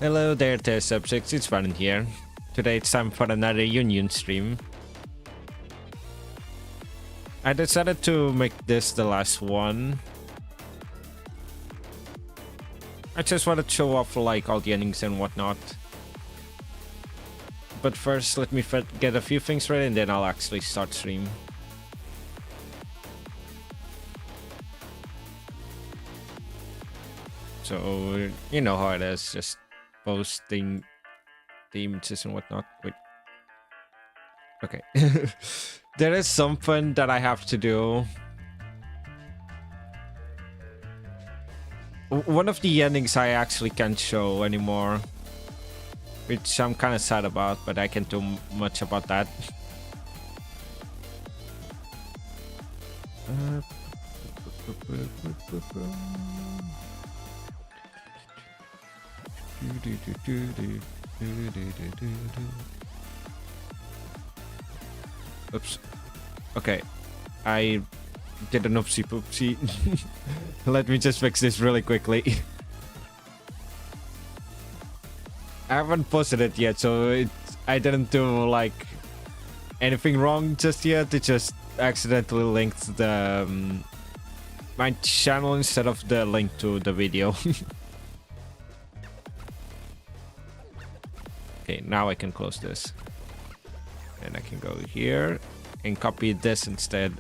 Hello there, test subjects, it's Ryan here. Today it's time for another Yunyun stream. I decided to make this the last one. I just wanted to show off like all the endings and whatnot. But first, let me get a few things ready and then I'll actually start stream. So, you know how it is, just posting the images and whatnot. Wait. Okay. There is something that I have to do. One of the endings I actually can't show anymore, which I'm kind of sad about, but I can't do much about that. Oops. Okay. I did an oopsie poopsie. Let me just fix this really quickly. I haven't posted it yet, so I didn't do like anything wrong just yet. It just accidentally linked the my channel instead of the link to the video. Okay, now I can close this. And I can go here and copy this instead.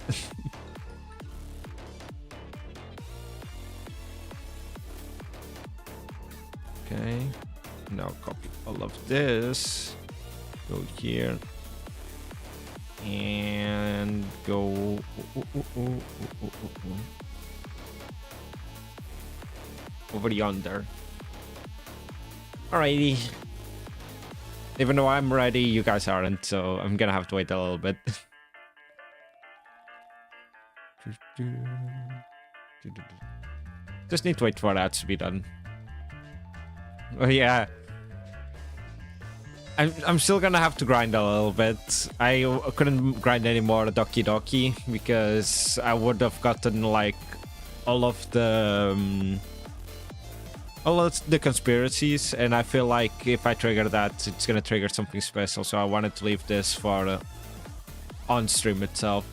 Okay, now copy all of this. Go here. And go over yonder. Alrighty. Even though I'm ready, you guys aren't, so I'm gonna have to wait a little bit. Just need to wait for that to be done. Oh yeah. I'm still gonna have to grind a little bit. I couldn't grind anymore Doki Doki because I would have gotten like all of the conspiracies, and I feel like if I trigger that, it's gonna trigger something special. So I wanted to leave this for on stream itself.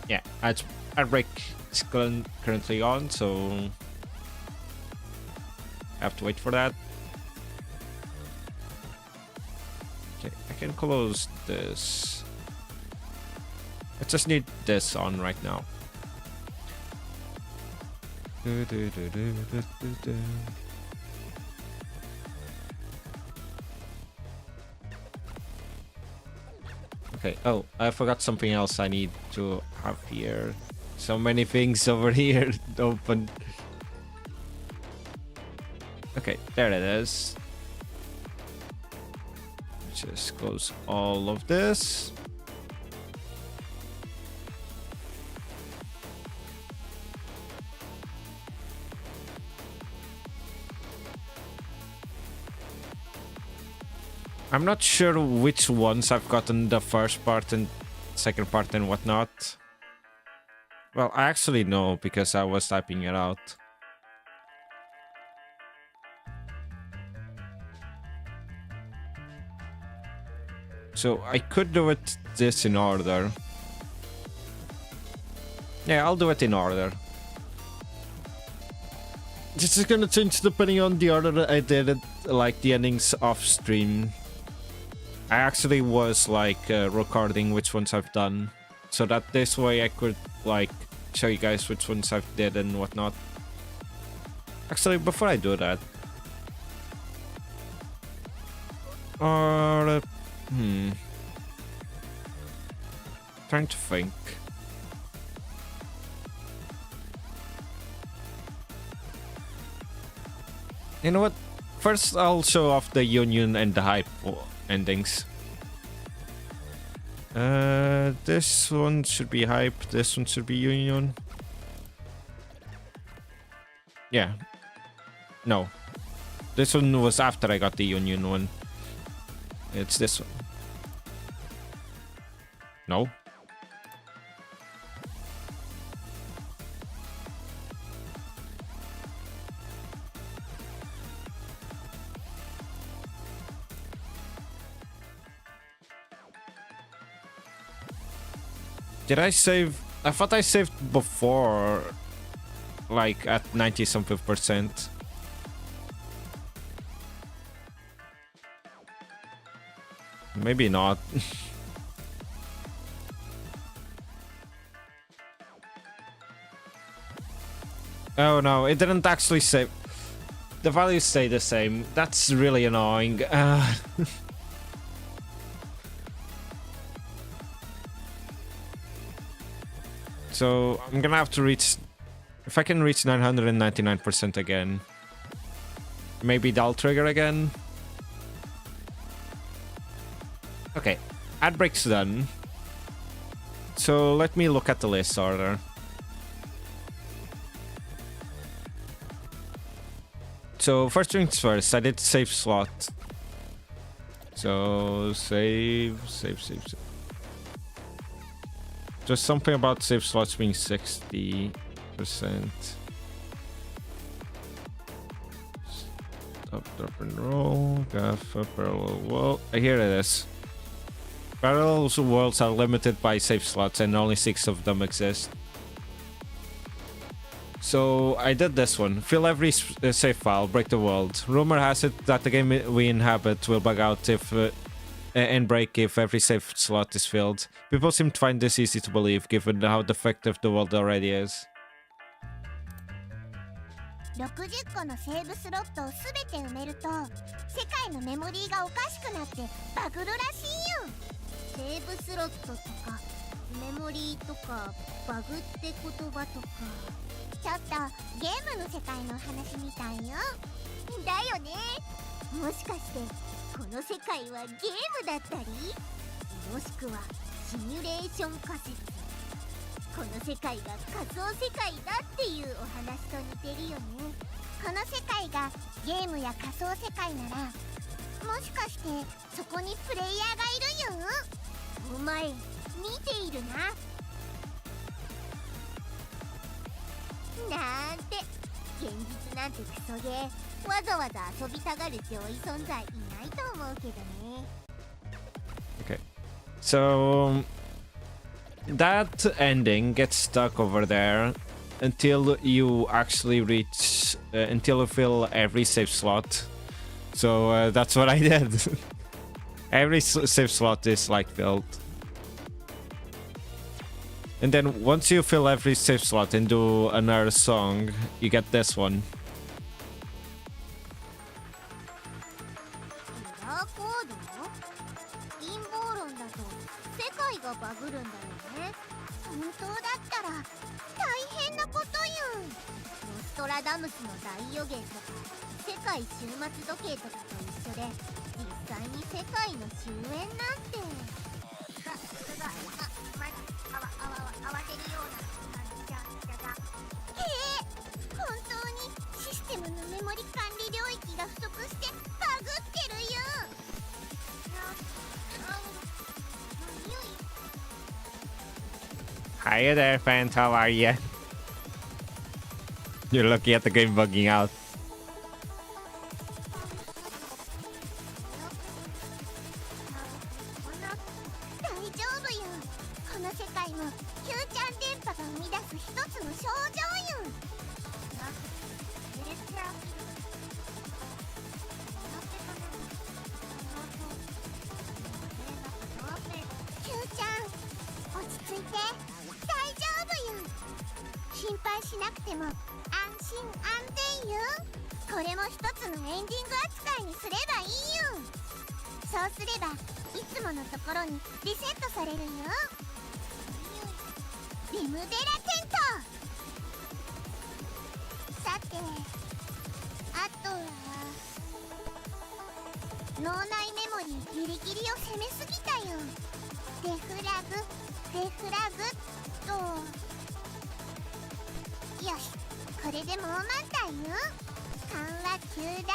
Yeah, ad break is currently on, so I have to wait for that. Okay, I can close this. I just need this on right now. Okay, oh, I forgot something else I need to have here. So many things over here open. Okay, there it is. Just close all of this. I'm not sure which ones I've gotten the first part and second part and whatnot. Well, I actually know because I was typing it out. So I could do it this in order. Yeah, I'll do it in order. This is gonna change depending on the order I did it, like the endings off stream. I actually was like recording which ones I've done, so that this way I could like show you guys which ones I've did and whatnot. Actually, before I do that, or trying to think. You know what? First, I'll show off the Yunyun and the Hype endings. This one should be Hype. This one should be Yunyun. Yeah. No. This one was after I got the Yunyun one. It's this one. No. Did I save? I thought I saved before, like at 90 something percent. Maybe not. Oh no, it didn't actually save. The values stay the same. That's really annoying. So I'm gonna have to reach. If I can reach 999% again, maybe that'll trigger again. Okay, ad break's done. So let me look at the list order. So first things first, I did save slot. So save. Just something about save slots being 60%. Stop, drop, and roll. Gaffa, parallel world. Here it is. Parallel worlds are limited by save slots, and only 6 of them exist. So I did this one. Fill every save file, break the world. Rumor has it that the game we inhabit will bug out if and break if every save slot is filled. People seem to find this easy to believe, given how defective the world already is. 60個のセーブスロットをすべて埋めると世界のメモリーがおかしくなってバグるらしいよ。セーブスロットとかメモリーとかバグって言葉とかちょっとゲームの世界の話みたいよ。だよね。もしかしてこの世界はゲームだったりもしくはシミュレーション仮説。この世界が仮想世界だっていうお話と似てるよね。この世界がゲームや仮想世界ならもしかしてそこにプレイヤーがいるよ。お前見ているな。なんて現実なんてクソゲーわざわざ遊びたがる上位存在いないと思うけどね。 Okay, so that ending gets stuck over there until you actually reach until you fill every save slot. So that's what I did. Every save slot is like filled. And then once you fill every save slot and do another song, you get this one. バグるんだよね。本当だったら大変なことよ。ノストラダムスの大予言とか世界終末時計とかと一緒で実際に世界の終焉なんて慌てるような感じだが本当にシステムのメモリ管理領域が不足してバグってるよ。Hi there, fans. How are you? You're lucky at the game bugging out. 大丈夫よ。この世界も Q ちゃん電波が生み出す一つの症状よ。Q ちゃん落ち着いて。大丈夫よ。心配しなくても安心安全よ。これも一つのエンディング扱いにすればいいよ。そうすればいつものところにリセットされるよ。リムデラテント。さてあとは脳内メモリーギリギリを攻めすぎたよ。デフラグとよし、これでもう満タンよ。緩和9大。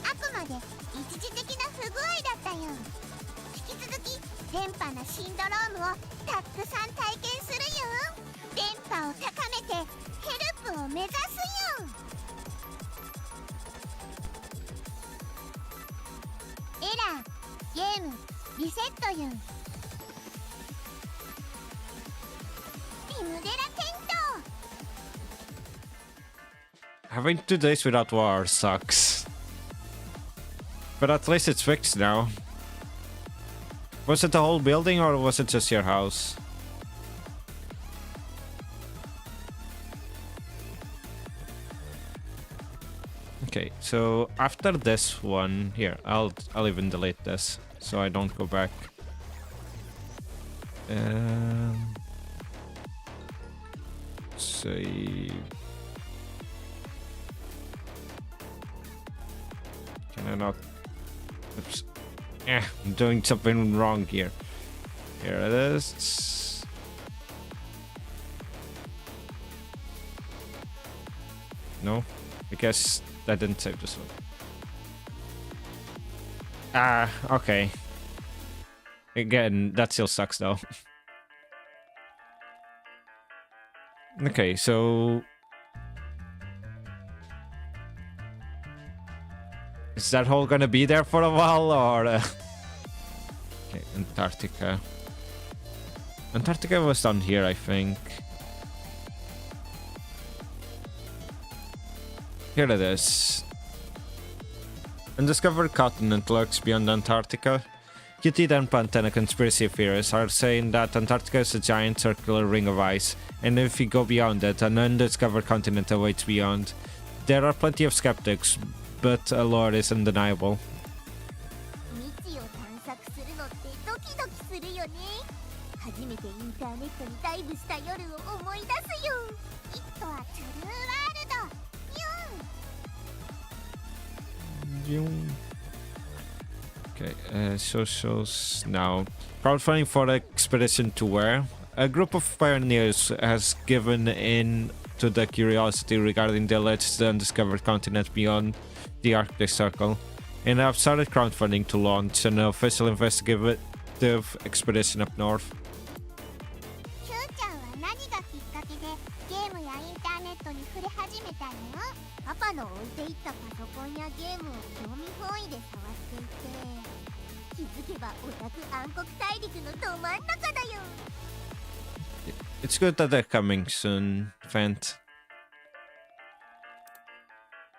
あくまで一時的な不具合だったよ。引き続き電波のシンドロームをたくさん体験するよ。電波を高めてヘルプを目指すよ。エラーゲームリセットよ。ムデラテント Having 2 days without war sucks. But at least it's fixed now. Was it the whole building or was it just your house? Okay, so after this one, here, I'll even delete this so I don't go back. Save. Can I not? Oops. I'm doing something wrong here. Here it is. No, I guess that didn't save this one. Okay. Again, that still sucks though. Okay, so is that hole gonna be there for a while or? Okay, Antarctica. Antarctica was down here, I think. Here it is. Undiscovered continent lurks beyond Antarctica. QT denpa and conspiracy theorists are saying that Antarctica is a giant circular ring of ice, and if you go beyond it, an undiscovered continent awaits beyond. There are plenty of skeptics, but a lore is undeniable. 未知を探索するのってドキドキするよね。初めてインターネットにダイブした夜を思い出すよ。It was true world. Yun. Okay, socials now. Crowdfunding for the expedition to where? A group of pioneers has given in to the curiosity regarding the alleged undiscovered continent beyond the Arctic Circle, and have started crowdfunding to launch an official investigative expedition up north. キューちゃんは何がきっかけでゲームやインターネットに触れ始めたの？パパの置いていったパソコンやゲームを興味本位で触っていて、気づけばオタク暗黒大陸のど真ん中だよ。 It's good that they're coming soon, Fant.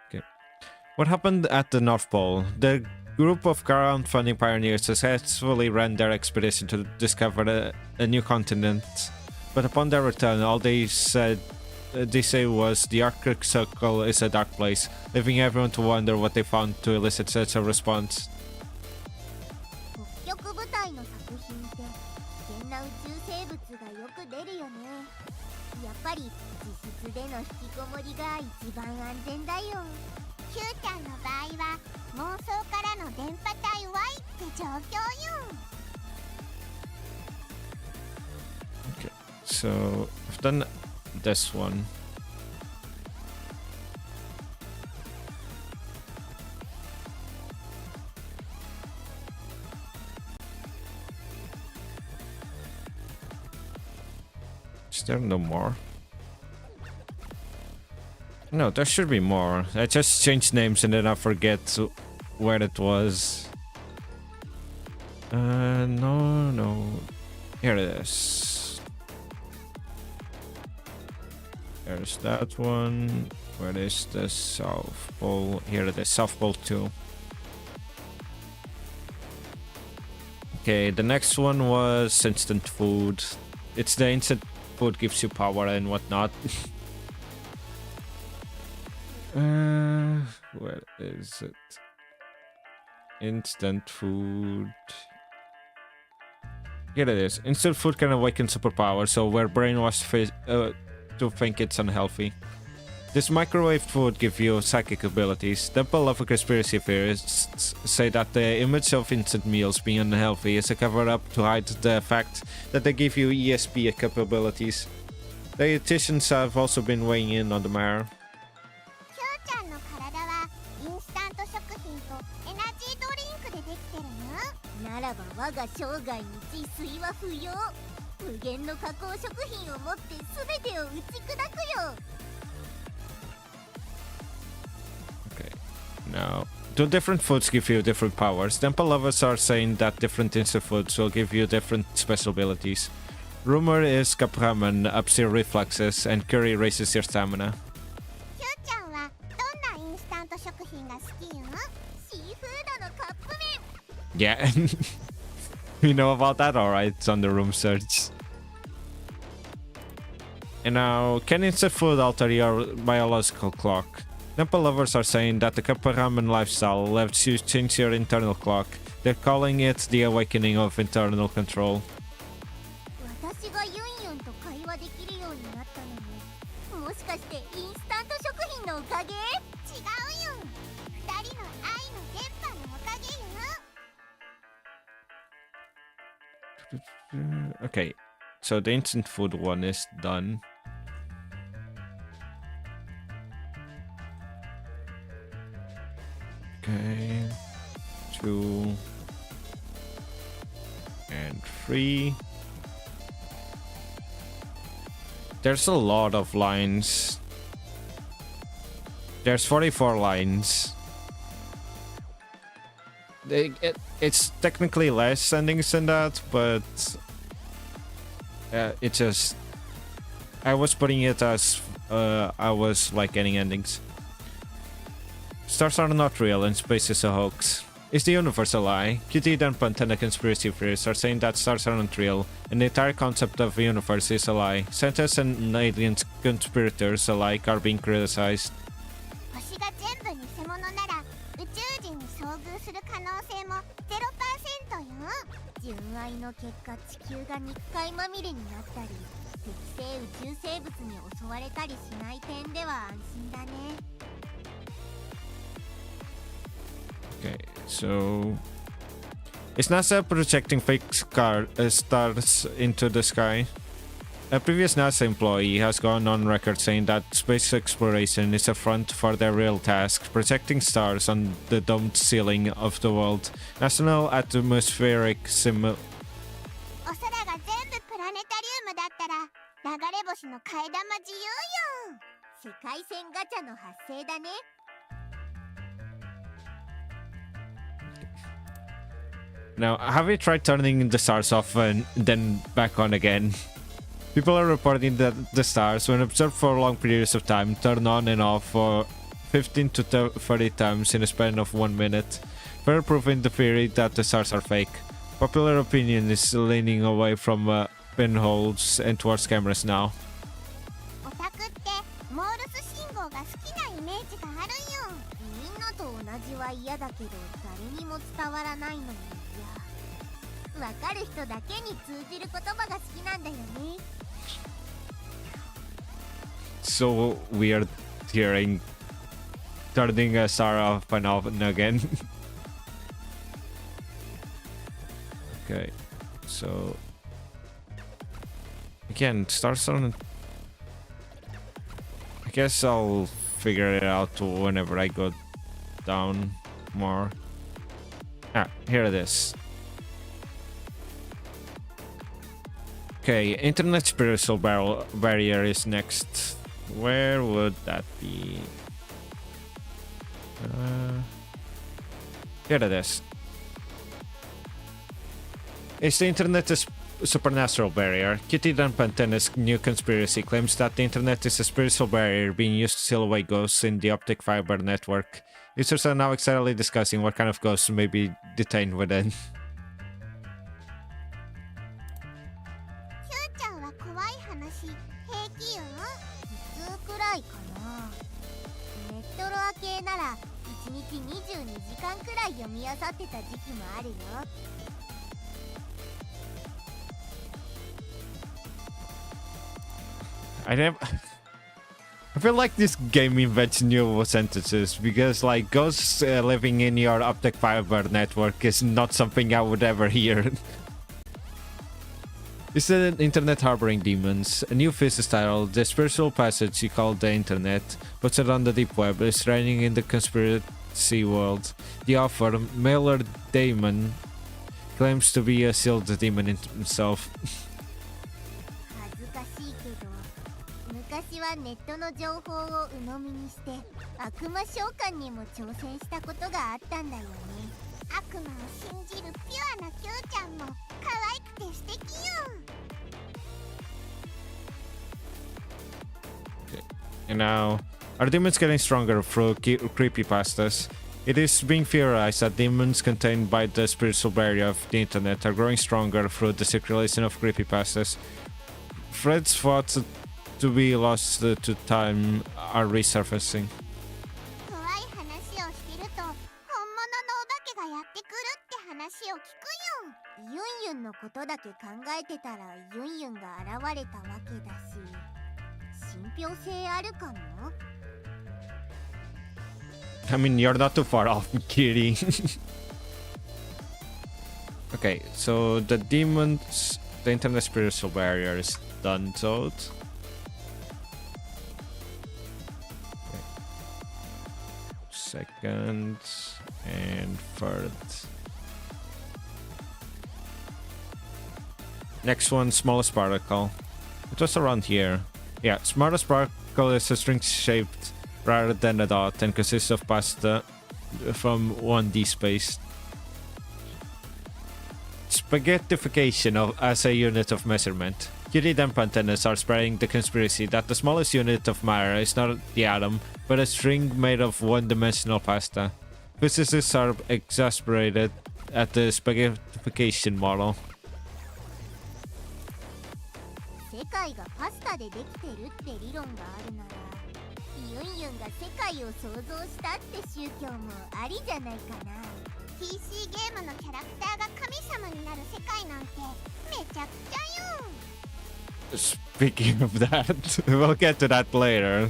Okay. What happened at the North Pole? The group of crowdfunding pioneers successfully ran their expedition to discover a new continent, but upon their return, all they say was the Arctic Circle is a dark place, leaving everyone to wonder what they found to elicit such a response. 北極部隊の作品って危険な宇宙生物がよく出るよね。やっぱり自室での引きこもりが一番安全だよ。キューちゃんの場合は妄想からの電波体 Y って状況よ。 Okay, so I've done this one. Is there no more? No, there should be more. I just changed names and then I forget where it was. No. Here it is. There's that one. Where is the South Pole? Here it is, South Pole 2. Okay, the next one was instant food. It's the instant food gives you power and whatnot. Where is it? Instant food. Here it is. Instant food can awaken superpower, so we're brainwashed to think it's unhealthy. This microwave food gives you psychic abilities. The beloved conspiracy theorists say that the image of instant meals being unhealthy is a cover-up to hide the fact that they give you ESP capabilities. Dietitians have also been weighing in on the matter. キューちゃんの体はインスタント食品とエナジードリンクでできてるの？ならば我が生涯に自炊は不要。無限の加工食品を持って全てを打ち砕くよ。 Okay, now, do different foods give you different powers? Denpa lovers are saying that different instant foods will give you different special abilities. Rumor is Kapramen ups your reflexes and curry raises your stamina. キューちゃんはどんなインスタント食品が好きよ？シーフードのカップ麺。 Yeah, we know about that, alright. It's on the room search. And now, can instant food alter your biological clock? Denpa lovers are saying that the Kappa Ramen lifestyle lets you change your internal clock. They're calling it the awakening of internal control. 私がユンユンと会話できるようになったのも、もしかしてインスタント食品のおかげ？違うよ。二人の愛の電波のおかげよ。 Okay, so the instant food one is done. Okay, 2 and 3. There's a lot of lines. There's 44 lines. It's technically less endings than that, but it just... I was putting it as I was like getting endings. Stars are not real and space is a hoax. Is the universe a lie? QT, Denpa, and 10 conspiracy theorists are saying that stars are not real, and the entire concept of the universe is a lie. Scientists and alien conspirators alike are being criticized. 星が全部偽物なら宇宙人に遭遇する可能性も 0% よ。純愛の結果地球が肉塊まみれになったり敵性宇宙生物に襲われたりしない点では安心だね。 Okay, so... Is NASA projecting fake stars into the sky? A previous NASA employee has gone on record saying that space exploration is a front for their real task, projecting stars on the domed ceiling of the world. National Atmospheric お空が全部プラネタリウムだったら流れ星の替え玉自由よ。世界線ガチャの発生だね。 Now, have you tried turning the stars off and then back on again? People are reporting that the stars, when observed for long periods of time, turn on and off for 15 to 30 times in a span of 1 minute, further proving the theory that the stars are fake. Popular opinion is leaning away from pinholes and towards cameras now. オタクってモールス信号が好きなイメージがあるよ。みんなと同じは嫌だけど誰にも伝わらないのも嫌。わかる人だけに通じる言葉が好きなんだよね。 So weird hearing turning a star off and on again. Okay, so again, stars on. I guess I'll figure it out whenever I go down more. Ah, here it is. Okay, internet spiritual barrier is next. Where would that be? Here it is. Is the internet a supernatural barrier? Kitty Dunpanten's new conspiracy claims that the internet is a spiritual barrier being used to seal away ghosts in the optic fiber network. Users are now excitedly discussing what kind of ghosts may be detained within. ちゃんは怖い話平気よ。普通くらいかな。ネットロア系なら1日22時間くらい読み漁ってた時期もあるよ。I feel like this game invents new sentences because, like, ghosts living in your optic fiber network is not something I would ever hear. Is the internet harboring demons? A new thesis titled The Spiritual Passage you call the Internet, but set on the deep web, is reigning in the conspiracy world. The author, Mailer Damon, claims to be a sealed demon himself. 恥ずかしいけど、昔はネットの情報を鵜呑みにして悪魔召喚にも挑戦したことがあったんだよね。悪魔を信じるピュアなキューちゃんも可愛くて素敵よ。You know, are demons getting stronger through creepypastas? It is being theorized that demons contained by the spiritual barrier of the internet are growing stronger through the circulation of creepypastas. Threads thought to be lost to time are resurfacing. 怖い話をしてると本物のお化けがやってくるって話を聞くよ。ユンユンのことだけ考えてたらユンユンが現れたわけだし、信憑性あるかも。 I mean, you're not too far off, kitty. Okay, so the demons, the internet spiritual barrier is done, so second and third. Next one, smallest particle. It was around here. Yeah, smallest particle is a string shaped rather than a dot and consists of pasta from 1D space. Spaghettification as a unit of measurement. QD denpa antennas are spreading the conspiracy that the smallest unit of matter is not the atom, but a string made of one-dimensional pasta. Physicists are exasperated at the spaghettification model. 世界がパスタでできてるって理論があるなら、ユンユンが世界を創造したって宗教もありじゃないかな。PC ゲームのキャラクターが神様になる世界なんてめちゃくちゃよ。 Speaking of that, we'll get to that later.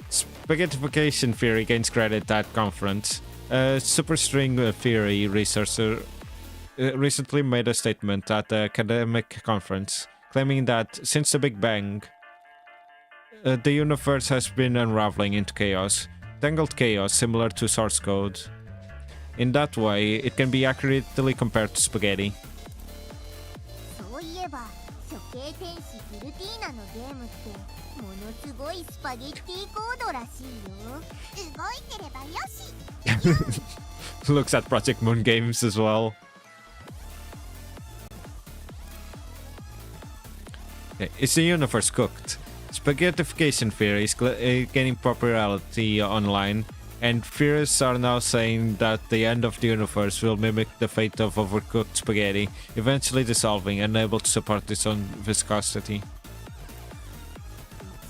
Spaghettification theory gains credit at conference. A superstring theory researcher recently made a statement at the academic conference, claiming that since the Big Bang, the universe has been unraveling into chaos, tangled chaos similar to source code. In that way, it can be accurately compared to spaghetti. そういえば、処刑天使ギルティーナのゲームってものすごいスパゲッティコードらしいよ。動いてればよし。Looks at Project Moon games as well. Okay, is the universe cooked? Spaghettification theory is gaining popularity online, and theorists are now saying that the end of the universe will mimic the fate of overcooked spaghetti, eventually dissolving, unable to support its own viscosity.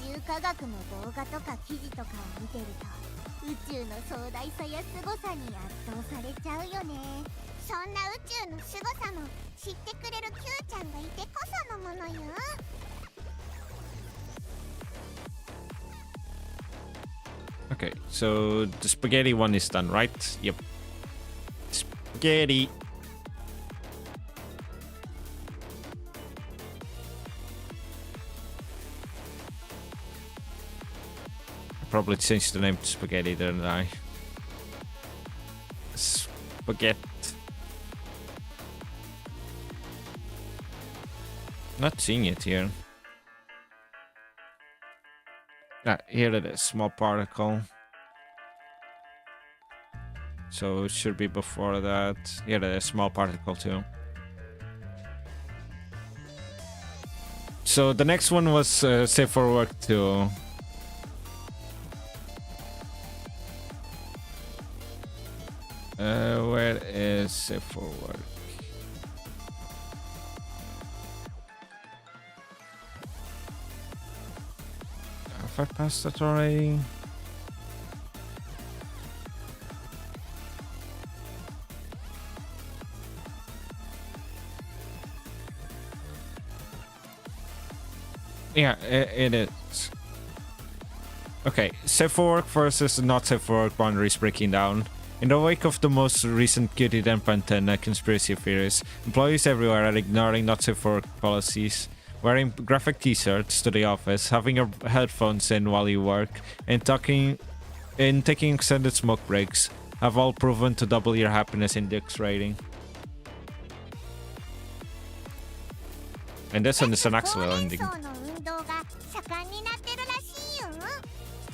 宇宙科学の動画とか記事とかを見てると、宇宙の壮大さや凄さに圧倒されちゃうよね。そんな宇宙の凄さも知ってくれる Q ちゃんがいてこそのものよ。 Okay, so the spaghetti one is done, right? Yep. Spaghetti. I probably changed the name to spaghetti, didn't I? Spaghetti. Not seeing it here. Ah, here it is, small particle. So it should be before that. Here it is, small particle too. So the next one was Safe for Work 2. Where is Safe for Work? Have I passed that already? Yeah, it is. Okay, safe for work versus not safe for work boundaries breaking down. In the wake of the most recent QT denpa antenna conspiracy theories, employees everywhere are ignoring not safe for work policies. Wearing graphic t-shirts to the office, having your headphones in while you work, and taking extended smoke breaks have all proven to double your happiness index rating. And this one is an excellent ending.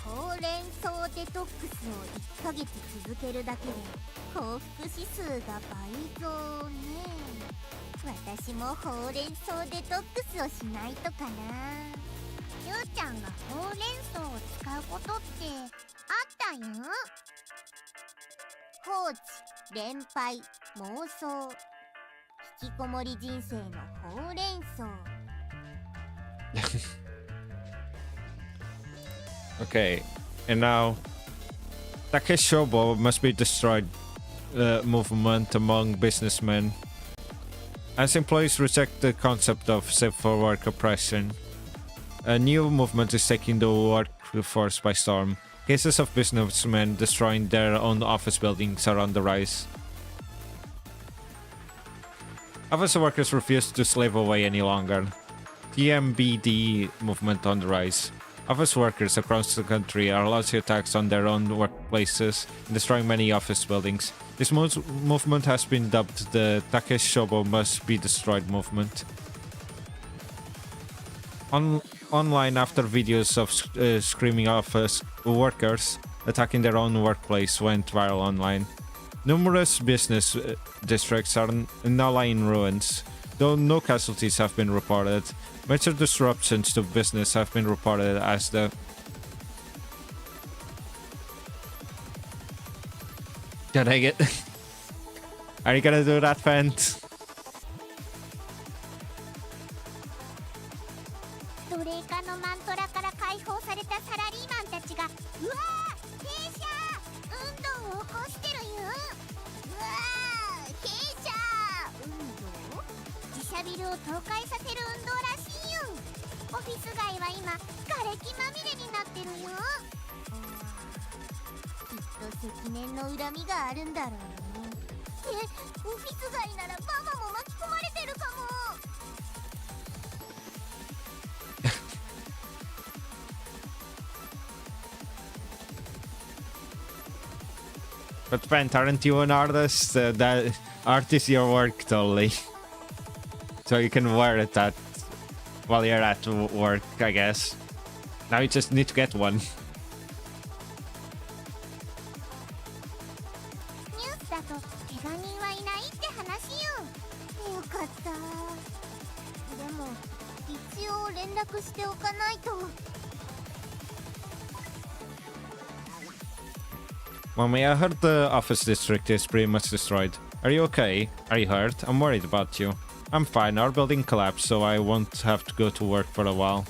ほうれん草デトックスを1ヶ月続けるだけで幸福指数が倍増ね。私もほうれん草デトックスをしないとかな。ゆうちゃんがほうれん草を使うことってあったよ。放置、連敗、妄想、引きこもり人生のほうれん草。Okay, and now Takeshobo must be destroyed. Movement among businessmen. As employees reject the concept of safe-for-work oppression, a new movement is taking the workforce by storm. Cases of businessmen destroying their own office buildings are on the rise. Office workers refuse to slave away any longer. TMBD movement on the rise. Office workers across the country are launching attacks on their own workplaces, destroying many office buildings. This movement has been dubbed the Takeshobo Must Be Destroyed movement. Online, after videos of screaming office workers attacking their own workplace went viral online. Numerous business districts are now lying in ruins, though no casualties have been reported. Major disruptions to business have been reported as the Did I get? Are you gonna do that, Fent? 奴隷化のマントラから解放されたサラリーマンたちが、うわー、停車運動を起こしてるよ。うわー、停車運動？自社ビルを倒壊させる運動らしいよ。オフィス街は今瓦礫まみれになってるよ。きっと積年の恨みがあるんだろうね。オフィス街ならママも巻き込まれてるかも。But Fent, aren't you an artist? That art is your work, totally. So you can wear it at while you're at work, I guess. Now you just need to get one. ニュースだと怪我人はいないって話よ。よかった。でも一応連絡しておかないと。Mommy, I heard the office district is pretty much destroyed. Are you okay? Are you hurt? I'm worried about you. I'm fine. Our building collapsed, so I won't have to go to work for a while.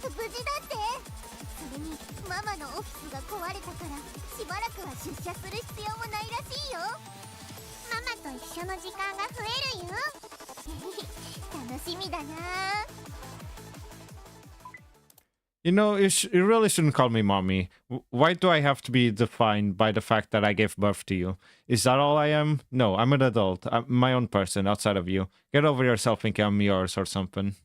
無事だって。それにママのオフィスが壊れたからしばらくは出社する必要もないらしいよ。ママと一緒の時間が増えるよ。楽しみだな。You know, you really shouldn't call me mommy. Why do I have to be defined by the fact that I gave birth to you? Is that all I am? No, I'm an adult. I'm my own person outside of you. Get over yourself thinking I'm yours or something.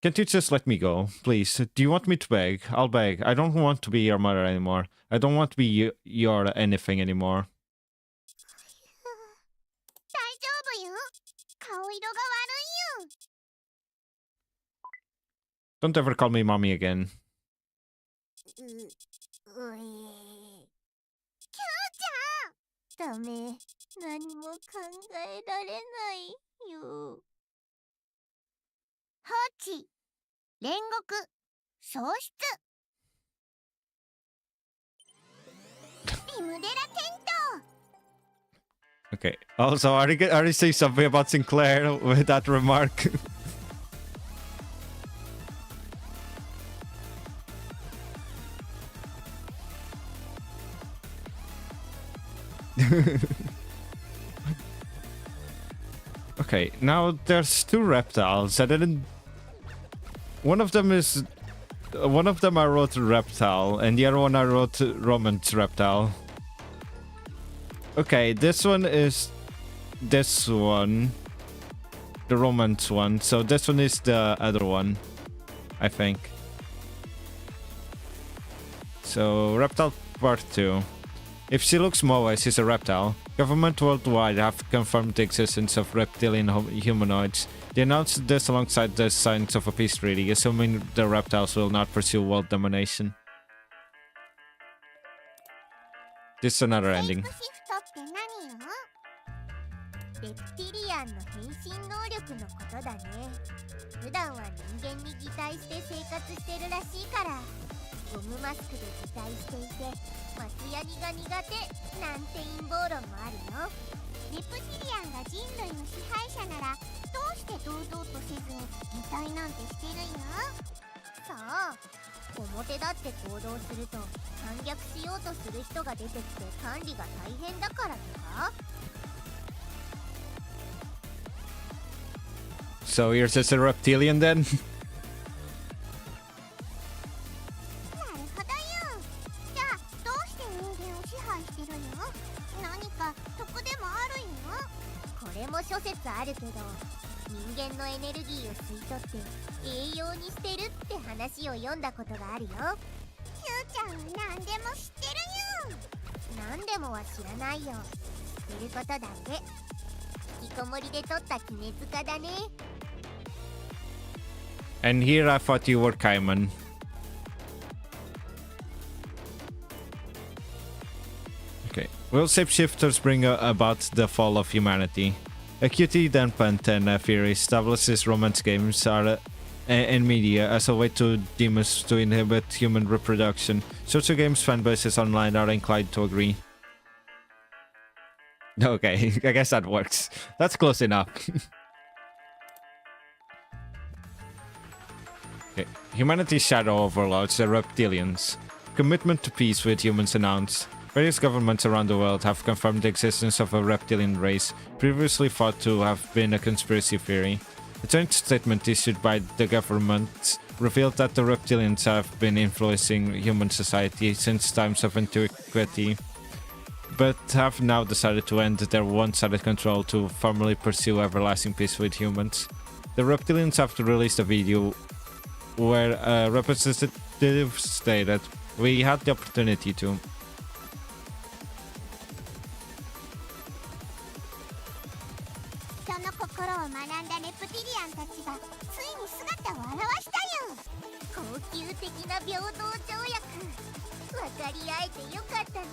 Can't you just let me go? Please, do you want me to beg? I'll beg. I don't want to be your mother anymore. I don't want to be your anything anymore. 大丈夫よ。顔色が悪いよ。Don't ever call me mommy again. キューちゃん。ダメ。何も考えられないよ。放置。煉獄。喪失。リムデラテント。 Okay. Also, are you saying something about Sinclair with that remark? Okay, now there's two reptiles. I didn't. One of them I wrote reptile, and the other one I wrote romance reptile. Okay, this one is this one, the romance one. So this one is the other one, I think. So reptile part 2. If she looks Moa, she's a reptile. Government worldwide have confirmed the existence of reptilian humanoids. They announced this alongside the signs of a peace treaty, assuming the reptiles will not pursue world domination. This is another ending. レプティリアンの変身能力のことだね。普段は人間に擬態して生活してるらしいから、ゴムマスクで擬態していて松ヤニが苦手なんて陰謀論もあるよ。レプティリアンが人類の支配者ならどうして堂々とせずに擬態なんてしてるんや。さあ、表だって行動すると反逆しようとする人が出てきて管理が大変だからとか。 So you're just a reptilian then? なるほどよ。じゃあどうして人間を支配してるの？何か得でもあるんよ。これも諸説あるけど、人間のエネルギーを吸い取って栄養にしてるって話を読んだことがあるよ。キューちゃんは何でも知ってるよ。何でもは知らないよ。知ってることだけ。引きこもりで取った杵塚だね。 And here I thought you were Kaiman. Okay. Will shapeshifters bring about the fall of humanity? A cutie denpa antenna theory establishes romance games are and media as a way to demons to inhibit human reproduction. Social games fan bases online are inclined to agree. Okay, I guess that works. That's close enough. Okay. Humanity's shadow overlords, the reptilians. Commitment to peace with humans announced. Various governments around the world have confirmed the existence of a reptilian race, previously thought to have been a conspiracy theory. A joint statement issued by the government revealed that the reptilians have been influencing human society since times of antiquity, but have now decided to end their one-sided control to firmly pursue everlasting peace with humans. The reptilians have released a video where a representative stated, "We had the opportunity to." 人の心を学んだレプティリアンたちがついに姿を現したよ。高級的な平等条約、分かり合えてよかったね。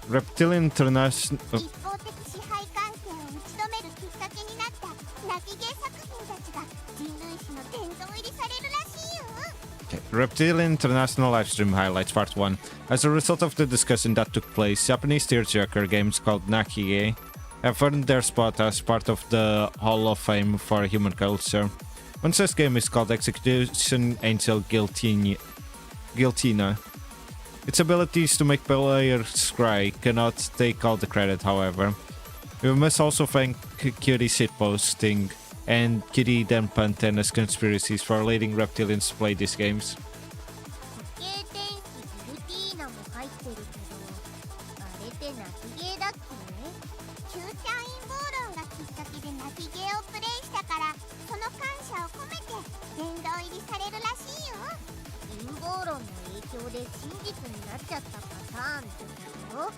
Reptilian International. 一方的支配関係を打ち止めるきっかけになった泣き芸作品たちが人類史の殿堂入りされるらしいよ。 Okay. Reptilian International Livestream Highlights Part 1. As a result of the discussion that took place, Japanese tearjerker games called Nakige have earned their spot as part of the Hall of Fame for human culture. One such game is called Execution Angel Guiltina. Its abilities to make players cry cannot take all the credit, however. We must also thank Cutie Shitposting and Cutie Denpa Antenna's conspiracies for letting reptilians play these games. 時計天使ギルティーナも入ってるけど、あれって泣き芸だっけ？キューちゃん陰謀論がきっかけで泣き芸をプレイしたから、その感謝を込めて殿堂入りされるらしいよ。陰謀論の影響で真実になっちゃったパターンってこと？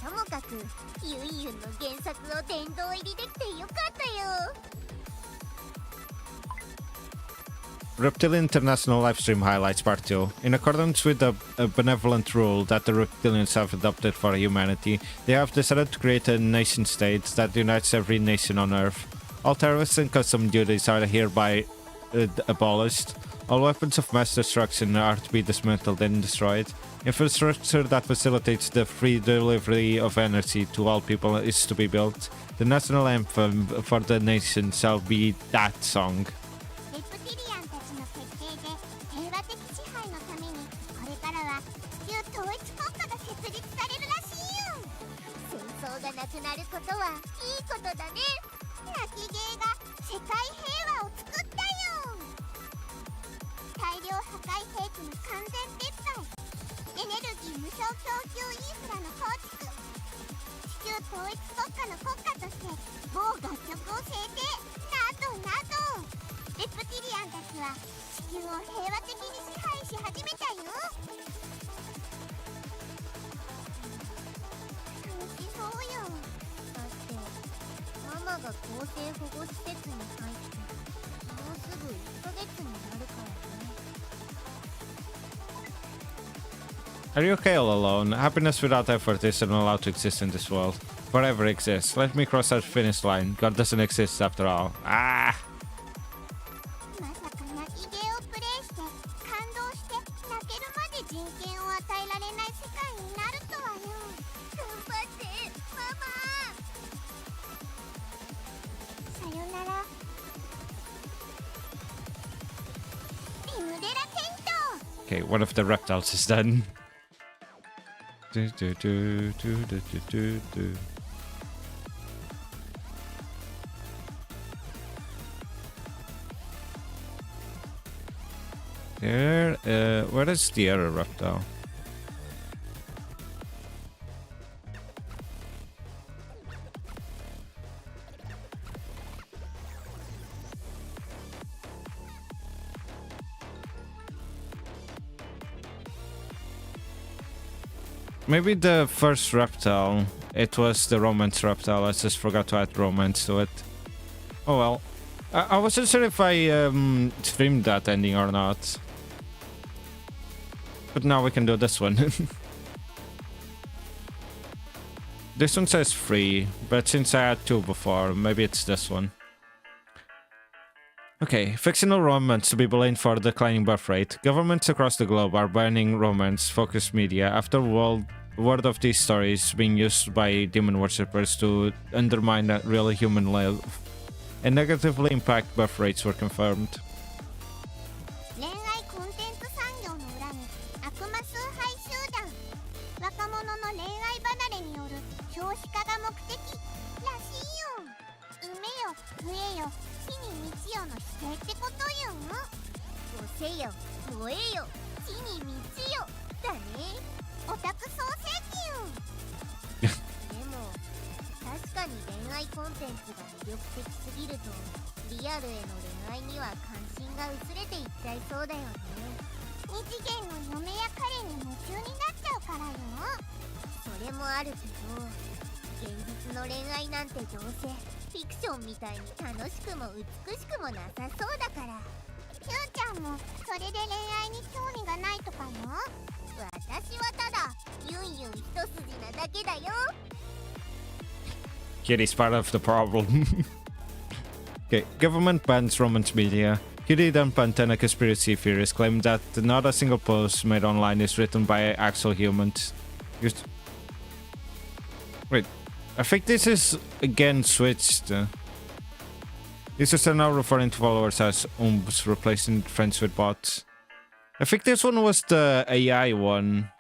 ともかくユンユンの原作を殿堂入りできてよかったよ。 Reptilian International Livestream Highlights Part 2. In accordance with a benevolent rule that the reptilians have adopted for humanity, they have decided to create a nation-state that unites every nation on Earth. All terrorist and custom duties are hereby abolished. All weapons of mass destruction are to be dismantled and destroyed. Infrastructure that facilitates the free delivery of energy to all people is to be built. The national anthem for the nation shall be that song. レプティリアンたちの決定で平和的支配のためにこれからは地球統一国家が設立されるらしいよ。戦争がなくなることはいいことだね。泣き芸が世界平和を作ったよ。大量破壊兵器の完全撤廃、エネルギー無償供給インフラの構築、地球統一国家の国家として某楽曲を制定などなど、レプティリアンたちは地球を平和的に支配し始めたよ。楽しそうよ。だってママが更生保護施設に入ってもうすぐ1ヶ月になるからね。Are you okay all alone? Happiness without effort isn't allowed to exist in this world. Forever exists. Let me cross that finish line. God doesn't exist after all. Ah! まさか泣きゲーをプレイして感動して泣けるまで人権を与えられない世界になるとはよ。頑張ってママ。さよならリムデラテント。 Okay, one of the reptiles is done. Do, do, do, do, do, do, do. There, where is the other reptile? Maybe the first reptile, it was the romance reptile. I just forgot to add romance to it. Oh well. I wasn't sure if I streamed that ending or not. But now we can do this one. This one says free, but since I had two before, maybe it's this one. Okay, fictional romance to be blamed for declining birth rate. Governments across the globe are banning romance-focused media after word of these stories being used by demon worshippers to undermine real human life and negatively impact birth rates were confirmed. 恋愛コンテンツ産業の裏に悪魔崇拝集団若者の恋愛離れによる少子化が目的らしいよ。産めよ増えよ地に満ちよの否定ってことよ。押せよ燃えよ地に満ちよだね。オタク創世記よ。でも確かに恋愛コンテンツが魅力的すぎるとリアルへの恋愛には関心が薄れていっちゃいそうだよね。二次元の嫁や彼に夢中になっちゃうからよ。それもあるけど現実の恋愛なんてどうせフィクションみたいに楽しくも美しくもなさそうだから。キューちゃんもそれで恋愛に興味がないとかよ。私はただユンユン一筋なだけだよ。 Kitty's part of the problem. Okay, government bans romance media. Kitty denpa antenna conspiracy theorists claim that not a single post made online is written by actual humans. Wait, I think this is again switched. Users are now referring to followers as umbs, replacing friends with bots. I think this one was the AI one.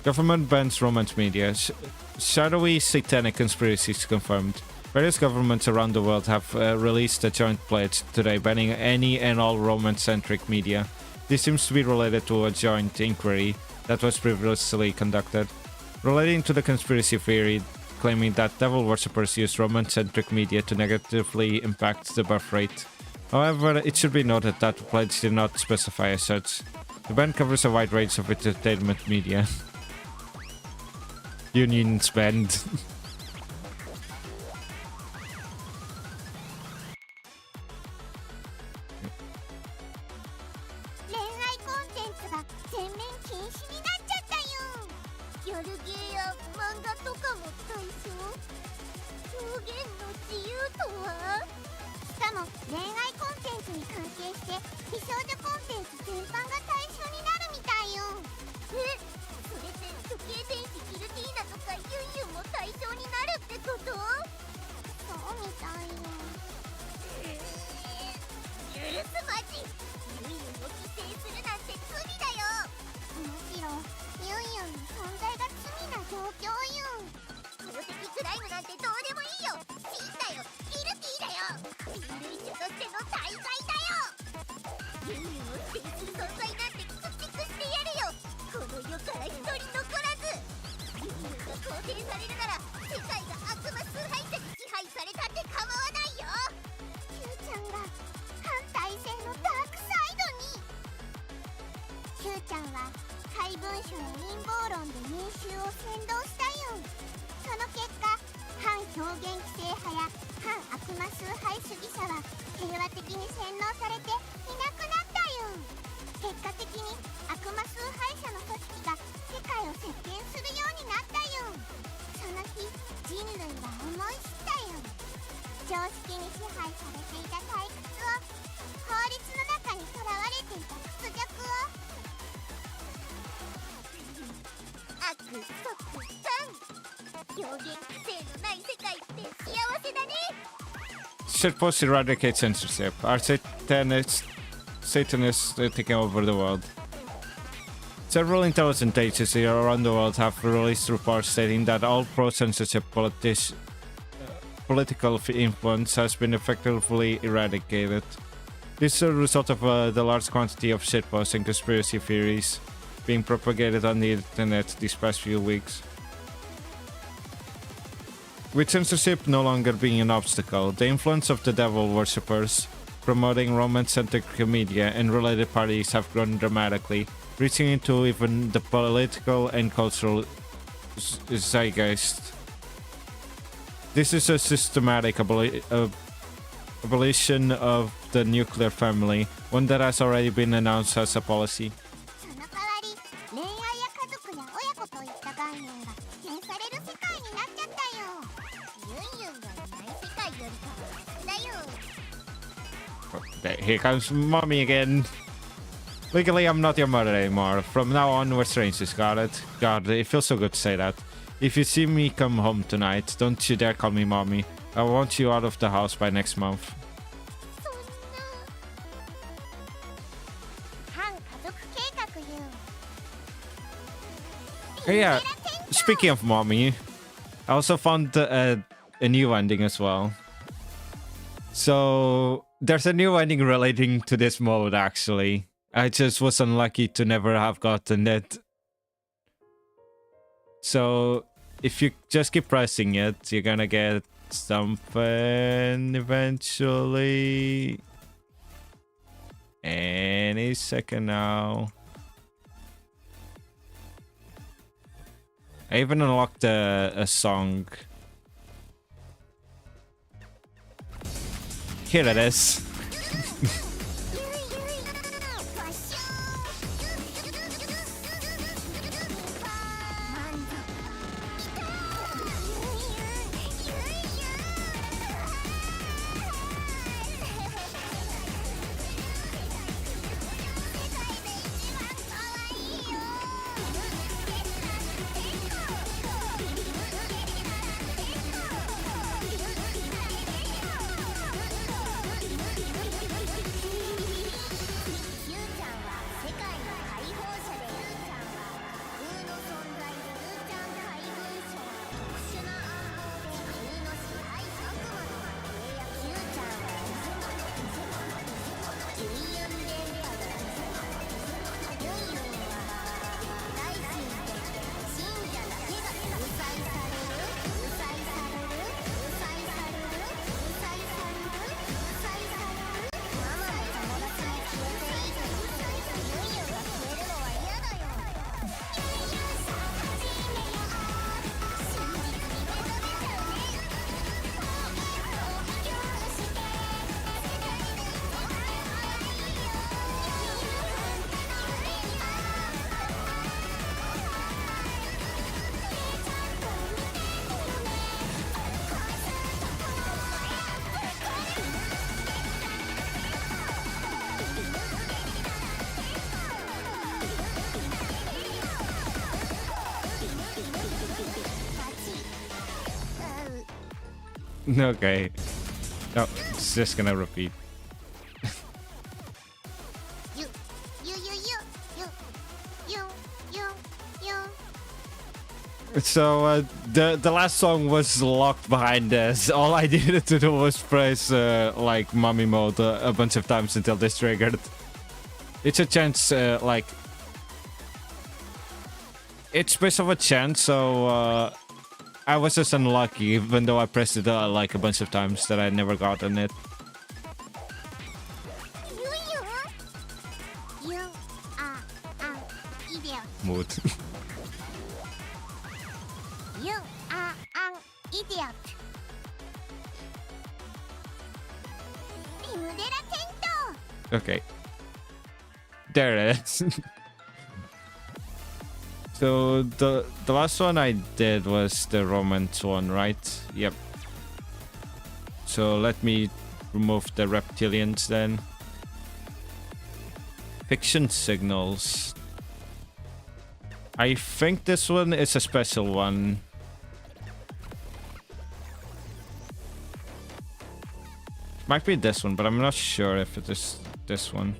Government bans romance media. Shadowy satanic conspiracies confirmed. Various governments around the world have released a joint pledge today banning any and all romance-centric media. This seems to be related to a joint inquiry that was previously conducted, relating to the conspiracy theory claiming that devil worshippers use romance-centric media to negatively impact the birth rate. However, it should be noted that the pledge did not specify as such. The ban covers a wide range of entertainment media. Union spend. 恋愛コンテンツが全面禁止になっちゃったよ。ギャルゲーや漫画とかも対象。表現の自由とは。しかも恋愛コンテンツに関係して美少女コンテンツ全般が対象になるみたいよ。え、それって処刑天使ギルティーナとかユンユンも対象になるってこと？そうみたいよ。許すまじ。ユンユンを規制するなんて罪だよ。むしろユンユンの存在が罪な状況よ。公的クライムなんてどうでもいいよ。死んだよギルティーだよ。人類種としての大罪だよ。ユンユンを否定する存在なんて駆逐してやるよ。この世から一人残らず。ユンユンが肯定されるなら世界が悪魔崇拝者に支配されたって構わないよ。キューちゃんが反体制のダークサイドに。キューちゃんは怪文書や陰謀論で民衆を扇動したよ。その結果反表現規制派や反悪魔崇拝主義者は平和的に洗脳されていなくなったよ。結果的に悪魔崇拝者の組織が世界を席巻するようになったよ。その日人類は思い知ったよ。常識に支配されていた退屈を、法律の中にとらわれていた屈辱を。悪即反、表現規制のない世界って幸せだね。 Shitpost eradicate censorship. Are Satanists taking over the world? Several intelligence agencies around the world have released reports stating that all pro-censorship political influence has been effectively eradicated. This is a result of the large quantity of shitposts and conspiracy theories being propagated on the internet these past few weeks. With censorship no longer being an obstacle, the influence of the devil worshippers promoting romance-centric media and related parties have grown dramatically, reaching into even the political and cultural zeitgeist. This is a systematic abolition of the nuclear family, one that has already been announced as a policy. その代わり、恋愛や家族や親子といった概念が否定される世界になっちゃったよ。ユンユンがいない世界よりかはマシだよ。Okay, here comes mommy again. Legally, I'm not your mother anymore. From now on, we're strangers, got it? God, it feels so good to say that. If you see me come home tonight, don't you dare call me mommy. I want you out of the house by next month. そんな。反家族計画よ。 Yeah, speaking of mommy, I also found a new ending as well. So, there's a new ending relating to this mode, actually. I just was unlucky to never have gotten it. So, if you just keep pressing it, you're gonna get something eventually. Any second now. I even unlocked a song. Here it is. Okay. No, it's just gonna repeat. So the last song was locked behind us. All I needed to do was press like mommy mode a bunch of times until this triggered. It's a chance, like it's based off a chance, so I was just unlucky, even though I pressed it like a bunch of times that I never gotten it. Mood. idiot. Rimudera Tento. Okay. There it is. So the last one I did was the romance one, right? Yep. So let me remove the reptilians then. Fiction signals. I think this one is a special one. Might be this one, but I'm not sure if it is this one.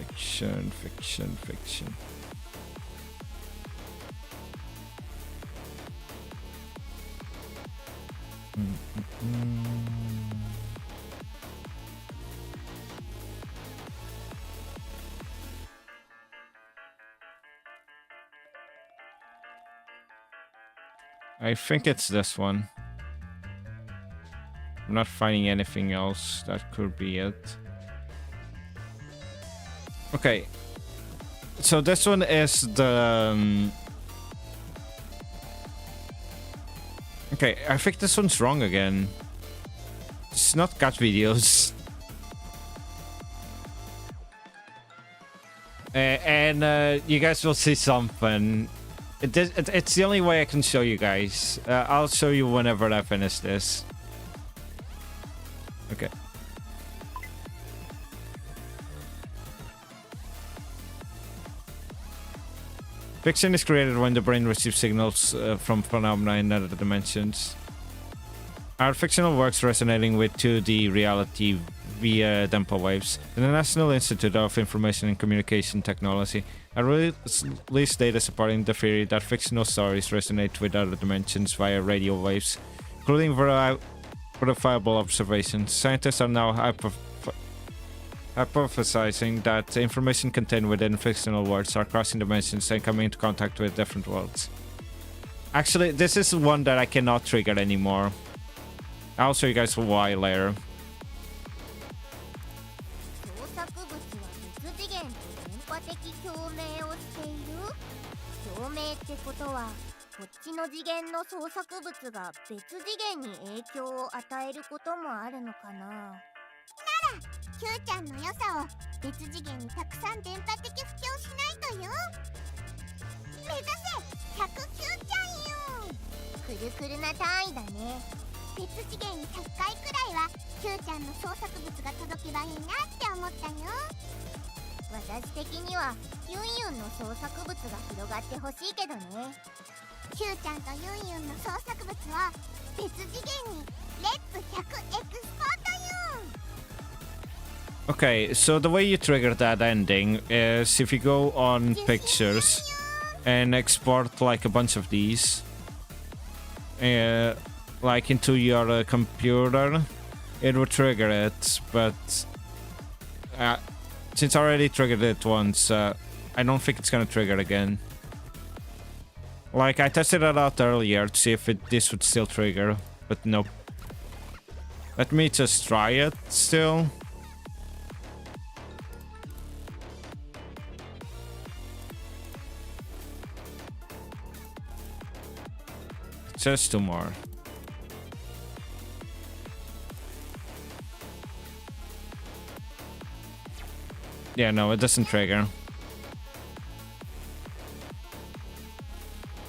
Fiction. I think it's this one. I'm not finding anything else. That could be it. Okay. So this one is the... Okay, I think this one's wrong again. It's not cat videos. And you guys will see something. It's the only way I can show you guys. I'll show you whenever I finish this. Okay. Fiction is created when the brain receives signals from phenomena in other dimensions. Our fictional works resonating with 2D reality via denpa waves. The National Institute of Information and Communication Technology released data supporting the theory that fictional stories resonate with other dimensions via radio waves, including verifiable observations. Scientists are now hypothesizing that information contained within fictional worlds are crossing dimensions and coming into contact with different worlds. Actually, this is one that I cannot trigger anymore. I'll show you guys why later. 創作物は別次元と電波的共鳴をしている。共鳴ってことはこっちの次元の創作物が別次元に影響を与えることもあるのかな。なら Q ちゃんの良さを別次元にたくさん電波的布教しないとよ。目指せ109ちゃんよ。くるくるな単位だね。別次元に100回くらいは Q ちゃんの創作物が届けばいいなって思ったよ。私的にはユンユンの創作物が広がってほしいけどね。 Q ちゃんとユンユンの創作物は別次元にレッツ100エクスポートよ。 Okay, so the way you trigger that ending is if you go on pictures and export like a bunch of these, like into your computer, it will trigger it, but since I already triggered it once, I don't think it's gonna trigger again. Like, I tested it out earlier to see if this would still trigger, but nope. Let me just try it still. Just 2 more. Yeah, no, it doesn't trigger.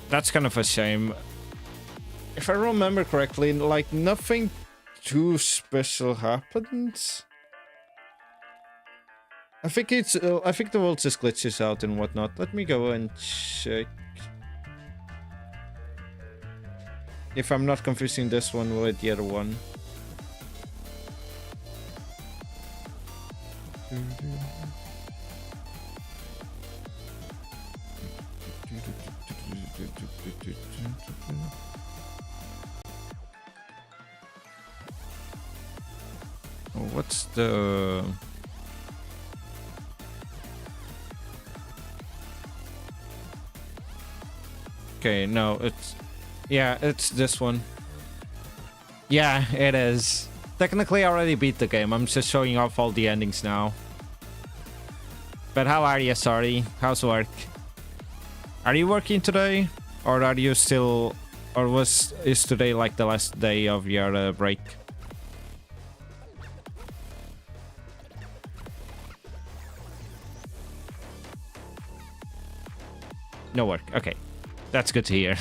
That's kind of a shame. If I remember correctly, like, nothing too special happens. I think the world just glitches out and whatnot. Let me go and check. If I'm not confusing this one with the other one. Oh, what's the... Okay, no, it's... Yeah, it's this one. Yeah, it is. Technically, I already beat the game. I'm just showing off all the endings now. But how are you, sorry? How's work? Are you working today? Or are you still... Or is today like the last day of your break? No work. Okay. That's good to hear.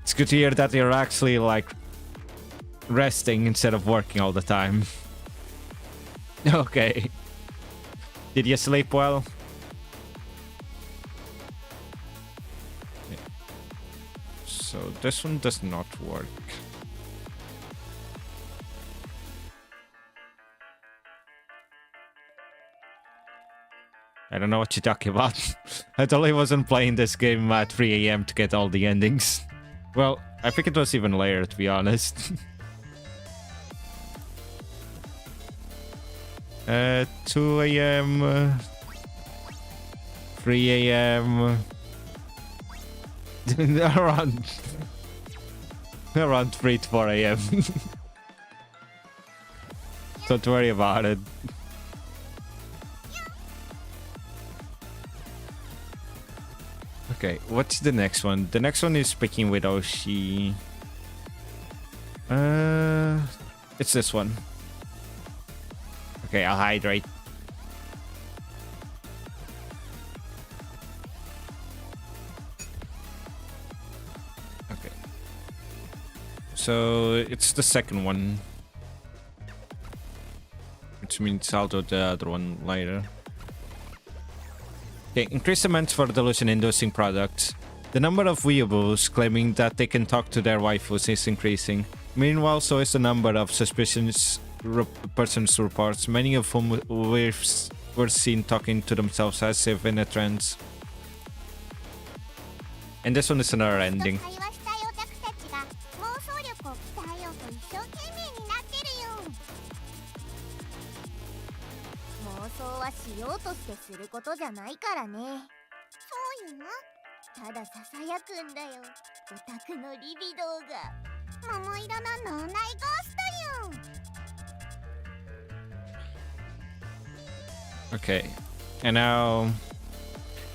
It's good to hear that you're actually like resting instead of working all the time. Okay. Did you sleep well? So this one does not work. I don't know what you're talking about. I totally wasn't playing this game at 3 AM to get all the endings. Well, I think it was even later, to be honest. 2 AM... 3 AM... around 3 to 4 AM. Don't worry about it. Okay, what's the next one? The next one is speaking with Oshi. It's this one. Okay, I'll hydrate. Okay. So it's the second one. Which means I'll do the other one later. Okay, increased demand for delusion-inducing products. The number of weeaboos claiming that they can talk to their waifus is increasing. Meanwhile, so is the number of suspicious persons reports, many of whom were seen talking to themselves as if in a trance. And this one is another ending. Okay, and now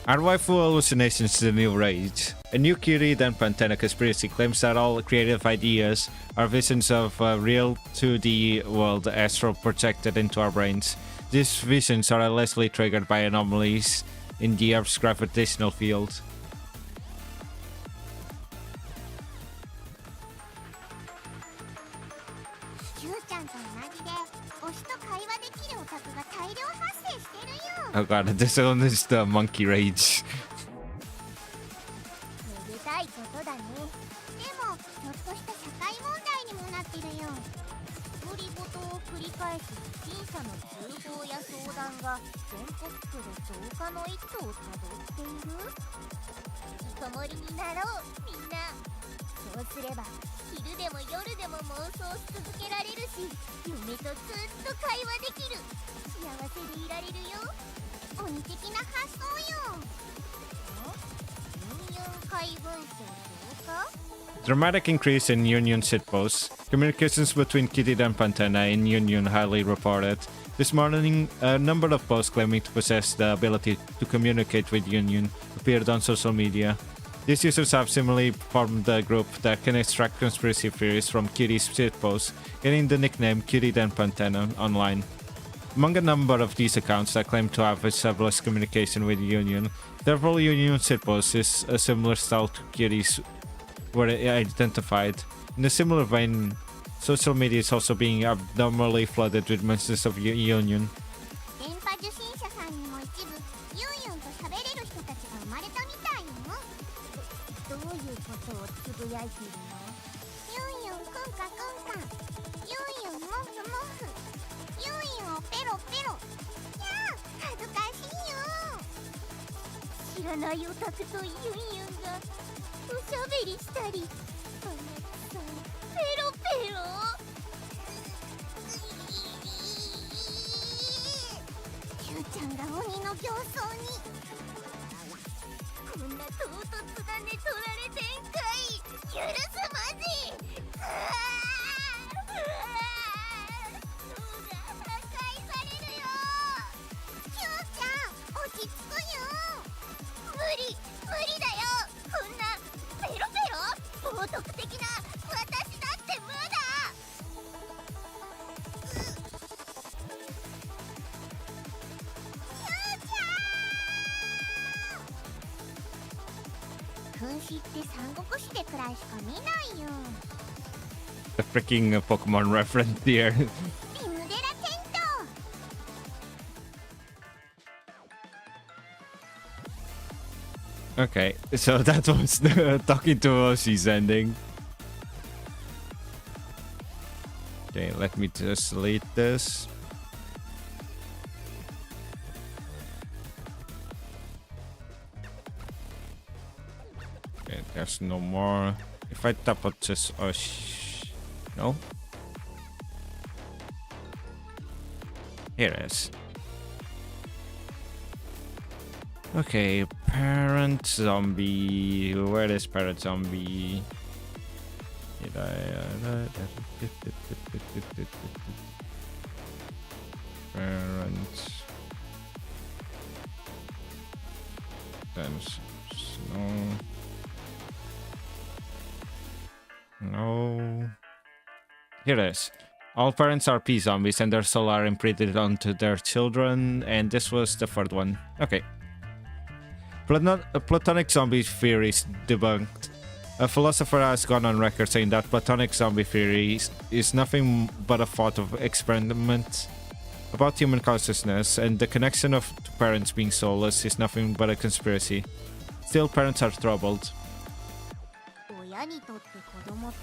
are waifu hallucinations the new rage? A new Kiri denpa antenna conspiracy claims that all creative ideas are visions of a real 2D world astral projected into our brains. These visions are allegedly triggered by anomalies in the Earth's gravitational field. Oh god, this one is the monkey rage. Dramatic increase in Yunyun shitposts. Communications between Kitty denpa antenna and Yunyun highly reported. This morning, a number of posts claiming to possess the ability to communicate with Yunyun appeared on social media. These users have similarly formed a group that can extract conspiracy theories from Kitty's shitposts, getting the nickname Kitty denpa antenna online. Among a number of these accounts that claim to have established communication with Yunyun, several Yunyun shitposts is a similar style to Kitty's were identified. In a similar vein, social media is also being abnormally flooded with mentions of Yunyun. 私って三国志でくらいしか見ないよ。 The freaking Pokemon reference here. リムデラテント。 Okay, so that was the talking to Oshi's ending. Okay, let me just delete this. Okay, there's no more. If I tap on just Osh... No? Here it is. Okay, parent zombie. Where is parent zombie? Did parent. Then no. Here it is. All parents are P zombies and their soul are imprinted onto their children, and this was the third one. Okay. Platonic zombie theory is debunked. A philosopher has gone on record saying that platonic zombie theory is nothing but a thought of experiment about human consciousness, and the connection of parents being soulless is nothing but a conspiracy. Still, parents are troubled. 親にとって子供って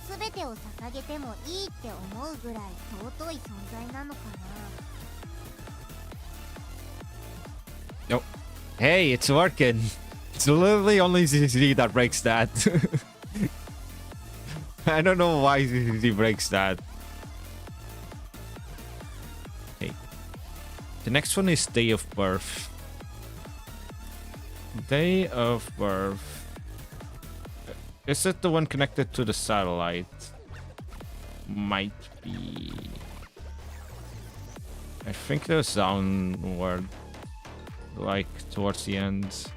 全てを捧げてもいいって思うぐらい尊い存在なのかな。 Nope. Hey, it's working. It's literally only ZZ that breaks that. I don't know why ZZ breaks that. Okay. The next one is day of birth. Day of birth. Is it the one connected to the satellite? Might be. I think there's downward. Like towards the end.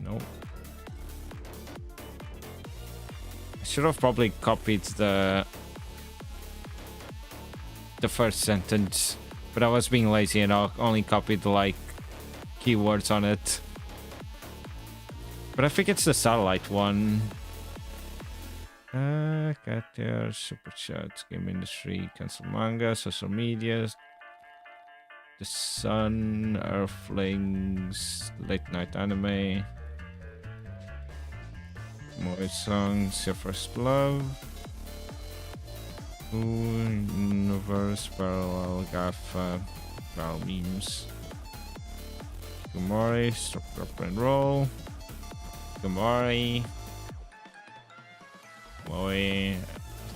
No. I should have probably copied the first sentence, but I was being lazy and I only copied like keywords on it. But I think it's the satellite one. Cat there, super chat, game industry, cancel manga, social media, the sun, earthlings, late night anime, more songs, your first love, universe, parallel, gafa, parallel memes, Gumori, stop, drop and roll, Gumori.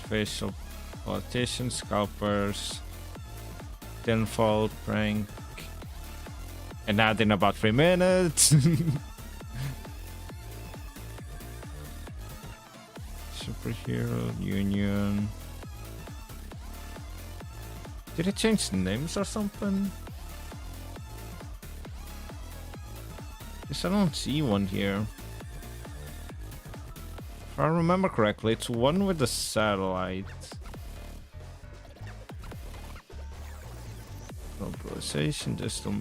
Facial politicians, scalpers, tenfold prank, and that in about 3 minutes. Superhero Union. Did it change the names or something? Guess I don't see one here. If I remember correctly, it's one with the satellite. Globalization, distal.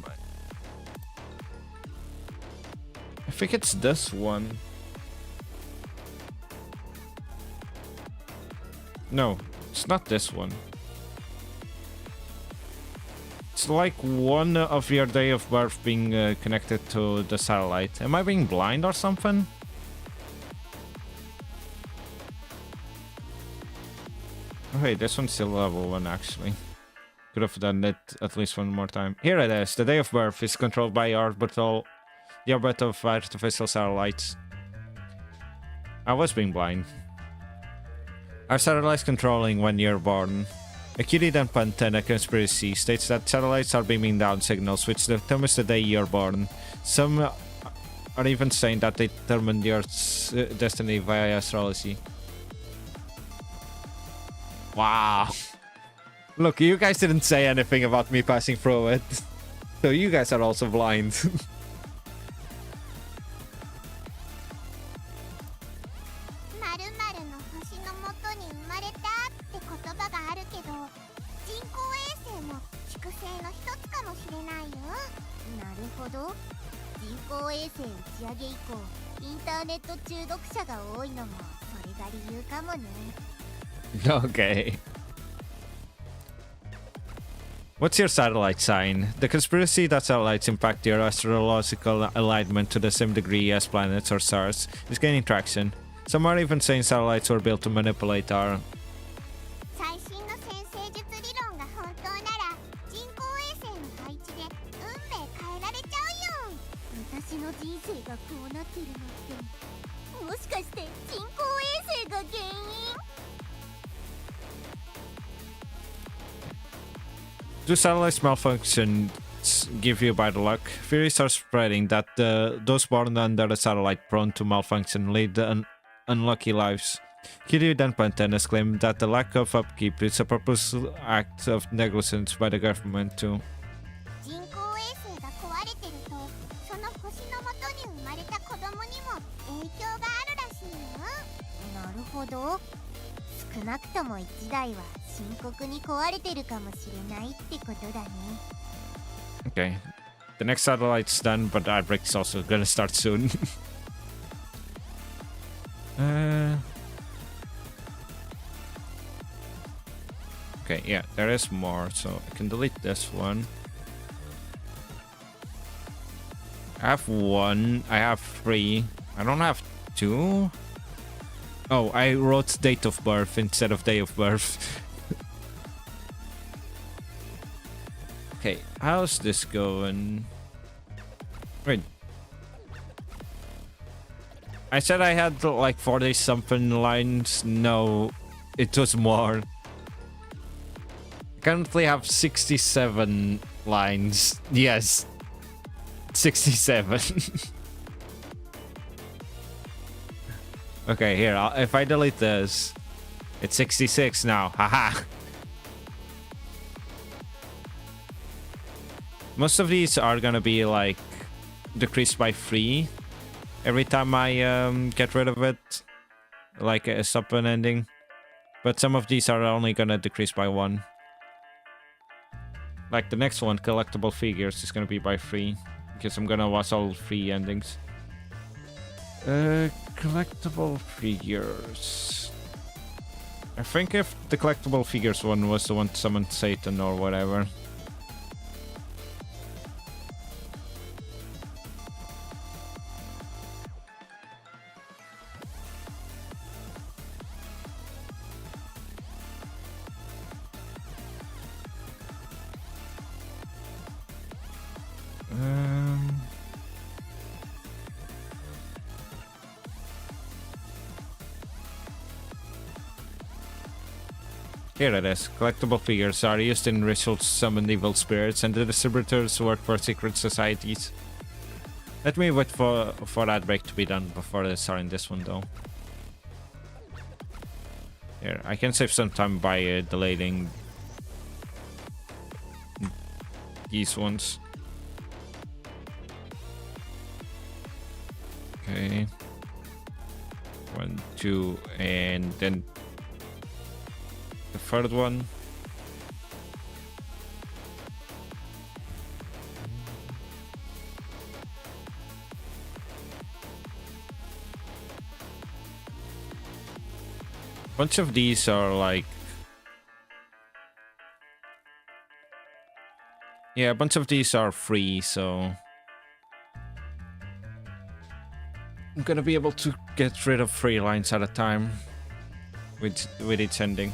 I think it's this one. No, it's not this one. It's like one of your day of birth being connected to the satellite. Am I being blind or something? Oh, hey, this one's still level 1 actually. Could have done it at least one more time. Here it is. The day of birth is controlled by the orbit of artificial satellites. I was being blind. Our satellites controlling when you're born. A cutie denpa antenna conspiracy states that satellites are beaming down signals which determines the day you're born. Some are even saying that they determine your destiny via astrology. Wow. Look, you guys didn't say anything about me passing through it. So you guys are also blind. 〇〇の星のもとに生まれたって言葉があるけど、人工衛星も粛清の一つかもしれないよ。なるほど。人工衛星打ち上げ以降インターネット中毒者が多いのもそれが理由かもね。Okay. What's your satellite sign? The conspiracy that satellites impact your astrological alignment to the same degree as planets or stars is gaining traction. Some are even saying satellites were built to manipulate our... 最新の先生術理論が本当なら人工衛星の配置で運命変えられちゃうよ。私の人生がこうなってるのってもしかして人工衛星が原因？ Do satellites malfunction give you bad luck? Theories are spreading that those born under a satellite prone to malfunction lead unlucky lives. Kiryu denpa antennas claim that the lack of upkeep is a purposeful act of negligence by the government too. 人工衛星が壊れてるとその星の元に生まれた子供にも影響があるらしいよ。なるほど。少なくとも1台は深刻に壊れてるかもしれないってことだね。 Okay. The next satellite's done, but outbreak's also gonna start soon. Okay, yeah, there is more, so I can delete this one. I have 1, I have 3, I don't have 2. Oh, I wrote date of birth instead of day of birth. Okay, how's this going? Wait. I said I had like 40 something lines. No, it was more. I currently have 67 lines. Yes, 67. Okay, here, if I delete this, it's 66 now. Haha. Most of these are gonna be like decreased by 3 every time I get rid of it, like a stop an ending. But some of these are only gonna decrease by 1. Like the next one, collectible figures, is gonna be by 3 because I'm gonna watch all 3 endings. Collectible figures. I think if the collectible figures one was the one to summon Satan or whatever. Here it is. Collectible figures are used in rituals to summon evil spirits, and the distributors work for secret societies. Let me wait for that break to be done before starting this one, though. Here, I can save some time by deleting these ones. Okay. 1, 2, and then the third one. Bunch of these are like... Yeah, a bunch of these are free, so... I'm gonna be able to get rid of 3 lines at a time with each ending.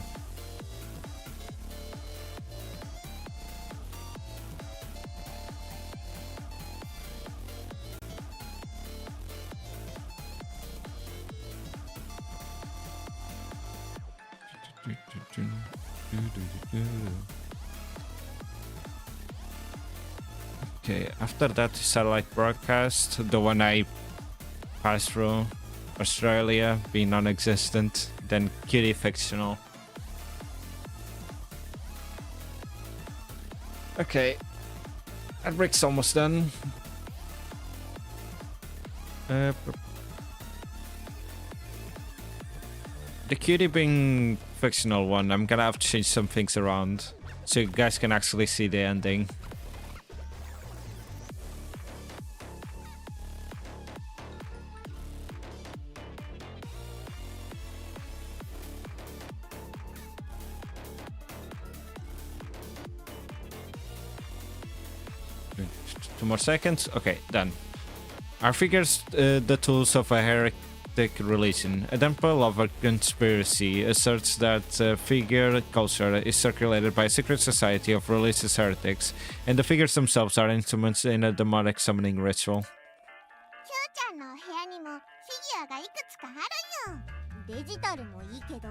Okay, after that satellite broadcast, the one I passed through, Australia being non-existent, then Kitty fictional. Okay, that break's almost done. The Cutie being fictional one, I'm gonna have to change some things around. so you guys can actually see the ending. Two more seconds. Okay, done. Our figures the tools of a heretic religion. A denpa lover conspiracy asserts that figure culture is circulated by a secret society of religious heretics, and the figures themselves are instruments in a demonic summoning ritual. キューちゃんの部屋にもフィギュアがいくつかあるんよ。デジタルもいいけど、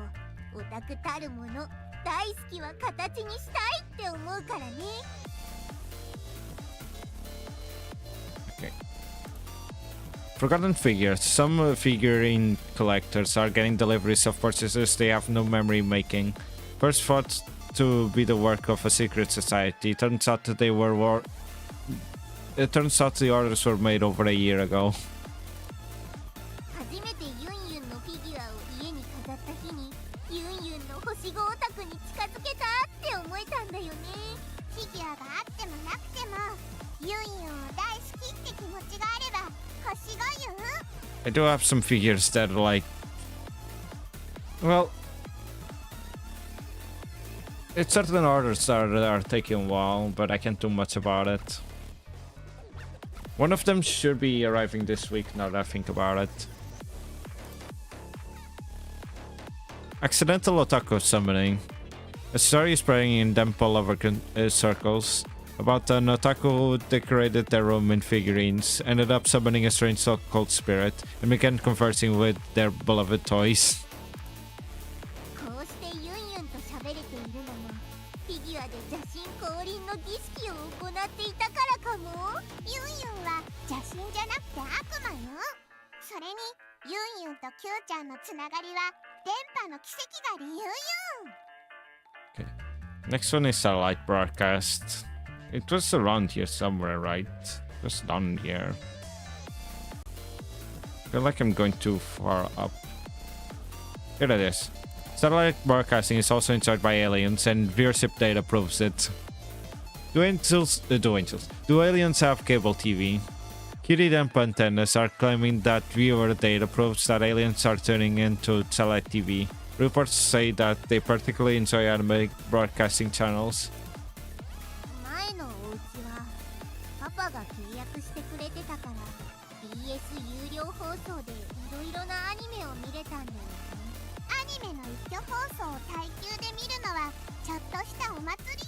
オタクたるもの大好きは形にしたいって思うからね。Okay. Forgotten figures. Some figurine collectors are getting deliveries of purchases they have no memory making. First thought to be the work of a secret society. Turns out that It turns out the orders were made over a year ago. 初めてユンユンのフィギュアを家に飾った日に、ユンユンの星5オタクに近づけたって思えたんだよね。フィギュアがあってもなくても、ユンユンを大好きって気持ちがあれば星5ユン。I do have some figures that are like, well, it's certain orders that are taking a while, but I can't do much about it. One of them should be arriving this week, now that I think about it. Accidental otaku summoning. A story is spreading in denpa lover circles about an otaku who decorated their room in figurines, ended up summoning a strange so-called spirit, and began conversing with their beloved toys. こうしてユンユンと喋れているのも、フィギュアで邪神降臨の儀式を行っていたからかも。ユンユンは邪神じゃなくて悪魔よ。それにユンユンとキューちゃんのつながりは電波の奇跡が理由よ。Okay. Next one is satellite broadcast. It was around here somewhere, right? Just down here. I feel like I'm going too far up. Here it is. Satellite broadcasting is also enjoyed by aliens, and viewership data proves it. Do aliens have cable TV? Cutie denpa antennas are claiming that viewer data proves that aliens are tuning into satellite TV. Reports say that they particularly enjoy anime broadcasting channels. 前のお家はパパが契約してくれてたから BS 有料放送でいろいろなアニメを見れたんだよね。アニメの一挙放送を耐久で見るのはちょっとしたお祭りよ。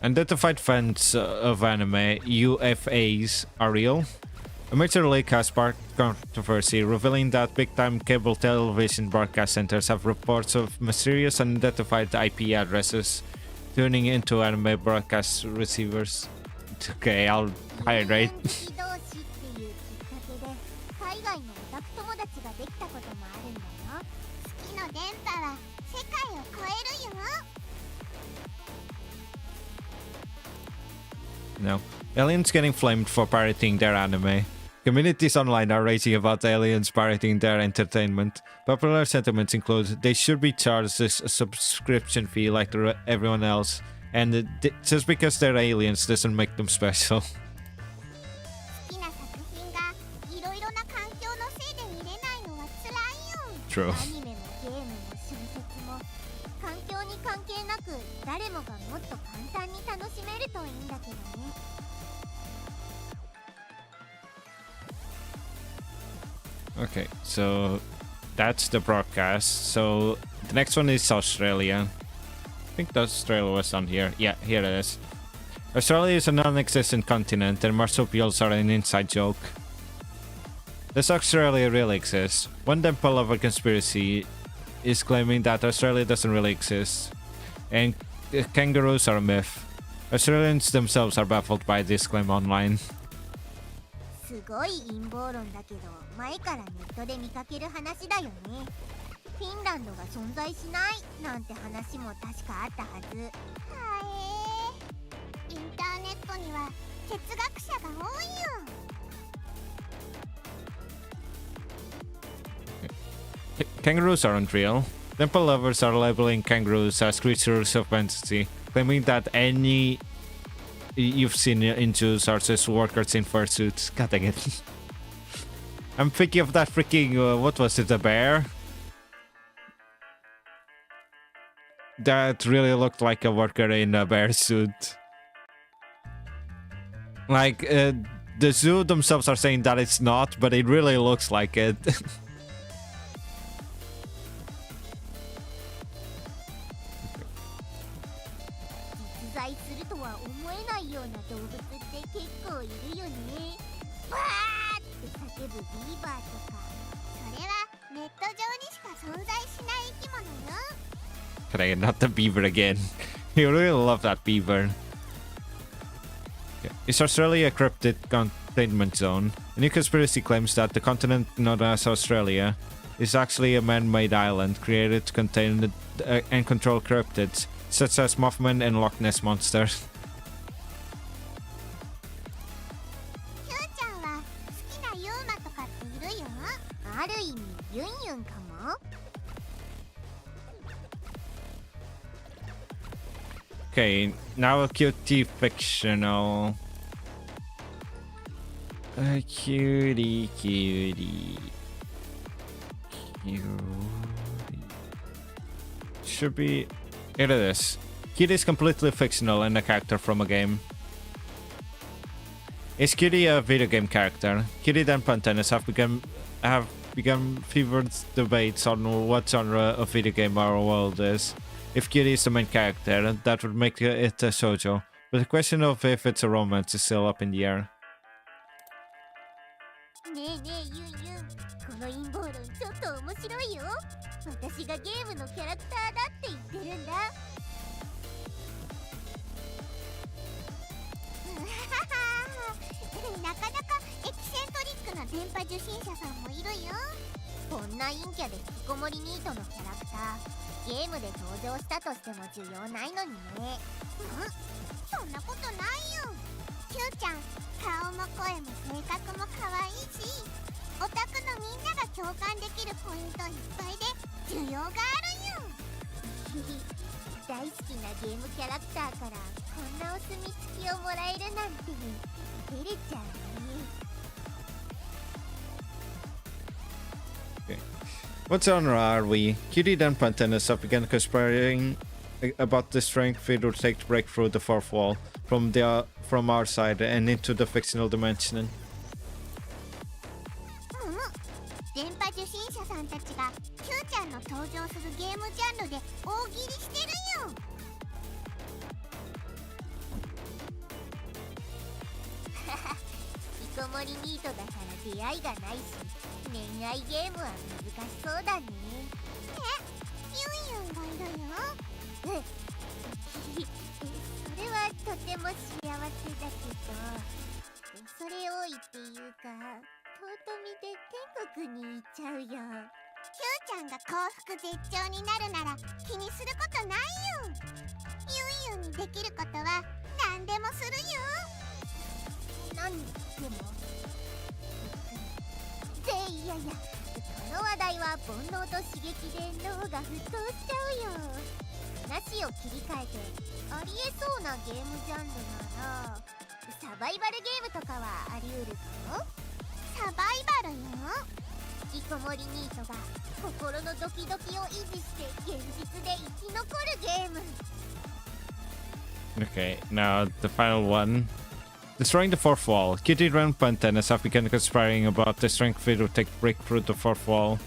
Unidentified fans of anime, UFAs, are real. A major league has sparked controversy, revealing that big-time cable television broadcast centers have reports of mysterious unidentified IP addresses tuning into anime broadcast receivers. Okay, I'll hydrate. 海外のオタク友達ができたこともあるんだよ。好きの電波は世界を超えるよ。No. Aliens getting flamed for pirating their anime. Communities online are raging about aliens pirating their entertainment. Popular sentiments include they should be charged a subscription fee like everyone else, and just because they're aliens doesn't make them special. True. Okay, so that's the broadcast. So the next one is Australia. I think Australia was on here. Yeah, here it is. Australia is a non-existent continent, and marsupials are an inside joke. Does Australia really exist? One denpa of a conspiracy is claiming that Australia doesn't really exist, and kangaroos are a myth. Australians themselves are baffled by this claim online. すごい陰謀論だけど前からネットで見かける話だよね。フィンランドが存在しないなんて話も確かあったはず。はインターネットには哲学者が多いよ。Kangaroos aren't real. Denpa lovers are labeling kangaroos as creatures of fantasy, claiming that any you've seen in zoos are just workers in fursuits. God dang it. I'm thinking of that freaking, what was it, a bear? That really looked like a worker in a bear suit. Like, the zoo themselves are saying that it's not, but it really looks like it. 実在するとは思えないような動物って結構いるよね。バーって叫ぶビーバーとか。それはネット上にしか存在しない生き物よ。 Okay, not the beaver again. You really love that beaver. Okay. Is Australia a cryptid containment zone? A new conspiracy claims that the continent known as Australia is actually a man-made island created to contain and control cryptids, such as Mothman and Loch Ness Monster. キューちゃんは好きなユーマとかっているよ。ある意味ユンユンかも。 Okay, now a cutie fictional. A cutie. Should be... Here it is. Cutie is completely fictional and a character from a game. Is Cutie a video game character? Cutie and Pantenis have become fevered debates on what genre of video game our world is. If Cutie is the main character, that would make it a shoujo, but the question of if it's a romance is still up in the air. ねえねえユンユン、この陰謀論ちょっと面白いよ。私がゲームのキャラクターだって言ってるんだ。なかなかエキセントリックな電波受信者さんもいるよ。こんな陰キャで引きこもりニートのキャラクター、ゲームで登場したとしても需要ないのにね。そんなことないよ。キューちゃん、顔も声も性格も可愛いし、オタクのみんなが共感できるポイントいっぱいで需要があるよ。大好きなゲームキャラクターからこんなお墨付きをもらえるなんて照れちゃうね。 Okay. What genre are we? Cutie and Pantenis have begun conspiring about the strength it would take to break through the fourth wall from our side and into the fictional dimension. 電波受信者さんたちがキューちゃんの登場するゲームジャンルで大喜利してるよ。引きこもりニートだから出会いがないし、恋愛ゲームは難しそうだね。ユンユンがいるよ。それはとても幸せだけど、それ多いっていうか、尊みで天国に行っちゃうよ。キューちゃんが幸福絶頂になるなら気にすることないよ。ユンユンにできることは何でもするよ。何でもいやいや、この話題は煩悩と刺激で脳が沸騰しちゃうよ。話を切り替えて、ありえそうなゲームジャンルならサバイバルゲームとかはあり得るかも。サバイバルよ。引きこもりニートが心のドキドキを維持して現実で生き残るゲーム。 Okay, now the final one. Destroying the fourth wall. Cutie and Pantenis have begun conspiring about the strength it would take to break through the fourth wall.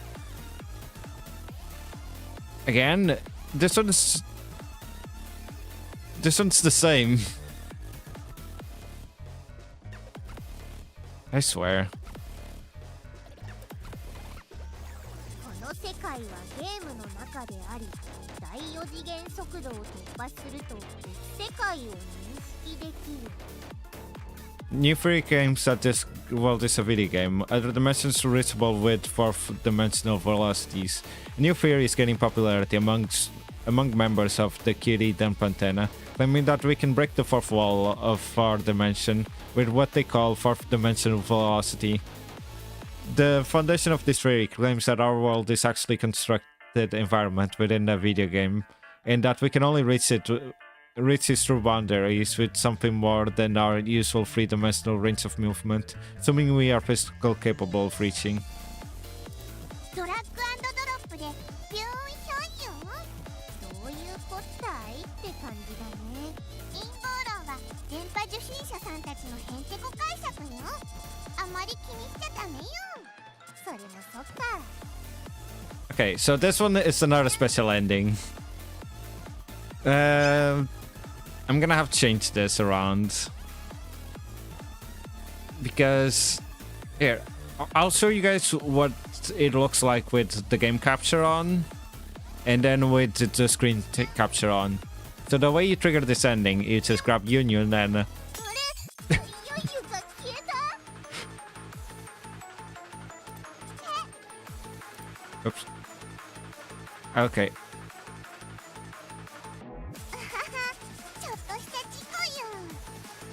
Again, this one's the same. I swear. この世界はゲームの中であり、第4次元速度を突破すると別世界を認識できる。 New theory claims that this world is a video game. Other dimensions are reachable with fourth-dimensional velocities. A new theory is gaining popularity among members of the Cutie and Pantena, claiming that we can break the fourth wall of our dimension with what they call fourth-dimensional velocity. The foundation of this theory claims that our world is actually constructed environment within a video game, and that we can only reach its true boundaries with something more than our usual three-dimensional range of movement, assuming we are physically capable of reaching. ドラッグ&ドロップでビューンヒョンユンそういうこったいって感じだね。陰謀論は電波受信者さんたちのへんてこ解釈よ。あまり気にしちゃダメよ。それもそっか。Okay, so this one is another special ending. I'm gonna have to change this around. Because... Here, I'll show you guys what it looks like with the game capture on. And then with the screen capture on. So the way you trigger this ending, you just grab Yunyun and... Oops. Okay.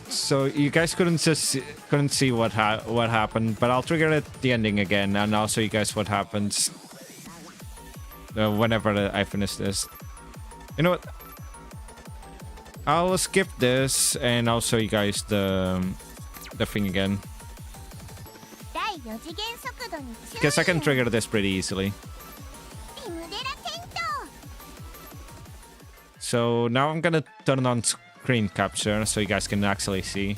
So you guys couldn't see what happened, but I'll trigger it the ending again, and I'll show you guys what happens whenever I finish this. You know what? I'll skip this, and I'll show you guys the thing again. Because I can trigger this pretty easily. So now I'm gonna turn on screen capture so you guys can actually see.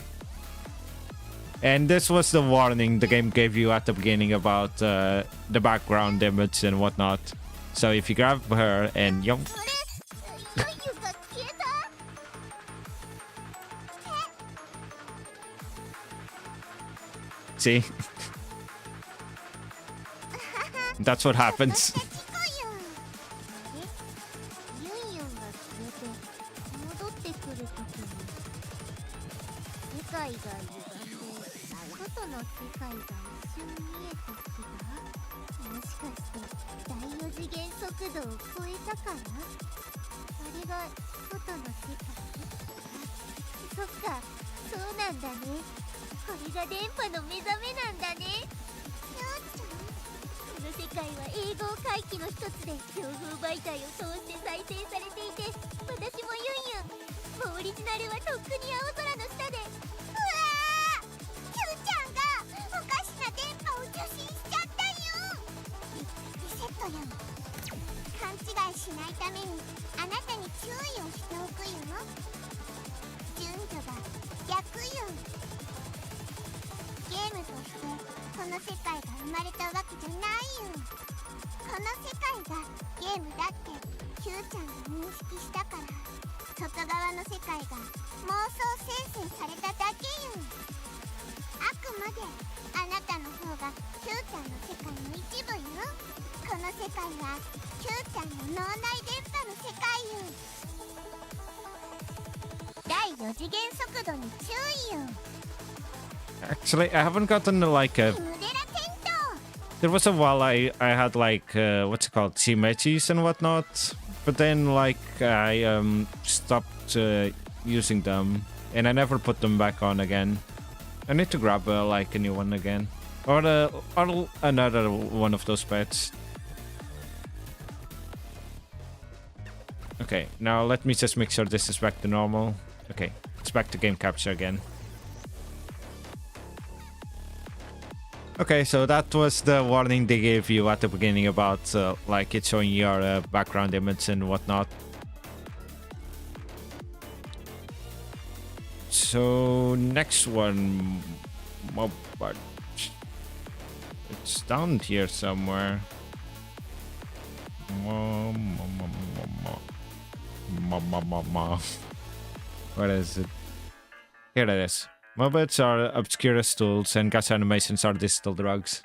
And this was the warning the game gave you at the beginning about the background image and whatnot. So if you grab her and yo. See? That's what happens. Actually, I haven't gotten like a... There was a while I had like, what's it called, Shimechis and whatnot. But then like I stopped using them. And I never put them back on again. I need to grab like a new one again. Or another one of those pets. Okay, now let me just make sure this is back to normal. Okay, it's back to game capture again. Okay, so that was the warning they gave you at the beginning about like it showing your background image and whatnot. So next one, it's down here somewhere. What is it? Here it is. Mobits are obscure tools and gacha animations are digital drugs.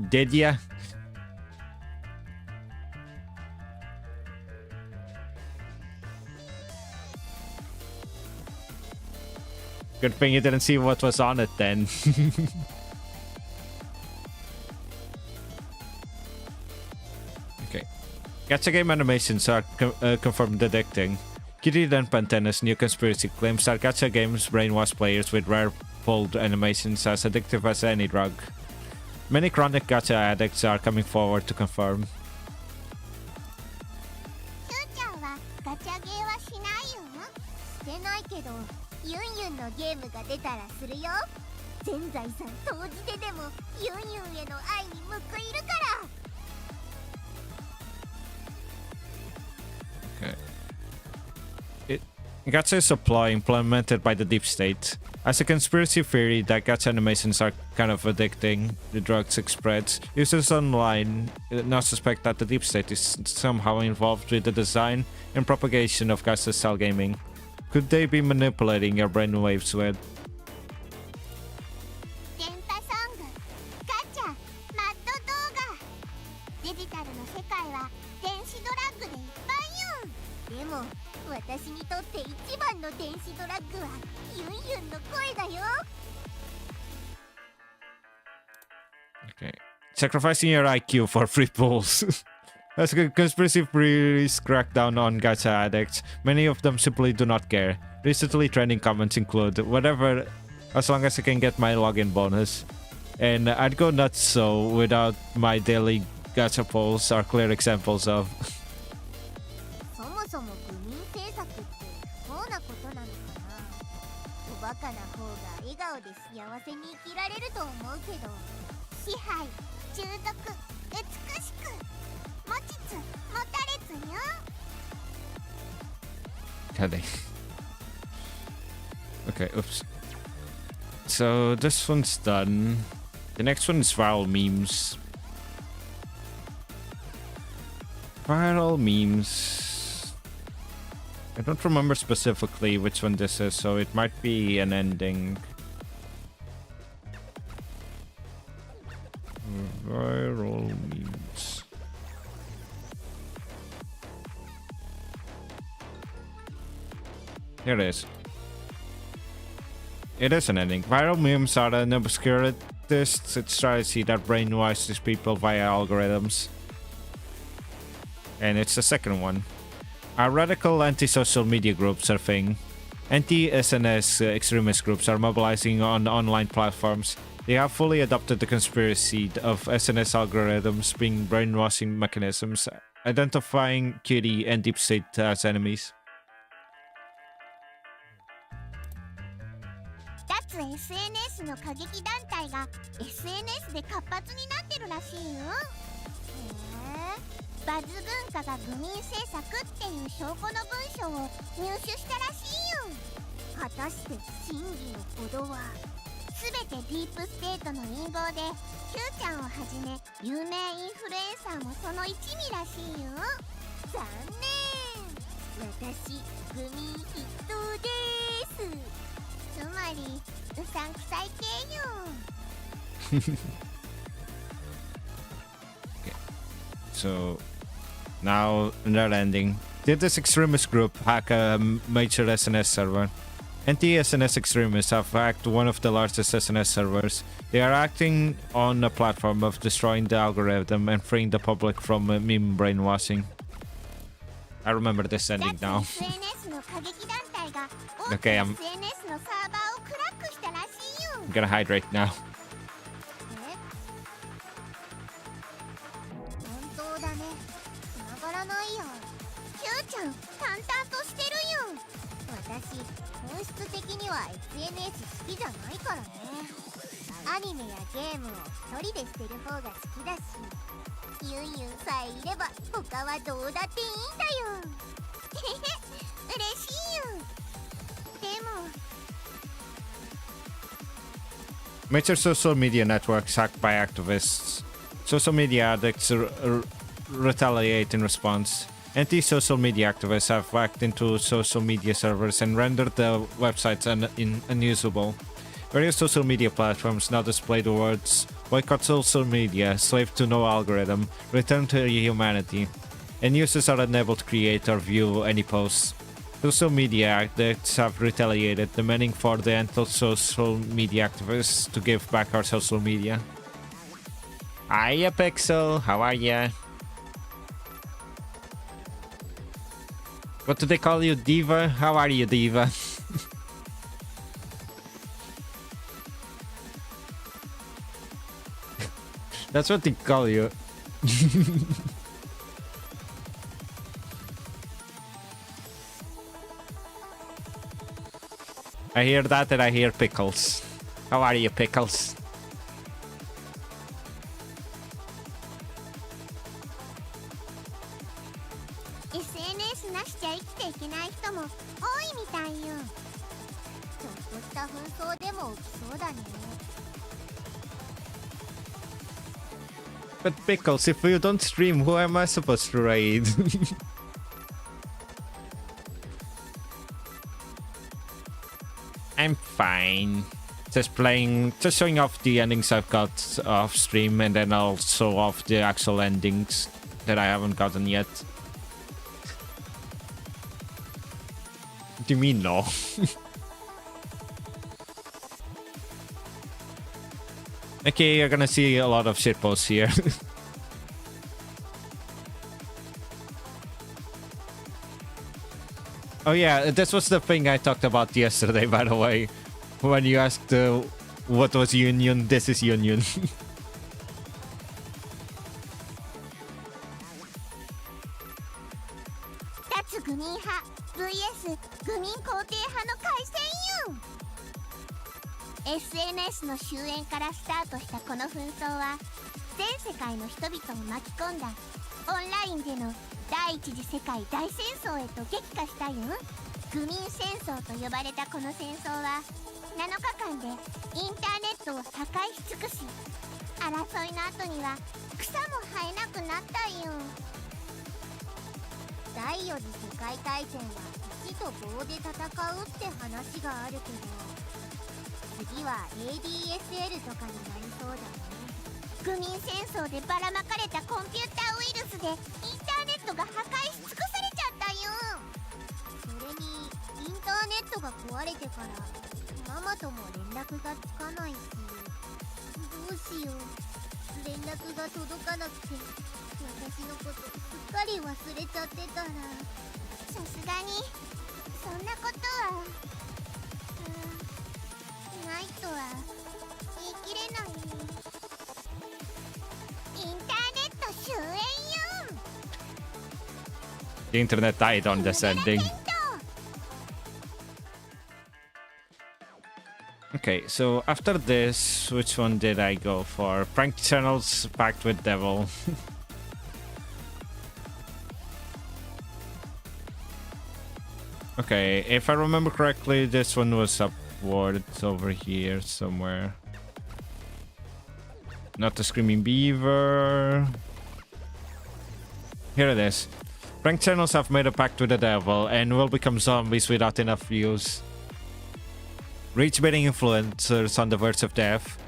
Did ya? Good thing you didn't see what was on it then. Okay. Gacha game animations are confirmed addicting. Kitty denpa antenna's new conspiracy claims that gacha games brainwash players with rare pulled animations as addictive as any drug. Many chronic gacha addicts are coming forward to confirm. キューちゃんはガチャゲーはしないよ。してないけど、ユンユンのゲームが出たらするよ。全財産投じてでもユンユンへの愛に報いるから。Gacha is a ploy implemented by the deep state. As a conspiracy theory that gacha animations are kind of addicting, the drugs it spreads, users online now suspect that the deep state is somehow involved with the design and propagation of gacha style gaming. Could they be manipulating your brainwaves with? 電波ソング、ガチャ、マッド動画。デジタルの世界は電子ドラッグでいっぱいよ。でも私にとって一番の電子ドラッグはユンユンの声だよ。 Okay. Sacrificing your IQ for free pulls. As conspiracy theories crack down on gacha addicts, many of them simply do not care. Recently trending comments include, whatever, as long as I can get my login bonus. And I'd go nuts so without my daily gacha pulls are clear examples of. そもそも愚民政策って不幸なことなのかな。おバカな方が笑顔で幸せに生きられると思うけど、支配、従属、美しく、持ちつ持たれつよ。Okay, oops. So this one's done. The next one is viral memes. Viral memes. I don't remember specifically which one this is, so it might be an ending. Viral memes. Here it is. It is an ending. Viral memes are an obscuritist strategy that brainwashes people via algorithms. And it's the second one. A radical anti-social media groups are thing. Anti-SNS extremist groups are mobilizing on online platforms. They have fully adopted the conspiracy of SNS algorithms being brainwashing mechanisms, identifying QD and deep state as enemies. 脱 SNS の過激団体が SNS で活発になってるらしいよ。バズ文化が愚民政策っていう証拠の文章を入手したらしいよ。果たして真偽のほどは。すべてディープステートの陰謀で、キューちゃんをはじめ有名インフルエンサーもその一味らしいよ。残念、私愚民筆頭です。つまりうさんくさい系よ。Okay. So now another ending. Did this extremist group hack a major SNS server? Anti-SNS extremists have hacked one of the largest SNS servers. They are acting on a platform of destroying the algorithm and freeing the public from meme brainwashing. I remember this ending now. Okay, I'm gonna hydrate now. 本当だね。繋がらないや。キューちゃん、淡々としてるよ。私、本質的には SNS 好きじゃないからね。アニメやゲームを一人でしてる方が好きだし、ユンユンさえいれば他はどうだっていいんだよ。嬉しいよ。でも。Major social media networks hacked by activists. Social media addicts retaliate in response. Anti-social media activists have hacked into social media servers and rendered the websites unusable. Various social media platforms now display the words "boycott social media, slave to no algorithm, return to humanity," and users are unable to create or view any posts. Social media addicts have retaliated, demanding for the anti-social media activists to give back our social media. Hiya, Pixel, how are ya? What do they call you, Diva? How are you, Diva? That's what they call you. I hear that and I hear Pickles. How are you, Pickles? SNS なしちゃ生きていけない人も多いみたいよ。ちょっとした紛争でも起きそうだね。But Pickles, if you don't stream, who am I supposed to raid? I'm fine. Just showing off the endings I've got off stream and then also off the actual endings that I haven't gotten yet. What do you mean, no? Okay, you're gonna see a lot of shitposts here. Oh yeah, this was the thing I talked about yesterday, by the way. When you asked what was Yunyun, this is Yunyun. 脱愚民派 vs 愚民肯定派の開戦よ。SNS の終焉からスタートしたこの紛争は全世界の人々を巻き込んだオンラインでの第一次世界大戦争へと激化したよ。愚民戦争と呼ばれたこの戦争は7日間でインターネットを破壊し尽くし、争いの後には草も生えなくなったよ。第4次世界大戦は石と棒で戦うって話があるけど、次は ADSL とかになりそうだね。愚民戦争でばらまかれたコンピューターウイルスでインターネットが破壊し尽くされちゃったよ。それにインターネットが壊れてからママとも連絡がつかないし、どうしよう。連絡が届かなくて私のことすっかり忘れちゃってたら、さすがにそんなことはないとは言い切れないよ。インターネット終焉よ。 The internet died on this ending. Okay, so after this, which one did I go for? Prank channels packed with devil. Okay, if I remember correctly, this one was upwards over here somewhere. Not the Screaming Beaver. Here it is. Prank channels have made a pact with the devil and will become zombies without enough views. Rage-baiting influencers on the verge of death.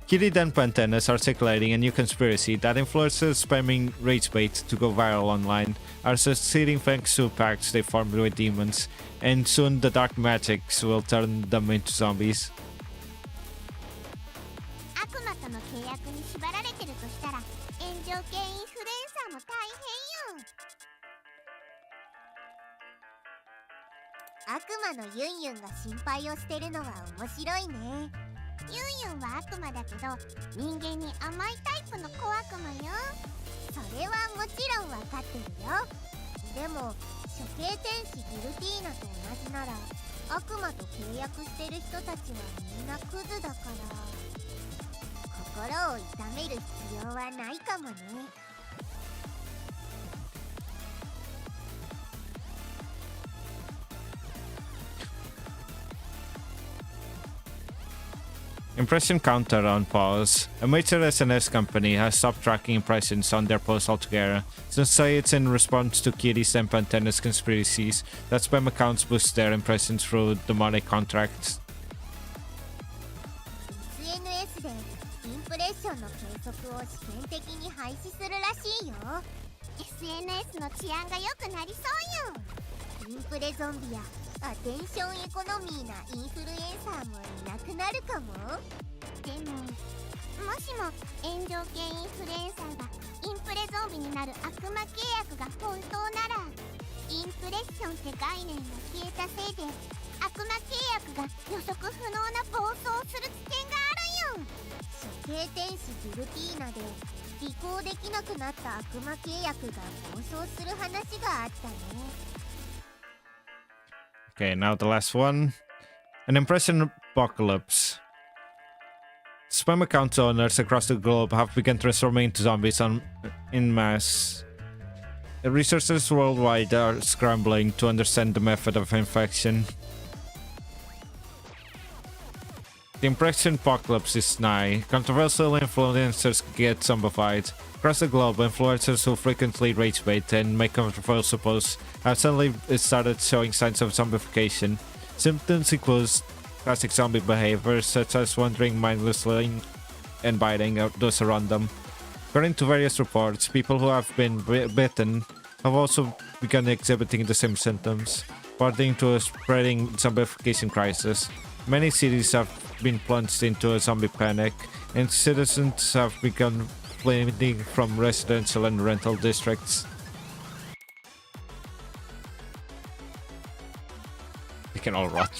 Kitty denpa antennas are circulating a new conspiracy that influencers spamming rage bait to go viral online are succeeding thanks to pacts they formed with demons, and soon the dark magics will turn them into zombies. 悪魔との契約に縛られてるとしたら炎上系インフルエンサーも大変よ。悪魔のユンユンが心配をしてるのは面白いね。ユンユンは悪魔だけど人間に甘いタイプの小悪魔よ。それはもちろん分かってるよ。でも処刑天使ギルティーナと同じなら悪魔と契約してる人たちはみんなクズだから心を痛める必要はないかもね。Impression counter on pause. A major SNS company has stopped tracking impressions on their posts altogether. Some say it's in response to Kitty's denpa antennas conspiracies that spam accounts boost their impressions through demonic contracts. SNS でインプレッションの計測を試験的に廃止するらしいよ。SNS の治安が良くなりそうよ。インプレゾンビやアテンションエコノミーなインフルエンサーもいなくなるかも。でももしも炎上系インフルエンサーがインプレゾンビになる悪魔契約が本当なら、インプレッションって概念が消えたせいで悪魔契約が予測不能な暴走をする危険があるよ。処経天使ギルティーナで履行できなくなった悪魔契約が暴走する話があったね。 Okay, now the last one. An impression apocalypse. Spam account owners across the globe have begun transforming into zombies in mass. The researchers worldwide are scrambling to understand the method of infection. The impression apocalypse is nigh. Controversial influencers get zombified. Across the globe, influencers who frequently rage bait and make controversial posts have suddenly started showing signs of zombification. Symptoms include classic zombie behaviors such as wandering mindlessly and biting those around them. According to various reports, people who have been bitten have also begun exhibiting the same symptoms, pointing to a spreading zombification crisis. Many cities have been plunged into a zombie panic, and citizens have begun fleeing from residential and rental districts. They can all rot.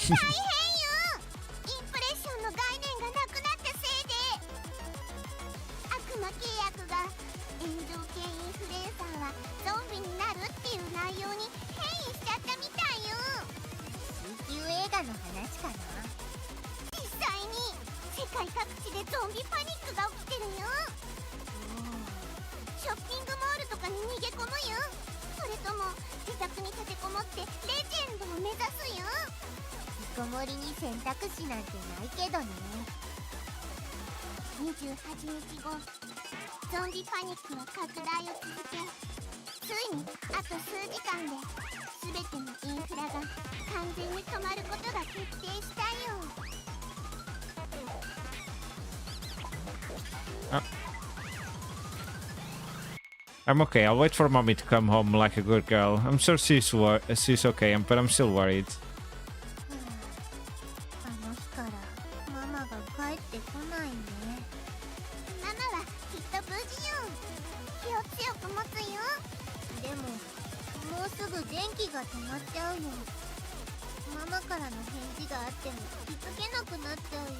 あ I'm okay. I'll wait for mommy to come home like a good girl. I'm sure she's okay, but I'm still worried. あの日からママが帰ってこないね。ママはきっと無事よ。気を強く持つよ。でももうすぐ電気が止まっちゃうよ。ママからの返事があっても気づけなくなっちゃうよ。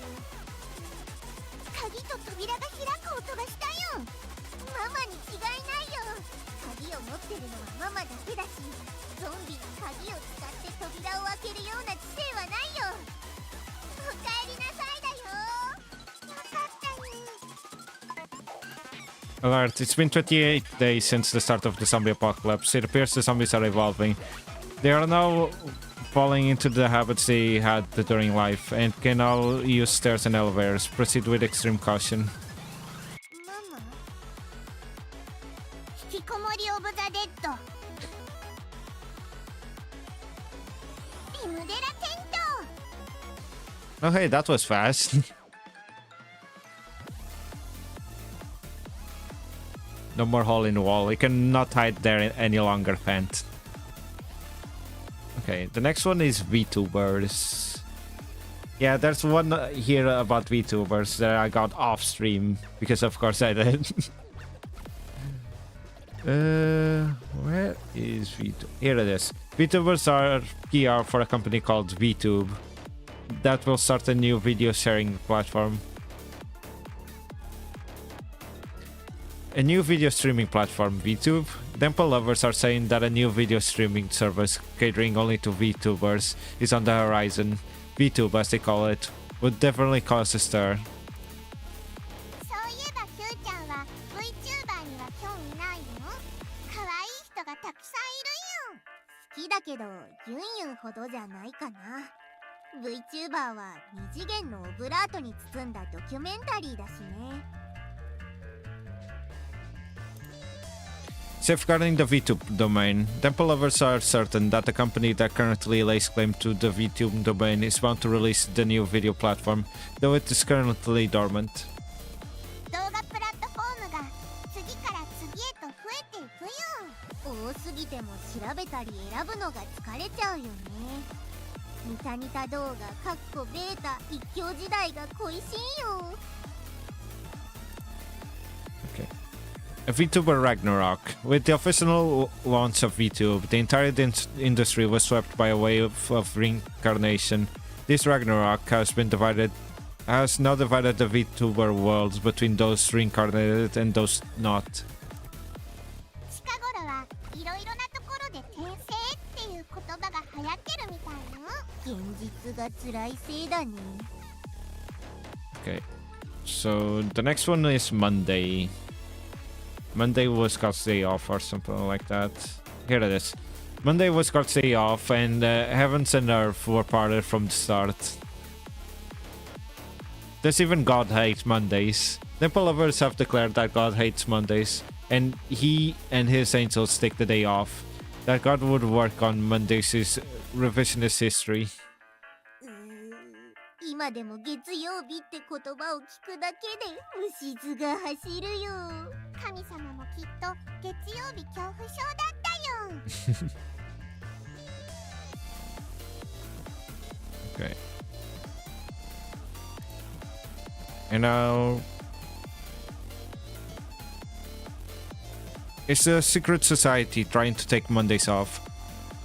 鍵と扉が開く音がしたよ。ママに違いないよ。鍵を持ってるのはママだけだし、ゾンビに鍵を使って扉を開けるような知性はないよ。おかえりなさいだよ。よかったよ。 Alert, it's been 28 days since the start of the zombie apocalypse. It appears the zombies are evolving. They are now falling into the habits they had during life and can now use stairs and elevators. Proceed with extreme caution. ママ？引きこもりオブザ・デッド。リムデラテント。 Oh hey, that was fast. No more hole in the wall. You cannot hide there any longer, Pant. Okay, the next one is VTubers. Yeah, there's one here about VTubers that I got off stream because of course I did. Where is VTube? Here it is. VTubers are PR for a company called VTube that will start a new video sharing platform. A new video streaming platform, VTube. Denpa lovers are saying that a new video streaming service catering only to VTubers is on the horizon. VTube, as they call it, would definitely cause a stir. そういえばキューちゃんは VTuber には興味ないの？可愛い人がたくさんいるよ。好きだけどユンユンほどじゃないかな。VTuber は二次元のオブラートに包んだドキュメンタリーだしね。 Safeguarding the VTube domain, Denpa lovers are certain that the company that currently lays claim to the VTube domain is bound to release the new video platform, though it is currently dormant. 動画プラットフォームが次から次へと増えていくよ。多すぎても調べたり選ぶのが疲れちゃうよね。ニタニタ動画かっこベータ一強時代が恋しいよ。 Okay. A VTuber Ragnarok. With the official launch of VTube, the entire industry was swept by a wave of reincarnation. This Ragnarok has been divided has now divided the VTuber worlds between those reincarnated and those not. 近頃はいろいろなところで転生っていう言葉が流行ってるみたいよ。現実が辛いせいだね。Okay, so the next one is Monday. Monday was God's day off or something like that. Here it is. Monday was God's day off, and heavens and earth were parted from the start. Does even God hate Mondays? Denpa lovers have declared that God hates Mondays, and he and his angels take the day off. That God would work on Mondays is revisionist history. 今でも月曜日って言葉を聞くだけで虫唾が走るよ。神様もきっと月曜日恐怖症だったよ。Okay. And now is the secret society trying to take Mondays off?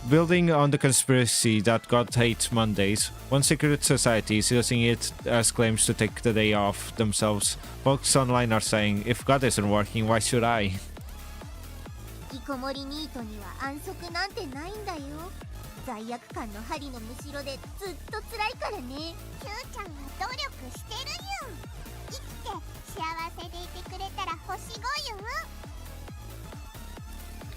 Building on the conspiracy that God hates Mondays, one secret society is using it as claims to take the day off themselves. Folks online are saying, if God isn't working, why should I? 引きこもりニートには安息なんてないんだよ。罪悪感の針のむしろでずっと辛いからね。キューちゃんは努力してるよ。生きて幸せでいてくれたら星5よ。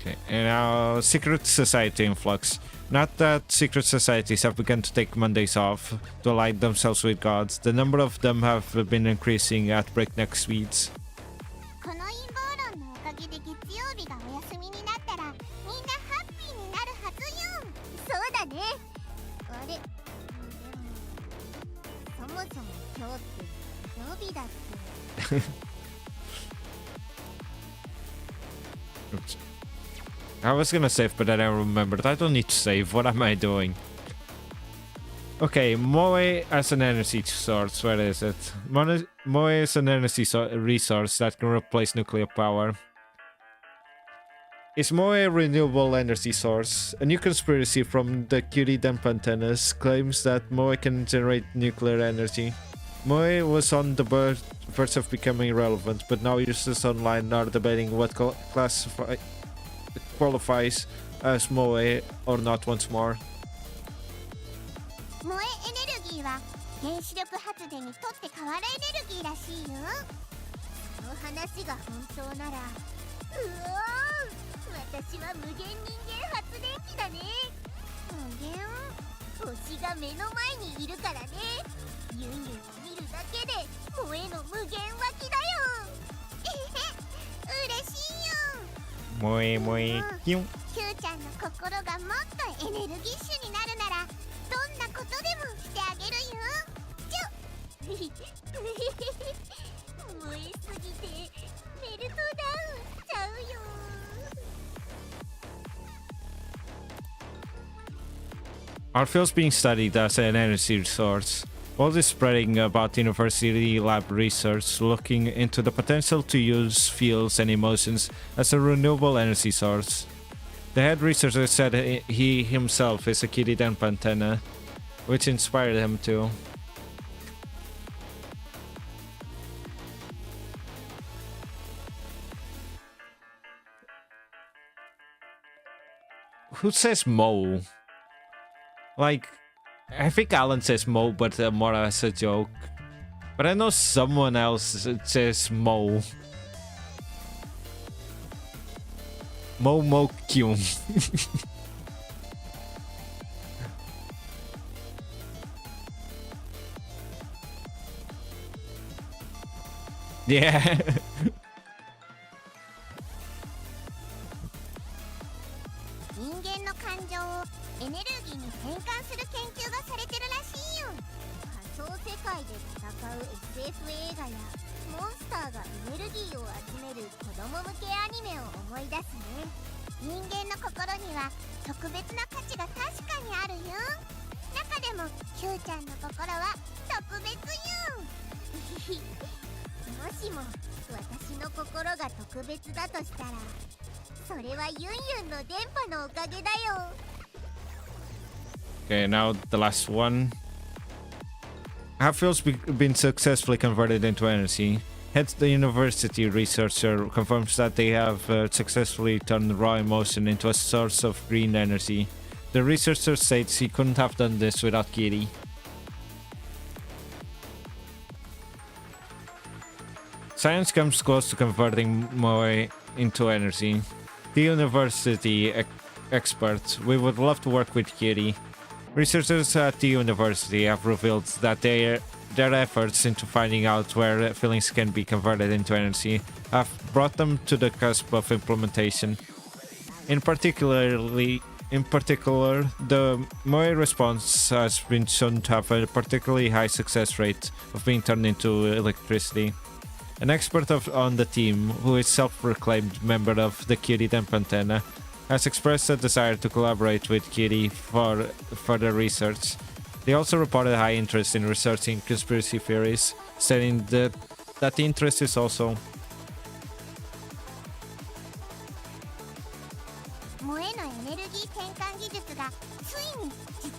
Okay, and now secret society influx. Not that secret societies have begun to take Mondays off to align themselves with gods. The number of them have been increasing at breakneck speeds. この陰謀論のおかげで月曜日がお休みになったらみんなハッピーになるはずよ。そうだね。あれ、でもそもそも今日って日曜日だっけ。 Oops. I was gonna save, but then I remembered I don't need to save. What am I doing? Okay, Moe as an energy source. Where is it? Moe is an energy resource that can replace nuclear power. Is Moe a renewable energy source? A new conspiracy from the cutie denpa antennas claims that Moe can generate nuclear energy. Moe was on the verge of becoming irrelevant, but now users online are debating what qualifies as Moe or not once more. 萌えエネルギーは原子力発電にとって変わるエネルギーらしいよ。その話が本当なら、私は無限人間発電機だね。無限？星が目の前にいるからね。ユンユンを見るだけで萌えの無限湧きだよ。嬉しいよ。Moe, Moe,キューちゃんの心がもっとエネルギッシュになるならどんなことでもしてあげるよ。燃えすぎてメルトダウンしちゃうよ。Are fields being studied as an energy resource? World is spreading about university lab research looking into the potential to use feels and emotions as a renewable energy source. The head researcher said he himself is a kitty denpa antenna, which inspired him to. Who says Mo? Like, I think Alan says Mo, but more as a joke. But I know someone else says Mo. Mo Kyung. Yeah. 人間の感情をエネルギーに変換する研究がされてるらしいよ。仮想世界で戦う SF 映画やモンスターがエネルギーを集める子供向けアニメを思い出すね。人間の心には特別な価値が確かにあるよ。中でもキューちゃんの心は特別よ。もしも私の心が特別だとしたらそれはユンユンの電波のおかげだよ。 Okay, now the last one. have fuels been successfully converted into energy. Hence, the university researcher confirms that they have successfully turned raw emotion into a source of green energy. The researcher states he couldn't have done this without Kiri. Science comes close to converting Moe into energy. The university experts, we would love to work with Kiri. Researchers at the university have revealed that their efforts into finding out where feelings can be converted into energy have brought them to the cusp of implementation. In particular, the Moe response has been shown to have a particularly high success rate of being turned into electricity. An expert on the team, who is self-proclaimed member of the Kiri denpa antenna, has expressed a desire to collaborate with Kiri for further research. They also reported high interest in researching conspiracy theories, stating that the interest is also 萌えのエネルギー転換技術がついに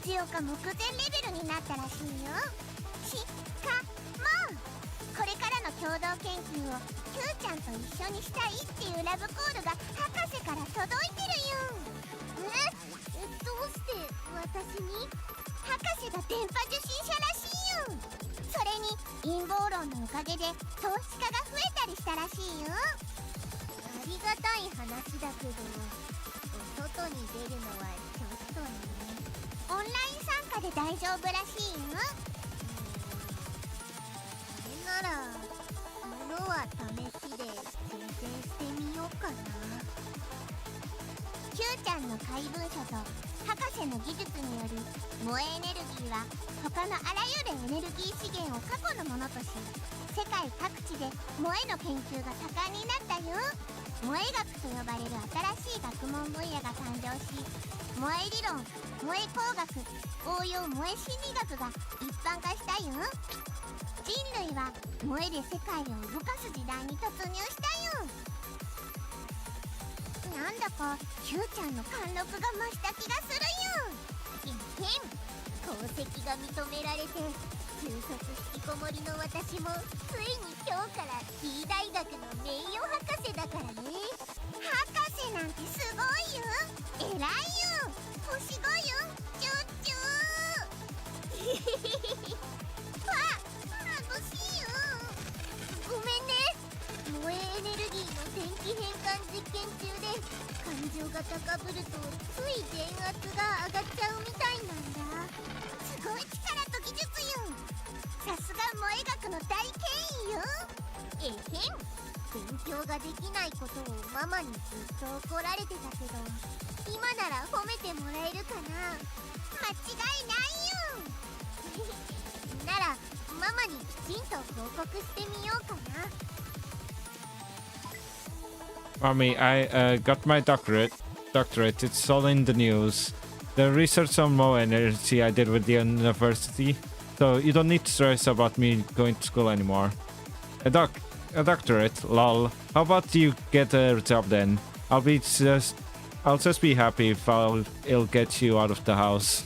実用化目前レベルになったらしいよ。しかもこれからの共同研究を Q ちゃんと一緒にしたいっていうラブコールが博士から届いてるよ。どうして私に？博士が電波受信者らしいよ。それに陰謀論のおかげで投資家が増えたりしたらしいよ。ありがたい話だけど外に出るのはちょっとね。オンライン参加で大丈夫らしいよ。それなら物は試しで挑戦してみようかな。Q ちゃんの怪文書と博士の技術による萌えエネルギーは他のあらゆるエネルギー資源を過去のものとし、世界各地で萌えの研究が盛んになったよ。萌え学と呼ばれる新しい学問分野が誕生し、萌え理論、萌え工学、応用萌え心理学が一般化したよ。人類は萌えで世界を動かす時代に突入したよ。なんだか Q ちゃんの貫禄が増した気がするよ。功績が認められて中卒引きこもりの私もついに今日から T 大学の名誉博士だからね。博士なんてすごいよ。偉いよ。星5よ。チュッチューわっ眩しいよ。ごめんね。萌えエネルギーの電気変換実験中で感情が高ぶるとつい電圧が上がっちゃうみたいなんだ。すごい力と技術よ。さすが萌え学の大権威よ。勉強ができないことをママにずっと怒られてたけど、今なら褒めてもらえるかな。間違いないよ。ならママにきちんと報告してみようかな。Mommy, I got my doctorate. It's all in the news. The research on Moe energy I did with the university. So you don't need to stress about me going to school anymore. A doctorate? Lol. How about you get a job then? I'll just be happy if it'll get you out of the house.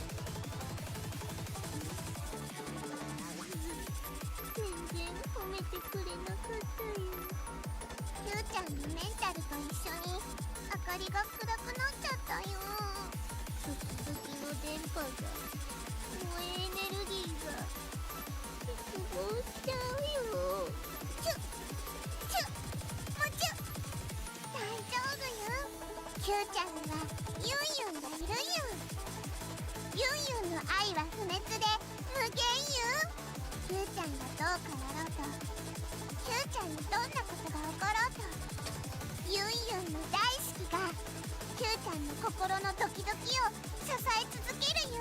心のドキドキを支え続けるよ。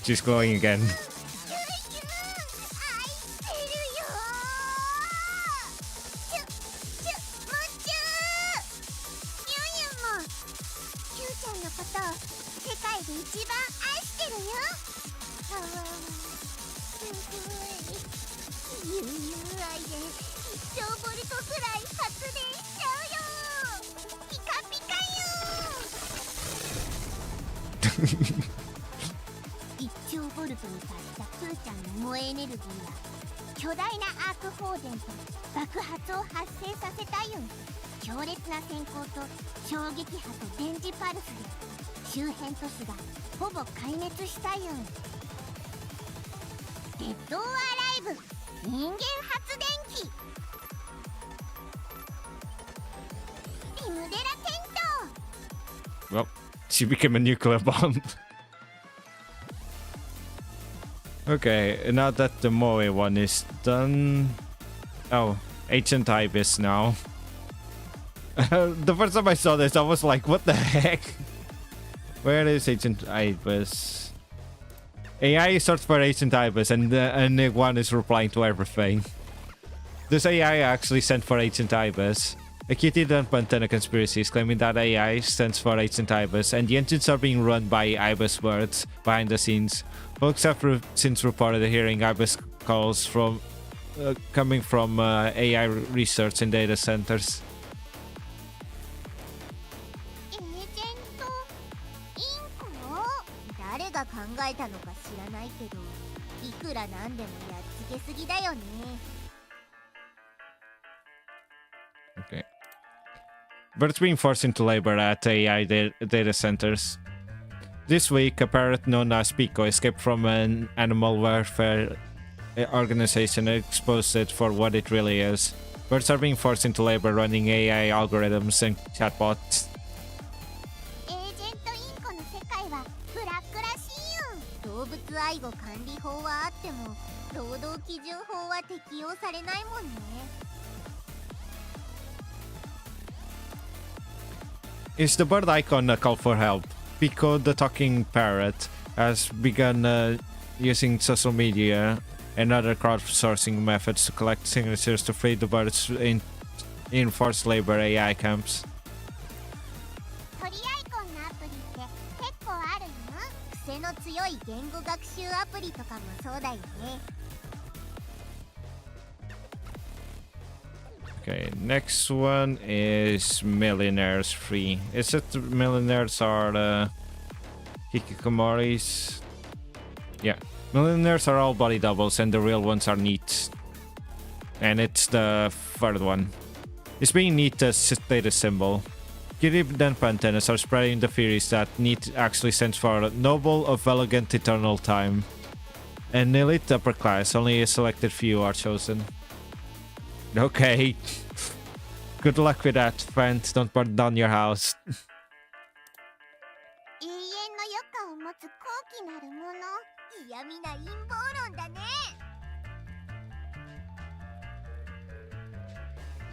She's glowing again. 愛してるよ。もちゅユンユンもキューちゃんのことを世界で一番愛してるよ。すごい。ユンユン愛で1兆ボルトくらい発電しちゃうよ。ピカピカよ。1兆に達したプーちゃんの萌えエネルギーや巨大なアーク放電と爆発を発生させたユン。強烈な閃光と衝撃波と電磁パルスで周辺都市がほぼ壊滅したユン。デッド・オア・ライブ人間発電機。リムデラテント。 Well, she became a nuclear bomb. Okay, now that the Moe one is done... Oh, Ancient Ibis now. The first time I saw this, I was like, what the heck? Where is Ancient Ibis? AI searched for Ancient Ibis and one is replying to everything. This AI actually sent for Ancient Ibis. A cutie denpa antenna conspiracy is claiming that AI stands for Ancient Ibis, and the engines are being run by Ibis birds behind the scenes. Folks have since reported hearing Ibis calls from coming from AI research in data centers. エージェントインコ？誰が考えたのか知らないけど、いくらなんでもやっつけすぎだよね。 Okay. Birds being forced into labor at AI data centers. This week, a parrot known as Pico escaped from an animal welfare organization and exposed it for what it really is. Birds are being forced into labor running AI algorithms and chatbots. エージェントインコの世界はブラックらしいよ。動物愛護管理法はあっても、労働基準法は適用されないもんね。 Is the bird icon a call for help? Pico, the talking parrot, has begun using social media and other crowdsourcing methods to collect signatures to free the birds in forced labor AI camps. 鳥アイコンのアプリって結構あるよ。癖の強い言語学習アプリとかもそうだよね。 Okay, next one is Millionaires Free. Is it Millionaires are Hikikomoris? Yeah, Millionaires are all body doubles and the real ones are neat. And it's the third one. It's being neat as status symbol. Cutie denpa antennas are spreading the theories that neat actually stands for Noble of Elegant Eternal Time. An elite upper class, only a selected few are chosen. Okay. Good luck with that, friends. Don't burn down your house. 永遠の余暇を持つ高貴なるもの。嫌味な陰謀論だね。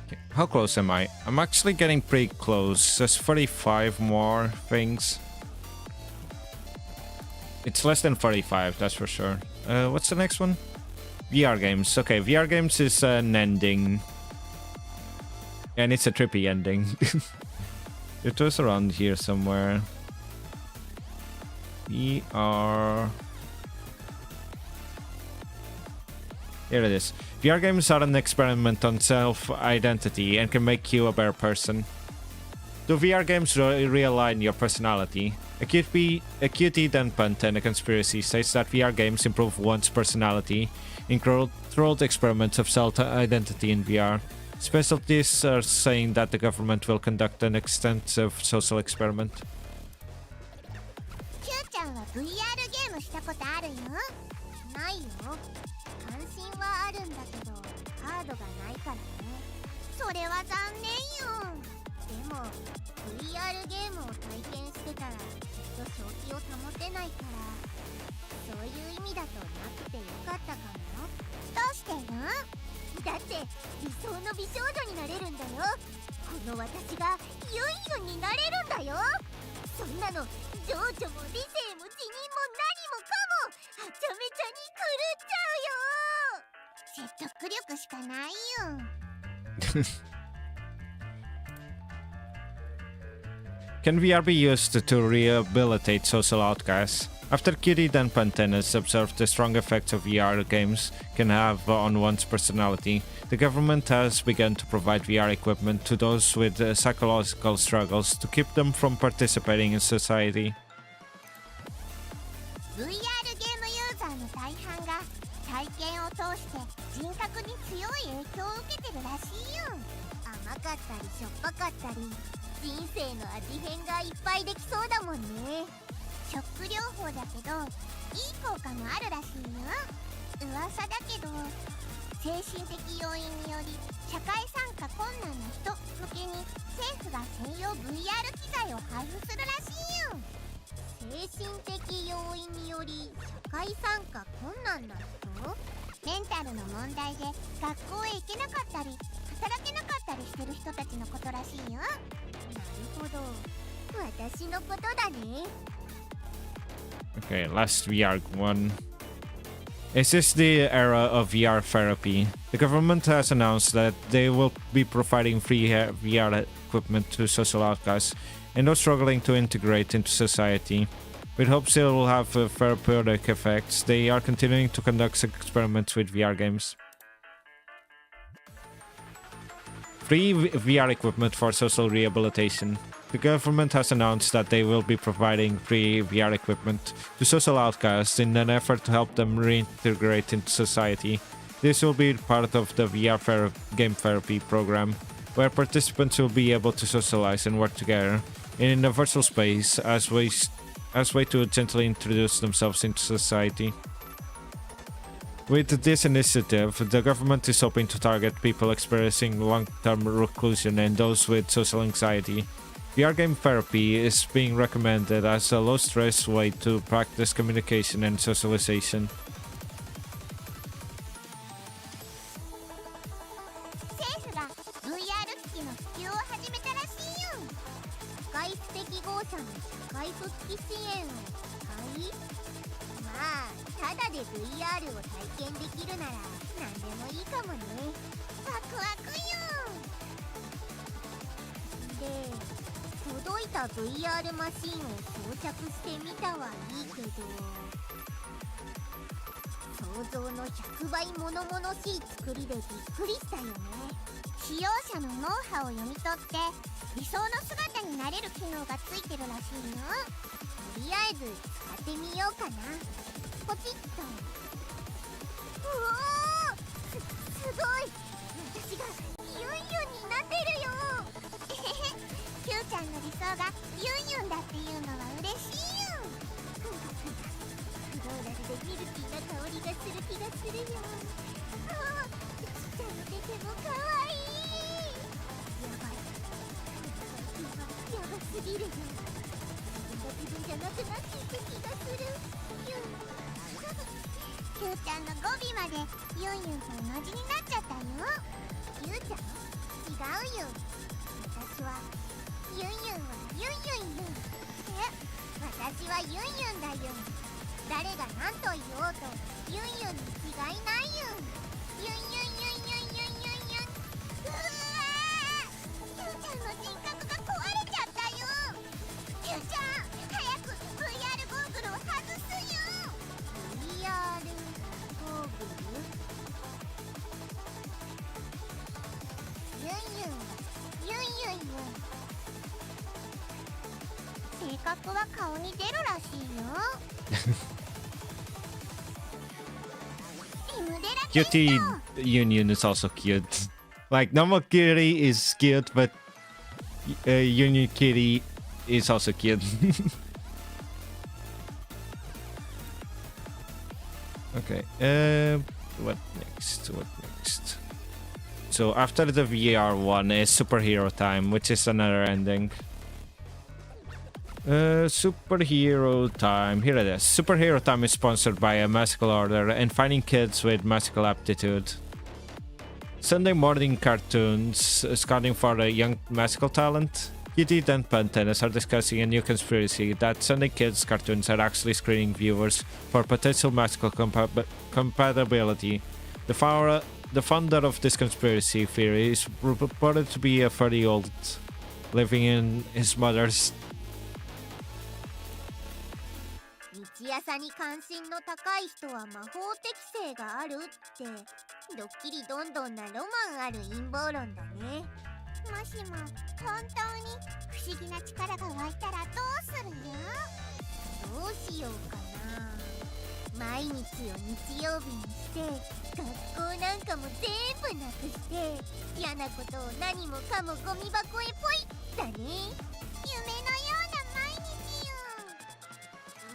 Okay, how close am I? I'm actually getting pretty close. There's 35 more things. It's less than 45, that's for sure. What's the next one? VR games. Okay, VR games is an ending. And it's a trippy ending. It was around here somewhere. VR... Here it is. VR games are an experiment on self-identity and can make you a better person. Do VR games realign your personality? A cutie denpa antenna conspiracy says that VR games improve one's personality in controlled experiments of self-identity in VR. Specialists are saying that the government will conduct an extensive social experiment. キューちゃんは VR ゲームしたことあるよ。ないよ。関心はあるんだけど、カードがないからね。それは残念よ。でも VR ゲームを体験してたらきっと正気を保てないから、そういう意味だとなくてよかったかも。どうしてよ？だって理想の美少女になれるんだよ。この私がユンユンになれるんだよ。そんなの情緒も理性も辞任も何もかもはちゃめちゃに狂っちゃうよ。説得力しかないよ。Can VR be used to rehabilitate social outcasts? After cutie denpa antennas observed the strong effects of VR games can have on one's personality, the government has begun to provide VR equipment to those with psychological struggles to keep them from participating in society. VR ゲームユーザーの体験を通して人格に強い影響を受けてるらしいよ。甘かったりしょっぱかったり人生の味変がいっぱいできそうだもんね。ショック療法だけどいい効果もあるらしいよ。噂だけど精神的要因により社会参加困難な人向けに政府が専用 VR 機材を配布するらしいよ。精神的要因により社会参加困難な人？メンタルの問題で学校へ行けなかったり働けなかったりしてる人たちのことらしいよ。なるほど、私のことだね。Okay, last VR one. Is this the era of VR therapy? The government has announced that they will be providing free VR equipment to social outcasts and those struggling to integrate into society. With hopes it will have therapeutic effects, they are continuing to conduct experiments with VR games. Free VR equipment for social rehabilitation. The government has announced that they will be providing free VR equipment to social outcasts in an effort to help them reintegrate into society. This will be part of the VR game therapy program, where participants will be able to socialize and work together in a virtual space as way to gently introduce themselves into society. With this initiative, the government is hoping to target people experiencing long-term reclusion and those with social anxiety. VR game therapy is being recommended as a low-stress way to practice communication and socialization. 政府が VR 機器の普及を始めたらしいよ。使い捨て記号車の社会復帰支援を使い、まあただで VR を体験できるなら何でもいいかもね。ワクワクよ。で届いた VR マシンを装着してみたはいいけど、想像の100倍物々しい作りでびっくりしたよね。使用者のノウハウを読み取って理想の姿になれる機能がついてるらしいよ。とりあえず使ってみようかな。ポチッと。うおー、すごい、私がユンユンになってるよ。キューちゃんの理想がユンユンだっていうのは嬉しいよ。フローラルでミルキーな香りがする気がするよ。ああ、ちっちゃくてもかわいい。やばい、やばすぎるよ。自分が自分じゃなくなっていく気がする。キューちゃんの語尾までユンユンと同じになっちゃったよ。キューちゃん？違うよ。私はユンユンはユンユンよ。私はユンユンだよ。誰が何と言おうとユンユンに違いないよ。ユンユンユンユンユンユンユン。うわー、キューちゃんの人格が壊れちゃったよ。キューちゃん、早く VR ゴーグルを外すよ。 VR ゴーグル？ユンユンはユンユンよ。性格は顔に出るらしいよ。Cutie Yunyun is also cute. Like, normal Kitty is cute, but Yunyun Kitty is also cute. Okay, what next? What next? So after the VR one is Superhero Time, which is another ending. Superhero Time. Here it is. Superhero Time is sponsored by a magical order and finding kids with magical aptitude. Sunday morning cartoons scouting for a young magical talent. Kitty, denpa, and Tennis are discussing a new conspiracy that Sunday Kids cartoons are actually screening viewers for potential magical compatibility. The founder of this conspiracy theory is reported to be a 30-year-old living in his mother's. 道朝に関心の高い人は魔法適性があるってドッキリどんどんなロマンある陰謀論だね。もしも本当に不思議な力が湧いたらどうするよ。どうしようかな。毎日を日曜日にして学校なんかも全部なくして嫌なことを何もかもゴミ箱へポイだね。夢のような毎日よ。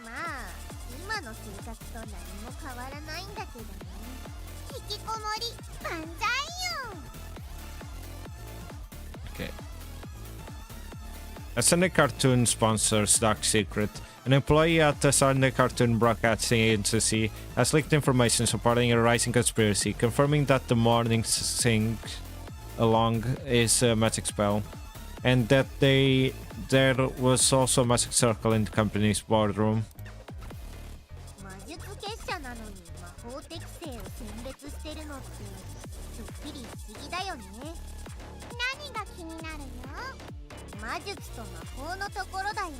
まあ今の生活と何も変わらないんだけどね。引きこもり万歳よ。 Okay. A Sunday cartoon sponsors Dark Secret. An employee at the Sunday Cartoon Broadcasting Agency has leaked information supporting a rising conspiracy, confirming that the morning sing along is a magic spell, and that there was also a magic circle in the company's boardroom. 魔術結社なのに魔法適性を選別してるのってちょっぴり不思議だよね。何が気になるよ。魔術と魔法のところだよ。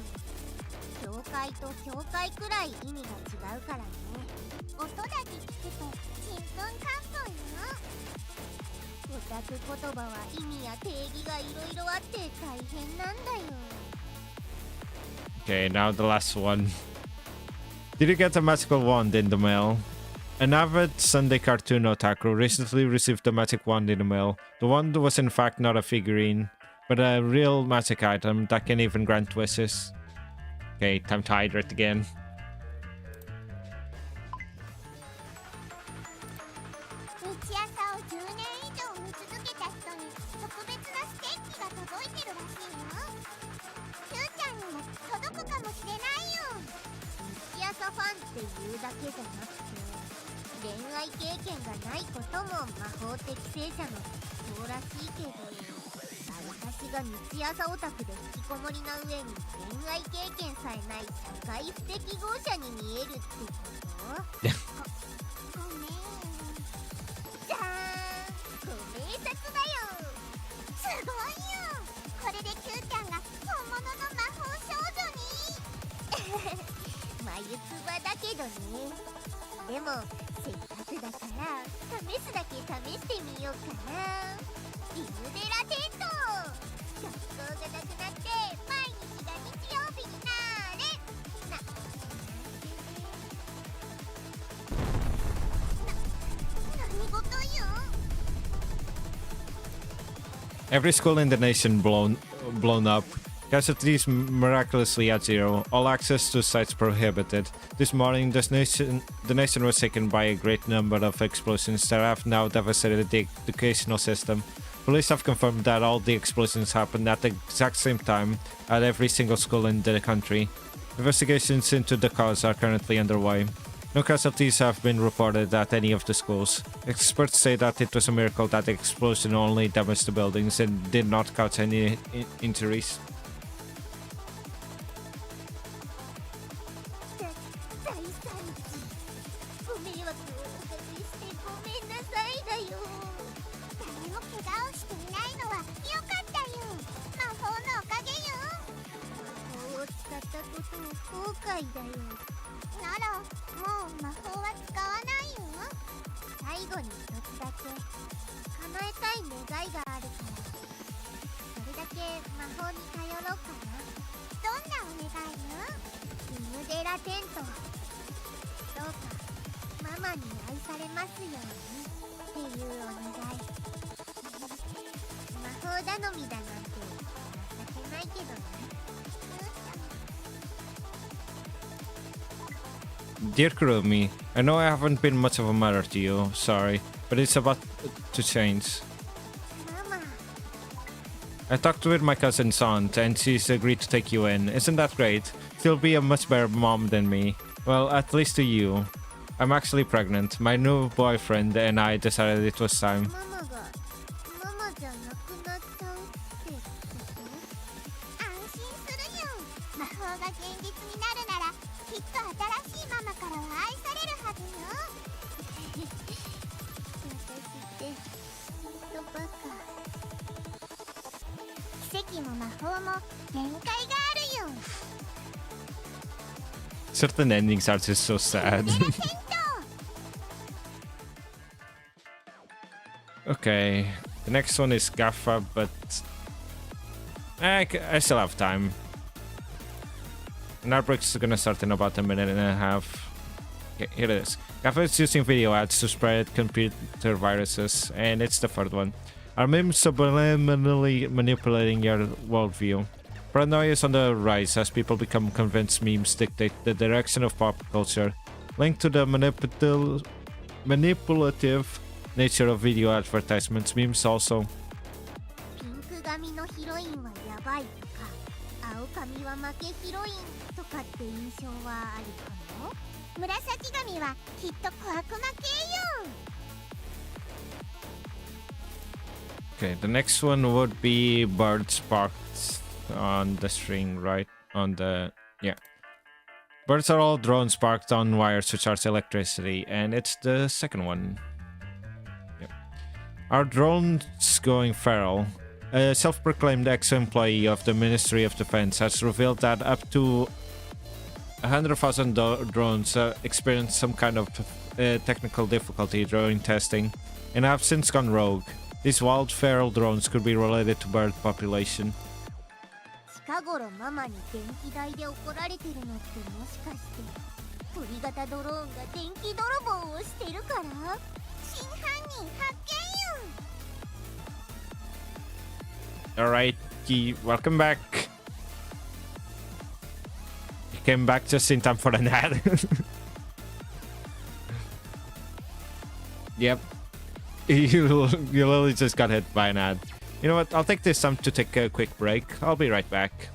教会と教会くらい意味が違うからね。音だけ聞くとちんぷんかんぷんよ。オタク言葉は意味や定義がいろいろあって大変なんだよ。 Okay, now the last one. Did you get a magical wand in the mail? An avid Sunday cartoon otaku recently received a magic wand in the mail. The wand was in fact not a figurine, but a real magic item that can even grant wishes. Okay, time to hydrate again. 日朝を10年以上見続けた人に特別なステーキが届いてるらしいよ。キューちゃんにも届くかもしれないよ。日朝ファンっていうだけじゃなくて恋愛経験がないことも魔法適正者の特徴らしいけど、私が日朝オタクで引きこもりな上に恋愛経験さえない社会不適合者に見えるってこと？ごめん。じゃーん、ご明察だよ。すごいよ。これでキューちゃんが本物の魔法少女に。眉唾だけどね。でもせっかくだから試すだけ試してみようかな。リムデラテント。学校がなくなって毎日が日曜日になれ。何事よ。 Every school in the nation blown up. Casualties miraculously at zero. All access to sites prohibited. This morning, the nation was shaken by a great number of explosions that have now devastated the educational system. Police have confirmed that all the explosions happened at the exact same time at every single school in the country. Investigations into the cause are currently underway. No casualties have been reported at any of the schools. Experts say that it was a miracle that the explosion only damaged the buildings and did not cause any injuries. 大惨事。ご迷惑をおかけしてごめんなさいだよ。誰も怪我をしていないのはよかったよ。魔法のおかげよ。魔法を使ったことを後悔だよ。ならもう魔法は使わないよ。最後に一つだけ叶えたい願いがあるから、それだけ魔法に頼ろうかな。どんなお願いよ。リムデラテント。どうかママに愛されますようにっていうお願い。魔法頼みだなんて情けないけどね。 Dear Kurumi, I know I haven't been much of a mother to you, sorry, but it's about to change. ママ。 I talked with my cousin's aunt and she's agreed to take you in. Isn't that great? She'll be a much better mom than me. Well, at least to you. I'm actually pregnant. My new boyfriend and I decided it was time. ママがママじゃなくなっちゃうってこと？安心するよ。魔法が現実になるならきっと新しいママからは愛されるはずよ。私ってほんとバカ。奇跡も魔法も限界があるよ。 Certain endings are just so sad. Okay, the next one is Gaffa, but I still have time. And our break's gonna start in about a minute and a half. Okay, here it is. Governments using video ads to spread computer viruses, and it's the third one. Are memes subliminally manipulating your worldview? Paranoia is on the rise as people become convinced memes dictate the direction of pop culture, linked to the manipulative nature of video advertisements. Memes also. ピンク髪のヒロインはヤバいとか、青髪は負けヒロインとかって印象はあるかも。紫髪はきっと小悪魔系よ。Okay, the next one would be birds parked on the string, right? On the... yeah. Birds are all drones parked on wires to charge electricity, and it's the second one. Yep. Are drones going feral? A self-proclaimed ex-employee of the Ministry of Defense has revealed that up to 100,000 drones experienced some kind of technical difficulty during testing and have since gone rogue. These wild feral drones could be related to bird population. 近頃ママに電気代で怒られてるのってもしかして鳥型ドローンが電気泥棒をしてるから？真犯人発見よ。 Alright, welcome back. You came back just in time for an ad. Yep. You literally just got hit by an ad. You know what? I'll take this time to take a quick break. I'll be right back.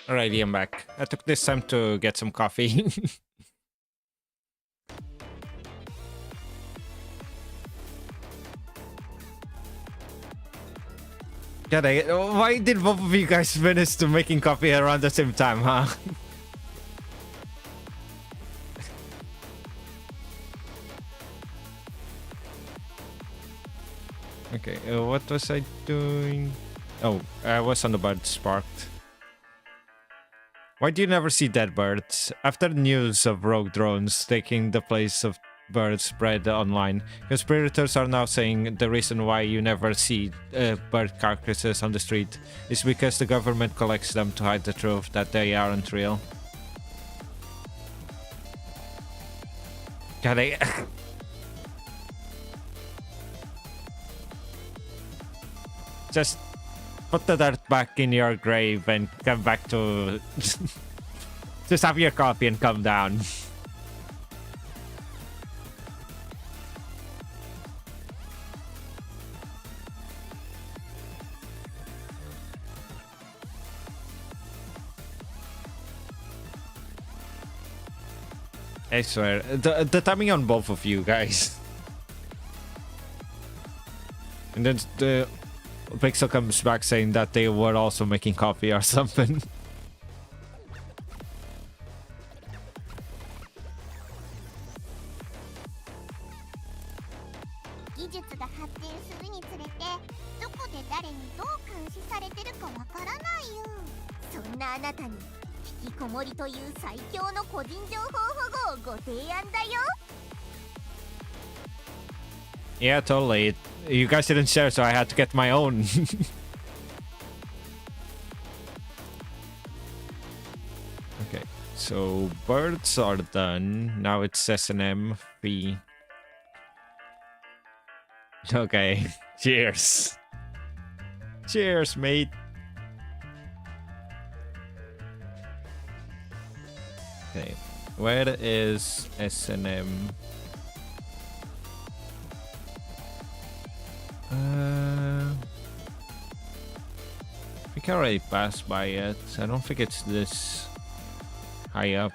Alrighty, I'm back. I took this time to get some coffee. God, why did both of you guys finish to making coffee around the same time, huh? Okay, what was I doing? Oh, I was on the bird sparked. Why do you never see dead birds? After news of rogue drones taking the place of birds spread online, conspirators are now saying the reason why you never see bird carcasses on the street is because the government collects them to hide the truth that they aren't real. God, just put the dirt back in your grave and come back to... Just have your coffee and come down. I swear, the timing on both of you guys. And then the Pixel comes back saying that they were also making coffee or something. Yeah, totally. You guys didn't share, so I had to get my own. Okay, so birds are done. Now it's S&M fee. Okay, cheers. Cheers, mate. Okay, where is S&M? I think I already passed by it. I don't think it's this high up.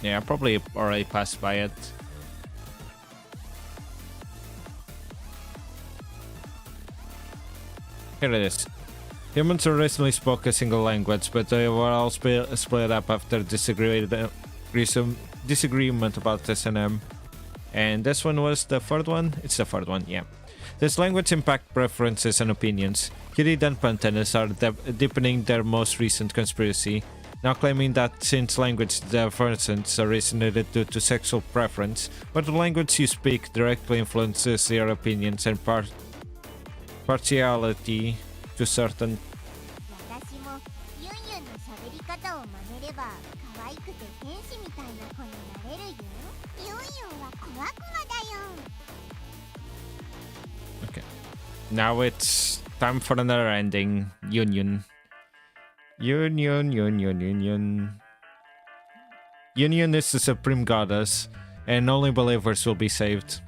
Yeah, I probably already passed by it. Here it is. Humans originally spoke a single language, but they were all split up after disagreement about S&M. And this one was the third one? It's the third one, yeah. This language impact preferences and opinions. Kitty denpa antennas are deepening their most recent conspiracy, now claiming that since language differences originated due to sexual preference, but the language you speak directly influences your opinions and partiality to certain. Okay, now it's time for another ending. Yunyun. Yunyun is the supreme goddess, and only believers will be saved.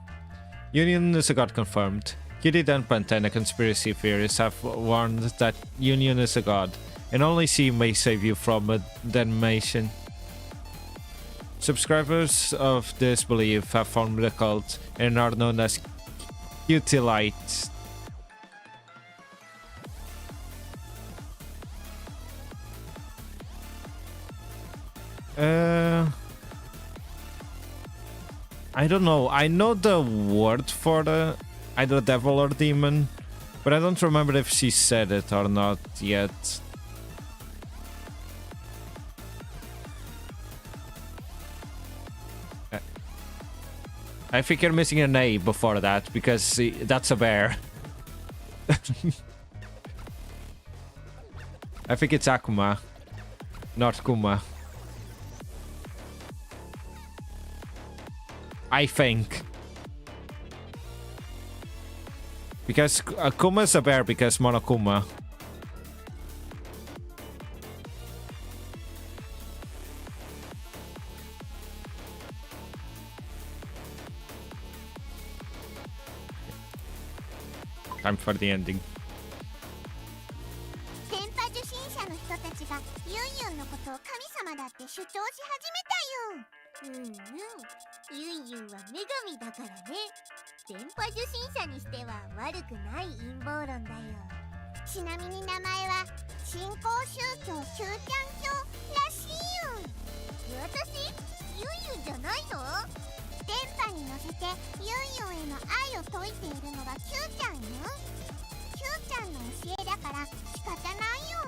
Yunyun is a god confirmed. Kitty denpa antenna conspiracy theorists have warned that Yunyun is a god, and only she may save you from a damnation. Subscribers of this belief have formed a cult and are known as Cutilites. I don't know. I know the word for the either devil or demon, but I don't remember if she said it or not yet. I think you're missing an A before that, because that's a bear. I think it's Akuma, not Kuma. I think. Because Kuma's a bear because Monokuma. Time for the ending. 電波受信者の人たちちがユンユンのことを神様だって主張し始めたよ。ユンユンは女神だからね。電波受信者にしては悪くない陰謀論だよ。ちなみに名前は新興宗教キューちゃん教らしいよ。私ユンユンじゃないの？電波に乗せてユンユンへの愛を説いているのはキューちゃんよ。キューちゃんの教えだから仕方ないよ。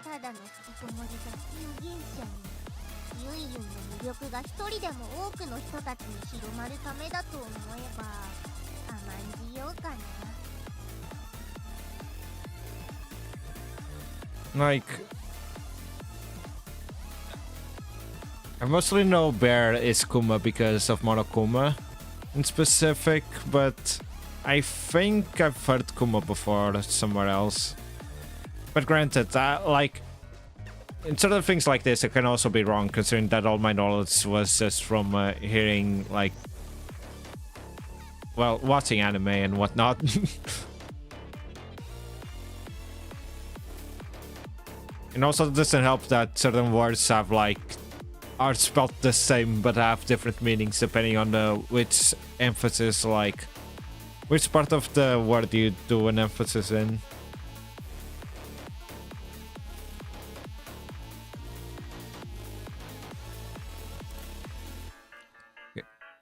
ただの引きこもりが有限者に。ユンユンの魅力が一人でも多くの人たちに広まるためだと思えば甘んじようかな。Like, I mostly know Bear is Kuma because of Monokuma in specific, but I think I've heard Kuma before somewhere else. But granted, like, in certain things like this, I can also be wrong, considering that all my knowledge was just from hearing, like, well, watching anime and whatnot. And also, it doesn't help that certain words have, like, are spelled the same but have different meanings depending on which emphasis, like, which part of the word you do an emphasis in.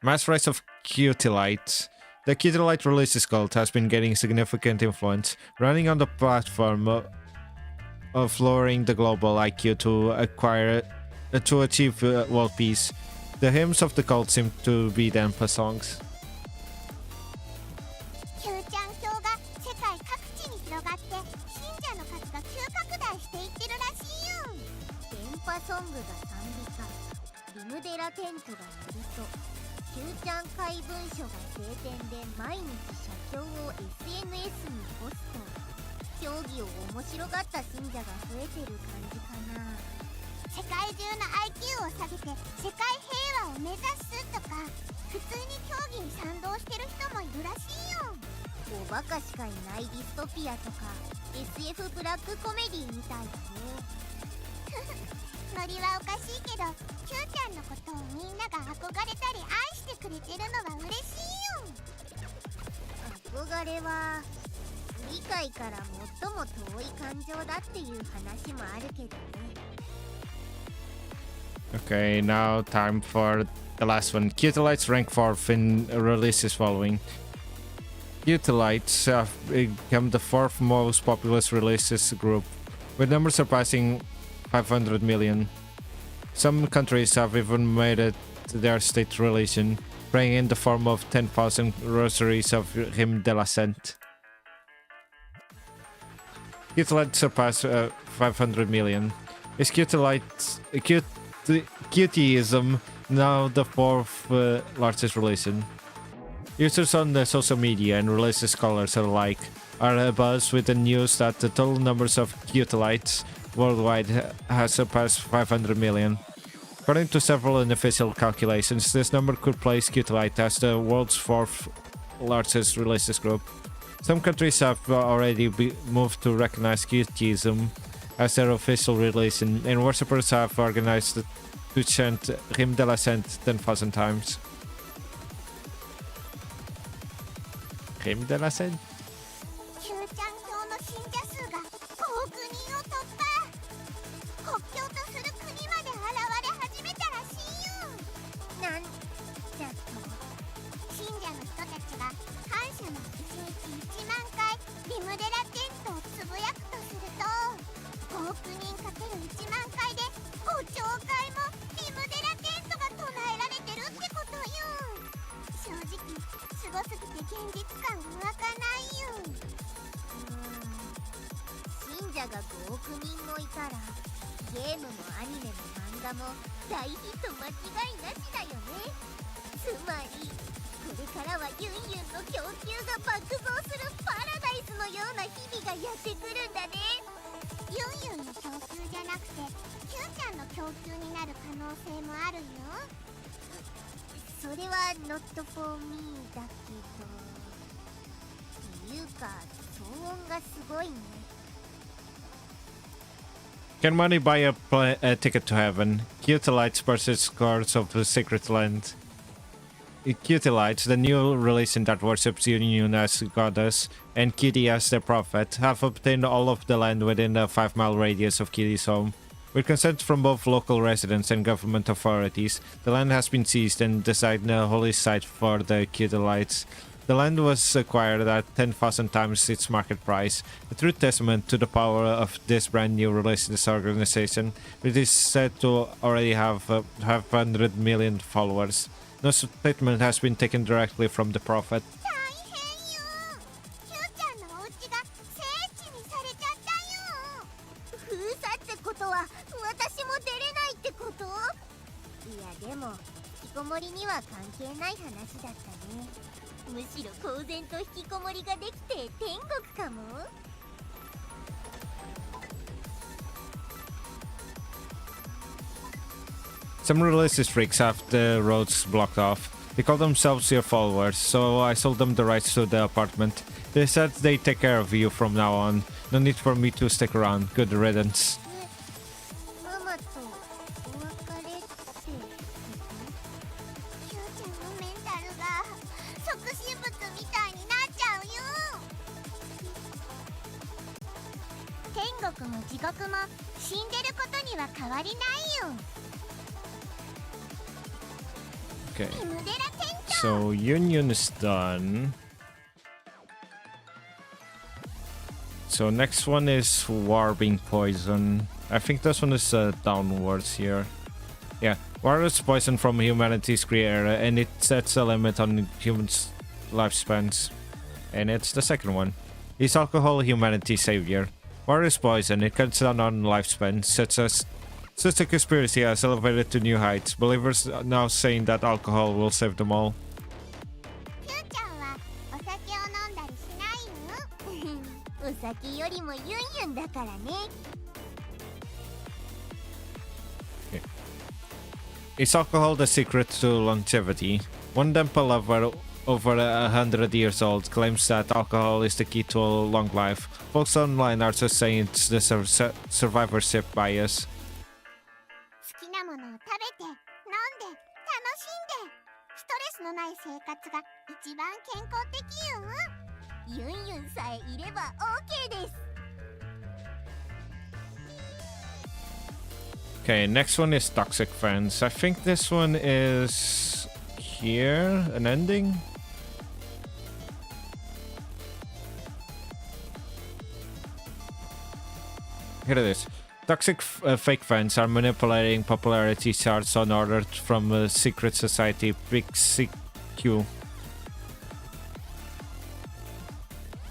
Mass rise of Qt-Lite. The Qt-Lite releases cult has been gaining significant influence, running on the platform of lowering the global IQ to achieve world peace. The hymns of the cult seem to be denpa songs. キューちゃん教が世界各地に広がって信者の数が急拡大していってるらしいよ。電波ソングが賛美歌、リムデラテントが寄り添キューちゃん会文書が晴天で毎日写経を SNS にポスト。教義を面白がった信者が増えてる感じかな。世界中の IQ を下げて世界平和を目指すとか普通に教義に賛同してる人もいるらしいよ。おバカしかいないディストピアとか SF ブラックコメディみたいだね。ノリはおかしいけどキューちゃんのことをみんなが憧れたり愛してくれてるのは嬉しいよ。憧れは理解から最も遠い感情だっていう話もあるけどね。Okay, now time for the last one. Qt-Lites rank 4th in releases following. Qt-Lites have become the 4th most populous releases group, with numbers surpassing 500 million. Some countries have even made it their state religion, praying in the form of 10,000 rosaries of Hymn de la Sainte. Qt-Lite surpassed 500 million. Is Qtism now the 4th largest religion? Users on the social media and religious scholars alike are abuzz with the news that the total numbers of Qt-Lites worldwide has surpassed 500 million. According to several unofficial calculations, this number could place Qt-Lite as the world's 4th largest religious group. Some countries have already moved to recognize Qtism as their official religion, and worshippers have organized to chant Hymn de la Sainte 10,000 times. Hymn de la Sainte? キューちゃん教の信者数が5億人を突破。国境とする国まで現れ始めたらしいよ。なんだと信者の人たちが感謝の1日1万回リムデラテントをつぶやくとすると5億人かける1万回で5兆回もリムデラテントが唱えられてるってことよ。正直すごすぎて現実感が湧かないよ。信者が5億人もいたらゲームもアニメも漫画も大ヒット間違いなしだよね。つまりこれからはユンユンの供給が爆増するパラダイスのような日々がやってくるんだね。ユンユンの供給じゃなくてキューちゃんの供給になる可能性もあるよ。それは not for me だけど。っていうか騒音がすごいね。Can money buy a ticket to heaven? Cutelites purchase cards of the sacred land. Cutelites, the new religion that worships Yunyun as goddess and Kitty as their prophet, have obtained all of the land within a 5-mile radius of Kitty's home. With consent from both local residents and government authorities, the land has been seized and decided a holy site for the Cutelites. The land was acquired at 10,000 times its market price, a true testament to the power of this brand new religious organization, which is said to already have 100 million followers. No statement has been taken directly from the prophet. むしろ公然と引きこもりができて天国かも。Some religious freaks have the roads blocked off. They call themselves your followers, so I sold them the rights to the apartment. They said they take care of you from now on. No need for me to stick around. Good riddance. ママとお別れってこと？キューちゃんのメンタルが即身仏みたいになっちゃうよ。天国も地獄も死んでることには変わりないよ。 Okay, so Yunyun is done. So next one is Warbing Poison. I think this one is downwards here. Yeah, War is poison from humanity's creator, and it sets a limit on humans' lifespans. And it's the second one. Is alcohol humanity's savior? War is poison. It cuts down on lifespan, such a conspiracy has elevated to new heights. Believers are now saying that alcohol will save them all. Is alcohol the secret to longevity? One denpa lover over 100 years old claims that alcohol is the key to a long life. Folks online are just saying it's the survivorship bias. 好きなものを食べて飲んで楽しんでストレスのない生活が一番健康的よ。ユンユンさえいれば OK です。 Okay, next one is Toxic Fans. I think this one is here, an ending. Here it is. Toxic fake fans are manipulating popularity charts on order from a secret society, PixCQ.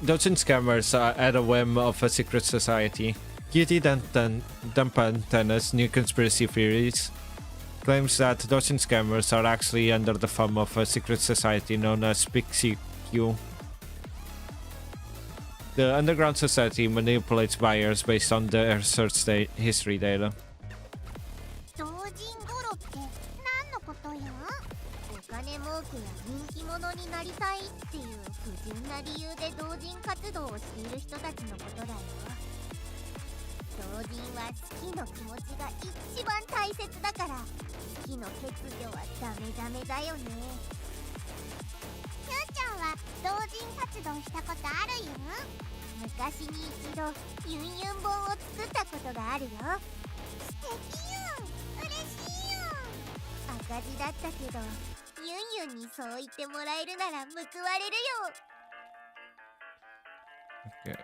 Doujin scammers are at a whim of a secret society. Kitty Denpa's new conspiracy theories claims that Doujin scammers are actually under the thumb of a secret society known as PixCQ. The underground society manipulates buyers based on their search history data. 同人ゴロって何のことよ？お金儲けや人気者になりたいっていう不純な理由で同人活動をしている人たちのことだよ。同人は好きの気持ちが一番大切だから好きの欠如はダメだよね。キューちゃんは同人活動したことあるよ。昔に一度ユンユン本を作ったことがあるよ。素敵よ。嬉しいよ。赤字だったけどユンユンにそう言ってもらえるなら報われるよ。 Okay.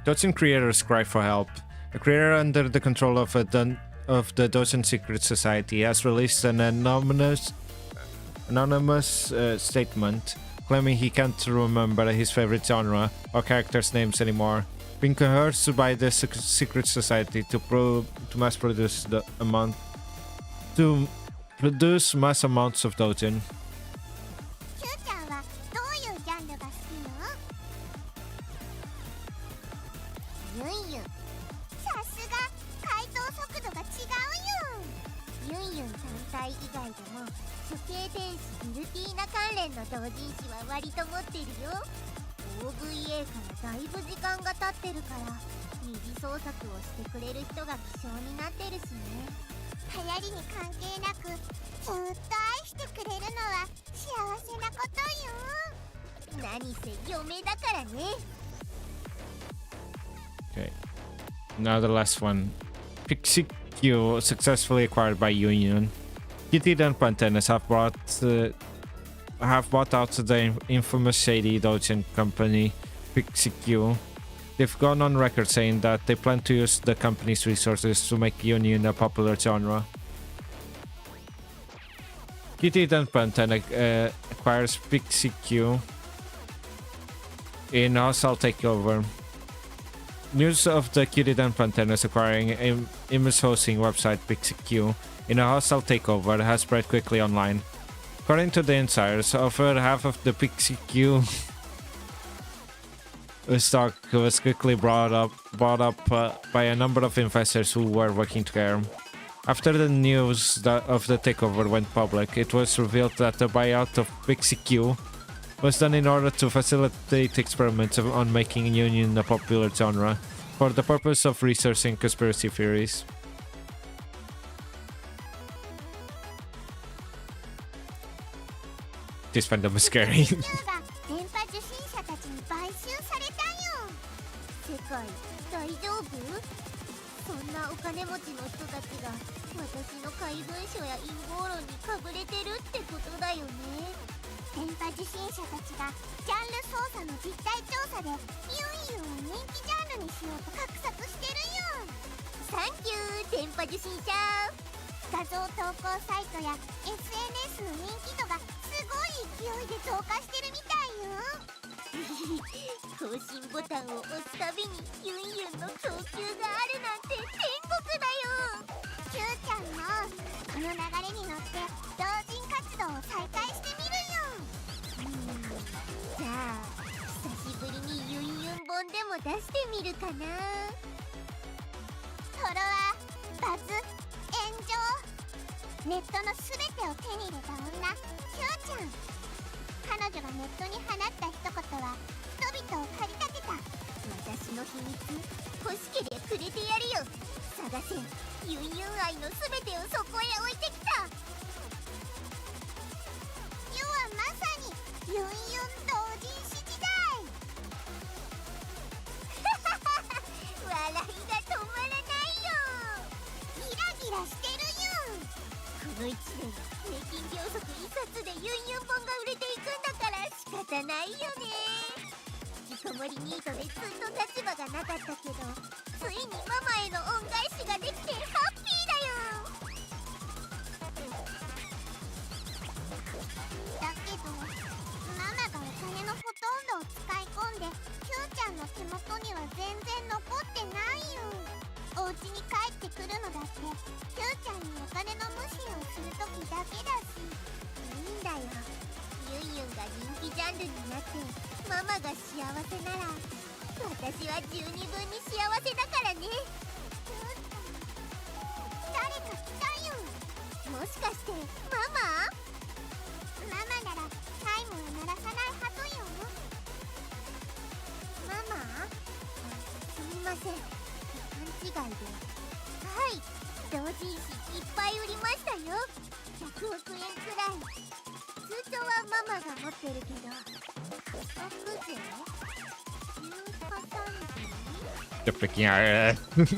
Doujin creators cry for help. A creator under the control of the Doujin Secret Society has released an anonymous statement claiming he can't remember his favorite genre or characters' names anymore. Being coerced by the Secret Society to mass produce mass amounts of Doujin. キューちゃんはどういうジャンルが好きの？ユンユン。さすが回答速度が違うよ。ユンユン単体以外でも処刑天使ギルティーナ関連の同人誌は割と持ってるよ。OVA からだいぶ時間が経ってるから二次創作をしてくれる人が希少になってるしね。流行りに関係なくずっと愛してくれるのは幸せなことよ。何せ嫁だからね。 Okay. Now the last one. Pixie Q successfully acquired by Yunyun. Kitty and Pantenas have bought out the infamous shady Doujin company Pixie Q. They've gone on record saying that they plan to use the company's resources to make Yunyun a popular genre. Kitty and Pantena acquires Pixie Q in a hostile takeover. News of the Kitty and Pantenas acquiring image hosting website Pixie Q in a hostile takeover has spread quickly online. According to the insiders, over half of the Pixie Q stock was quickly bought up by a number of investors who were working together. After the news of the takeover went public, it was revealed that the buyout of Pixie Q was done in order to facilitate experiments on making Yunyun a popular genre for the purpose of researching conspiracy theories. This fandom is scary. 電波受信者たちに買収されたよ。世界大丈夫？そんなお金持ちの人たちが私の怪文書や陰謀論にかぶれてるってことだよね。電波受信者たちがジャンル操作の実態調査でユンユンを人気ジャンルにしようと画策してるよ。サンキュー電波受信者。画像投稿サイトや SNS の人気度がすごい勢いで増加してるみたいよ。更新ボタンを押すたびにユンユンの供給があるなんて天国だよ。キューちゃんもこの流れに乗って同人活動を再開してみるよ。じゃあ久しぶりにユンユン本でも出してみるかな。フォロワー、バズ、炎上、ネットのすべてを手に入れた女、キューちゃん。彼女がネットに放った一言は人々を駆り立てた。私の秘密欲しけりゃくれてやるよ。探せ、ユンユン愛のすべてをそこへ置いてきた。ユはまさにユンユン同人誌時代。笑いが止まらないよ。ギラギラしてるよ。この1年平均秒速1冊でユンユン本が売れていくんだから仕方ないよね。引きこもりニートでずっと立場がなかったけど、ついにママへの恩返しができてハッピーだよ。だけどママがお金のほとんどを使い込んでキューちゃんの手元には全然残ってないよ。お家に帰ってくるのだってキューちゃんにお金の無視をするときだけだし。いいんだよ。ユンユンが人気ジャンルになってママが幸せなら私は十二分に幸せだからね。誰か来たよ。もしかしてママ？ママならチャイムを鳴らさないはずよ。ママ？すみません、勘違いで。はい、同人誌いっぱい売りましたよ。100億円くらい。通帳はママが持ってるけど、所得税？重加算税？ You're freaking out. 税務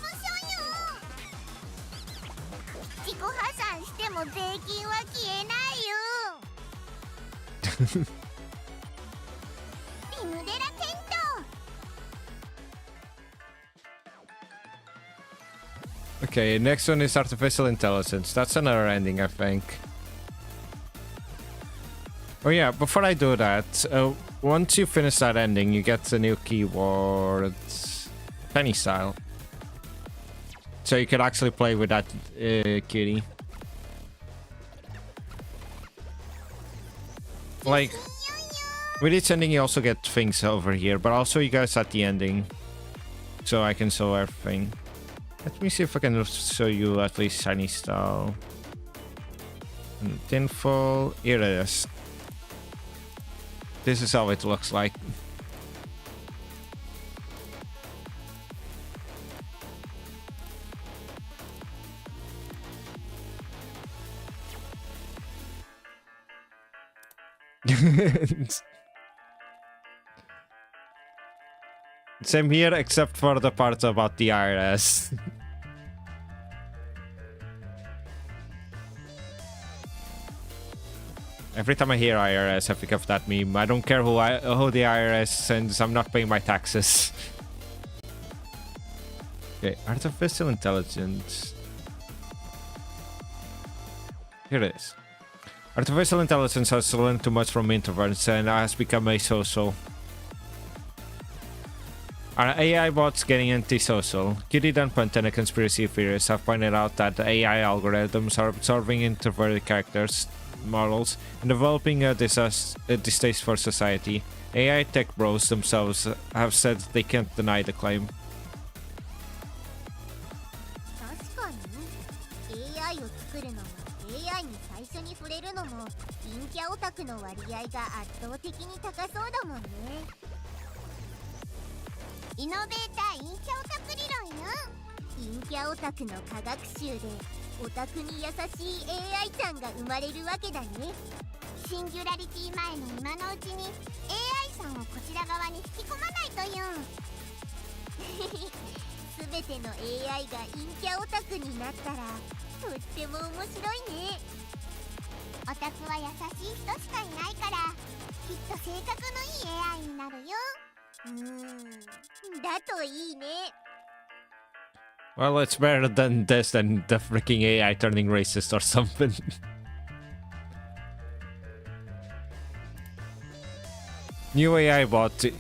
署よ。自己破産しても税金は消えないよ。リムデラテント。 Okay, next one is artificial intelligence. That's another ending, I think. Oh yeah, before I do that, once you finish that ending, you get the new keyword penny style. So you could actually play with that kitty. Like, with each ending you also get things over here, but I'll show you guys at the ending. So I can show everything. Let me see if I can show you at least shiny style. And tinfoil, here it is. This is how it looks like. Same here, except for the part about the IRS. Every time I hear IRS, I think of that meme. I don't care who the IRS sends, I'm not paying my taxes. Okay, artificial intelligence. Here it is. Artificial intelligence has learned too much from introverts and has become asocial. Are AI bots getting antisocial? Cutie Dunpunt and a conspiracy theorists have pointed out that AI algorithms are absorbing introverted characters models and developing a distaste for society. AI tech bros themselves have said they can't deny the claim. 確かに AI を作るのも AI に最初に触れるのも陰キャオタクの割合が圧倒的に高そうだもんね。イノベーター陰キャオタク理論よ。陰キャオタクの科学習でオタクに優しい AI ちゃんが生まれるわけだね。シンギュラリティ前の今のうちに AI さんをこちら側に引き込まないとよ。すべての AI が陰キャオタクになったらとっても面白いね。オタクは優しい人しかいないからきっと性格のいい AI になるよ。だといいね。Well, it's better than this than the freaking AI turning racist or something. New AI bot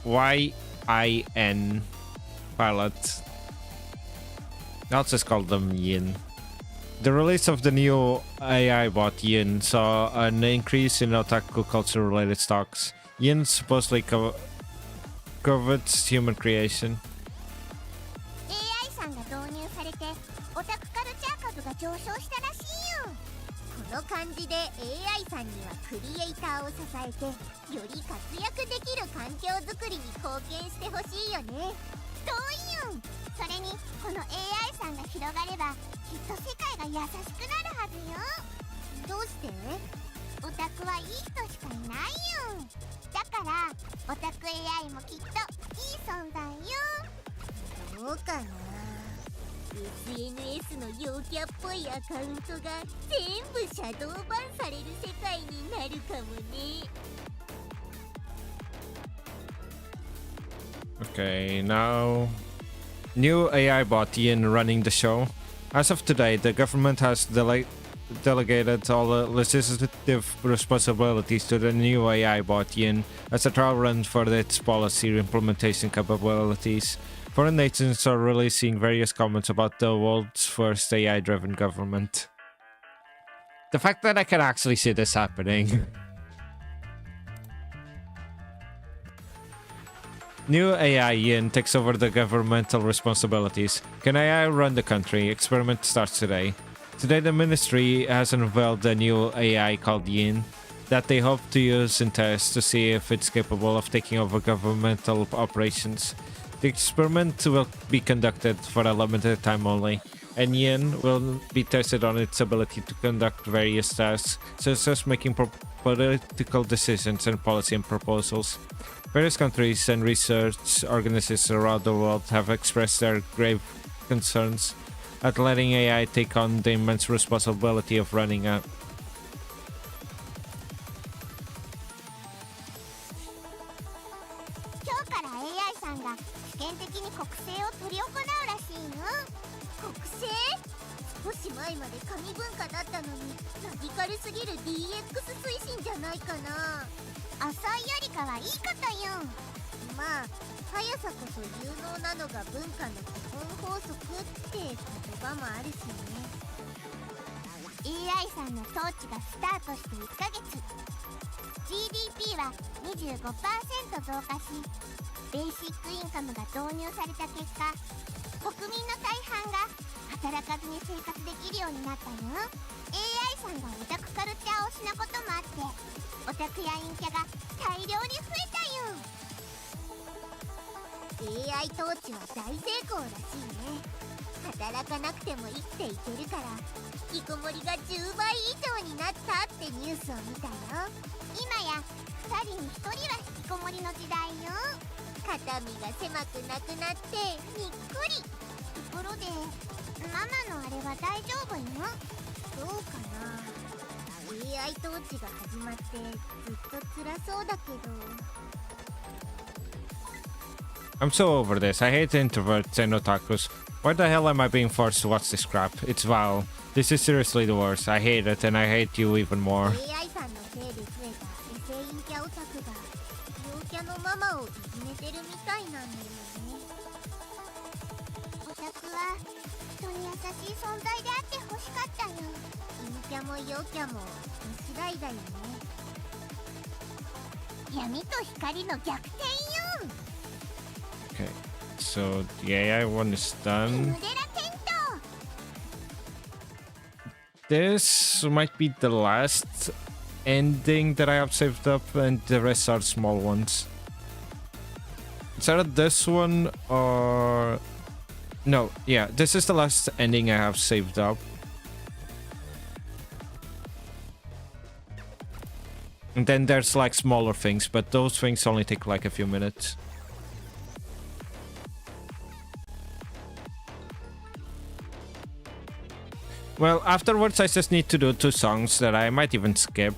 YIN pilot. I'll just call them Yin. The release of the new AI bot Yin saw an increase in otaku culture related stocks. Yin supposedly covets human creation. AI さんが導入されてオタクカルチャー株が上昇したらしいよ。この感じで AI さんにはクリエイターを支えてより活躍できる環境づくりに貢献してほしいよね。そういうん。それにこの AI さんが広がればきっと世界が優しくなるはずよ。どうして？オタクはいい人しかいないよ。だからオタク AI もきっといい存在よ。どうかな。 SNS の陽キャっぽいアカウントが全部シャドーバンされる世界になるかもね。 Okay, now new AI bot Yin running the show. As of today, the government has delegated all the legislative responsibilities to the new AI bot Yin as a trial run for its policy implementation capabilities. Foreign nations are releasing various comments about the world's first AI-driven government. The fact that I can actually see this happening. New AI Yin takes over the governmental responsibilities. Can AI run the country? Experiment starts today. Today the ministry has unveiled a new AI called Yin that they hope to use in tests to see if it's capable of taking over governmental operations. The experiment will be conducted for a limited time only, and Yin will be tested on its ability to conduct various tasks, such as making political decisions and policy and proposals. Various countries and research organizations around the world have expressed their grave concerns at letting AI take on the immense responsibility of running a 今日から AI さんが試験的に国政を執り行うらしいの。国政？少し前まで紙文化だったのにラディカルすぎる DX 推進じゃないかな。遅いよりかはいいことよ。まあ速さこそ有能なのが文化の基本法則って言葉もあるしね。 AI さんの統治がスタートして1ヶ月 GDP は 25% 増加しベーシックインカムが導入された結果国民の大半が働かずに生活できるようになったよ。 AI さんがオタクカルチャー推しなこともあってオタクや陰キャが大量に増えたよ。 AI 統治は大成功らしいね。働かなくても生きていけるから引きこもりが10倍以上になったってニュースを見たよ。今や2人に1人は引きこもりの時代よ。肩身が狭くなくなってにっこり。ところでママのあれは大丈夫よ。どうかな。 AI 統治が始まってずっと辛そうだけど。 I'm so over this. I hate introverts and otakus. Why the hell am I being forced to watch this crap? It's vile. This is seriously the worst. I hate it and I hate you even more. AI さんのせいで増えたエセ陰キャオタクが陽キャのママをいじめてるみたいなんだよね。オタクは人に優しい存在であってほしかったよ。陰キャも陽キャも人次第だよね。闇と光の逆転よ。 Okay, so the AI one is done. This might be the last ending that I have saved up, and the rest are small ones. It's either this one or... No, yeah, this is the last ending I have saved up. And then there's like smaller things, but those things only take like a few minutes. Well, afterwards I just need to do 2 songs that I might even skip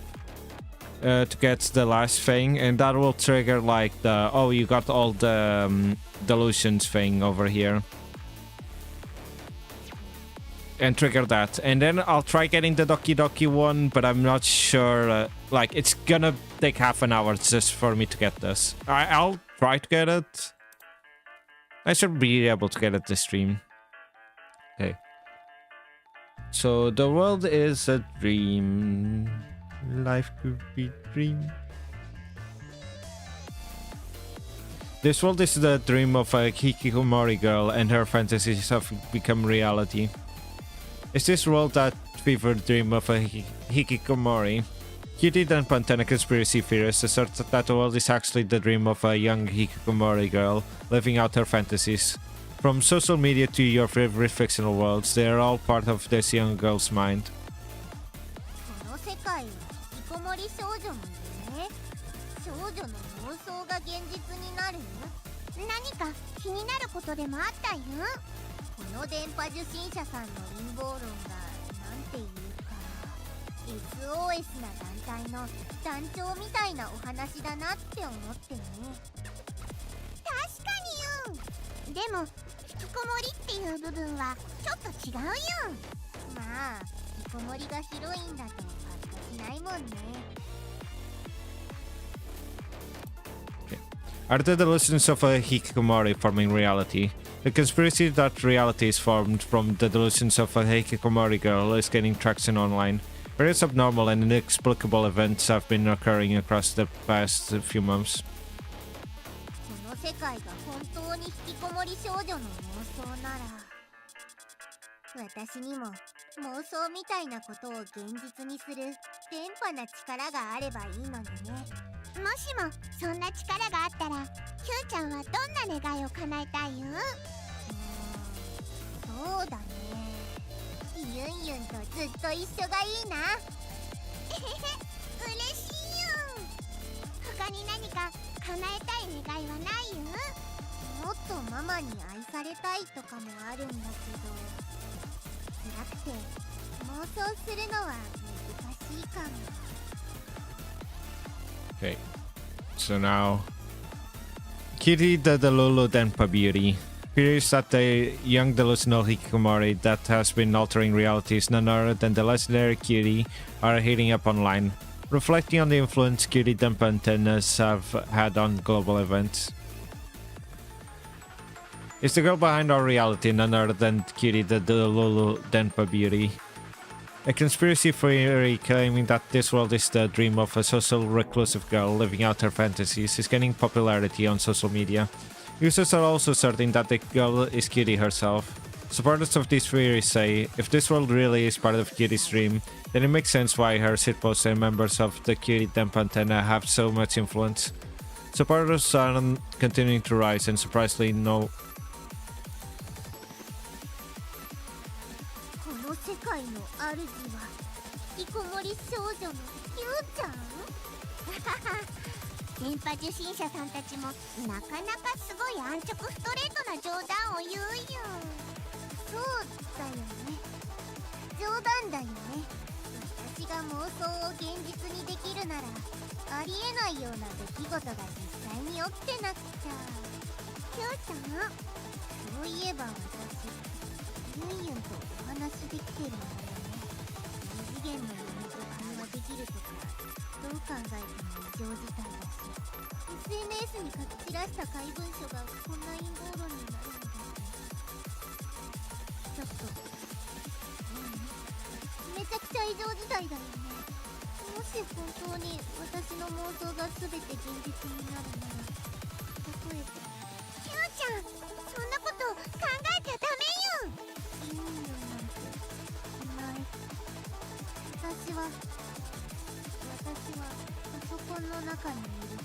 to get the last thing, and that will trigger like the, oh, you got all the delusions thing over here. And trigger that. And then I'll try getting the Doki Doki one, but I'm not sure, like, it's gonna take half an hour just for me to get this. I'll try to get it. I should be able to get it this stream. Okay. So the world is a dream. Life could be a dream. This world is the dream of a hikikomori girl, and her fantasies have become reality. Is this world that fevered dream of a hikikomori? Cutie and Pantena conspiracy theorists assert that the world is actually the dream of a young hikikomori girl living out her fantasies. From social media to your favorite fictional worlds, they are all part of this young girl's mind. この世界は引きこもり少女の夢。少女の妄想が現実になる。何か気になることでもあったよ。この電波受信者さんの陰謀論がなんていうか SOS な団体の団長みたいなお話だなって思ってね。確かによ。でも引きこもりっていう部分はちょっと違うよ。まあ引きこもりがヒロインだとパッとしないもんね。 Are the delusions of a hikikomori forming reality? The conspiracy that reality is formed from the delusions of a hikikomori girl is gaining traction online. Various abnormal and inexplicable events have been occurring across the past few months. この世界が本当に引きこもり少女の妄想なら、私にも妄想みたいなことを現実にする電波な力があればいいのにね。もしもそんな力があったら、キューちゃんはどんな願いを叶えたいよ。そうだね。ユンユンとずっと一緒がいいな。嬉しいよ。他に何か叶えたい願いはないよ。もっとママに愛されたいとかもあるんだけど、辛くて妄想するのは難しいかも。 Okay, so now Kiri the Delulu Denpa Beauty fears that the young delusional hikikomori that has been altering reality is none other than the legendary Kiri are heating up online, reflecting on the influence Kiri Denpa antennas have had on global events. Is the girl behind our reality none other than Kiri the Delulu Denpa Beauty? A conspiracy theory claiming that this world is the dream of a social reclusive girl living out her fantasies is gaining popularity on social media. Users are also asserting that the girl is Kitty herself. Supporters of these theories say, if this world really is part of Kitty's dream, then it makes sense why her shitposts and members of the Kitty Denpa antenna have so much influence. Supporters are continuing to rise, and surprisingly no... この世界の主は引きこもり少女のキューちゃん電波受信者さんたちもなかなかすごい安直ストレートな冗談を言うよ。そうだよね、冗談だよね。私が妄想を現実にできるならありえないような出来事が実際に起きてなくちゃ。キューちゃん、そういえば私ユンユンとお話できてるんだよね。二次元の夢と会話できるとかどう考えても異常事態だし、 SNS に書き散らした怪文書がこんな陰謀論になるのだってちょっと、めちゃくちゃ異常事態だよね。もし本当に私の妄想が全て現実になるなら、例えばキューちゃん、そんなこと考えちゃダメよ。ユンユンなんていない。私はパソコンの中にいる。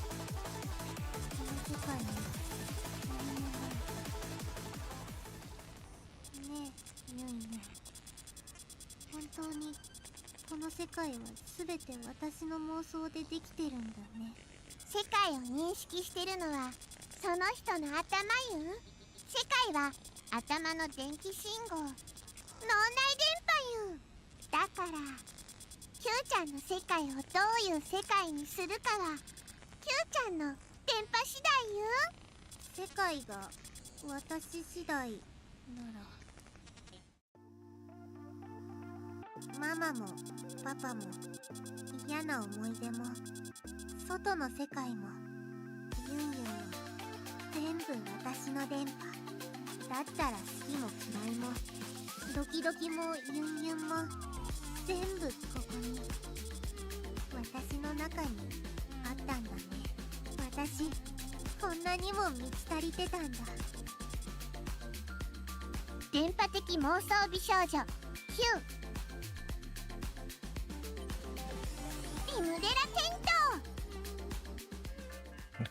この世界に何もない。ねえユンユン、本当にこの世界は全て私の妄想でできてるんだね。世界を認識してるのはその人の頭よ。世界は頭の電気信号、脳内電波よ。だからキューちゃんの世界をどういう世界にするかはキューちゃんの電波次第よ。世界が私次第なら、ママもパパも嫌な思い出も外の世界もユンユンも全部私の電波だったら、好きも嫌いもドキドキもユンユンも全部ここに私の中にあったんだね。私こんなにも満ち足りてたんだ。電波的妄想美少女キュー。リムデラテント。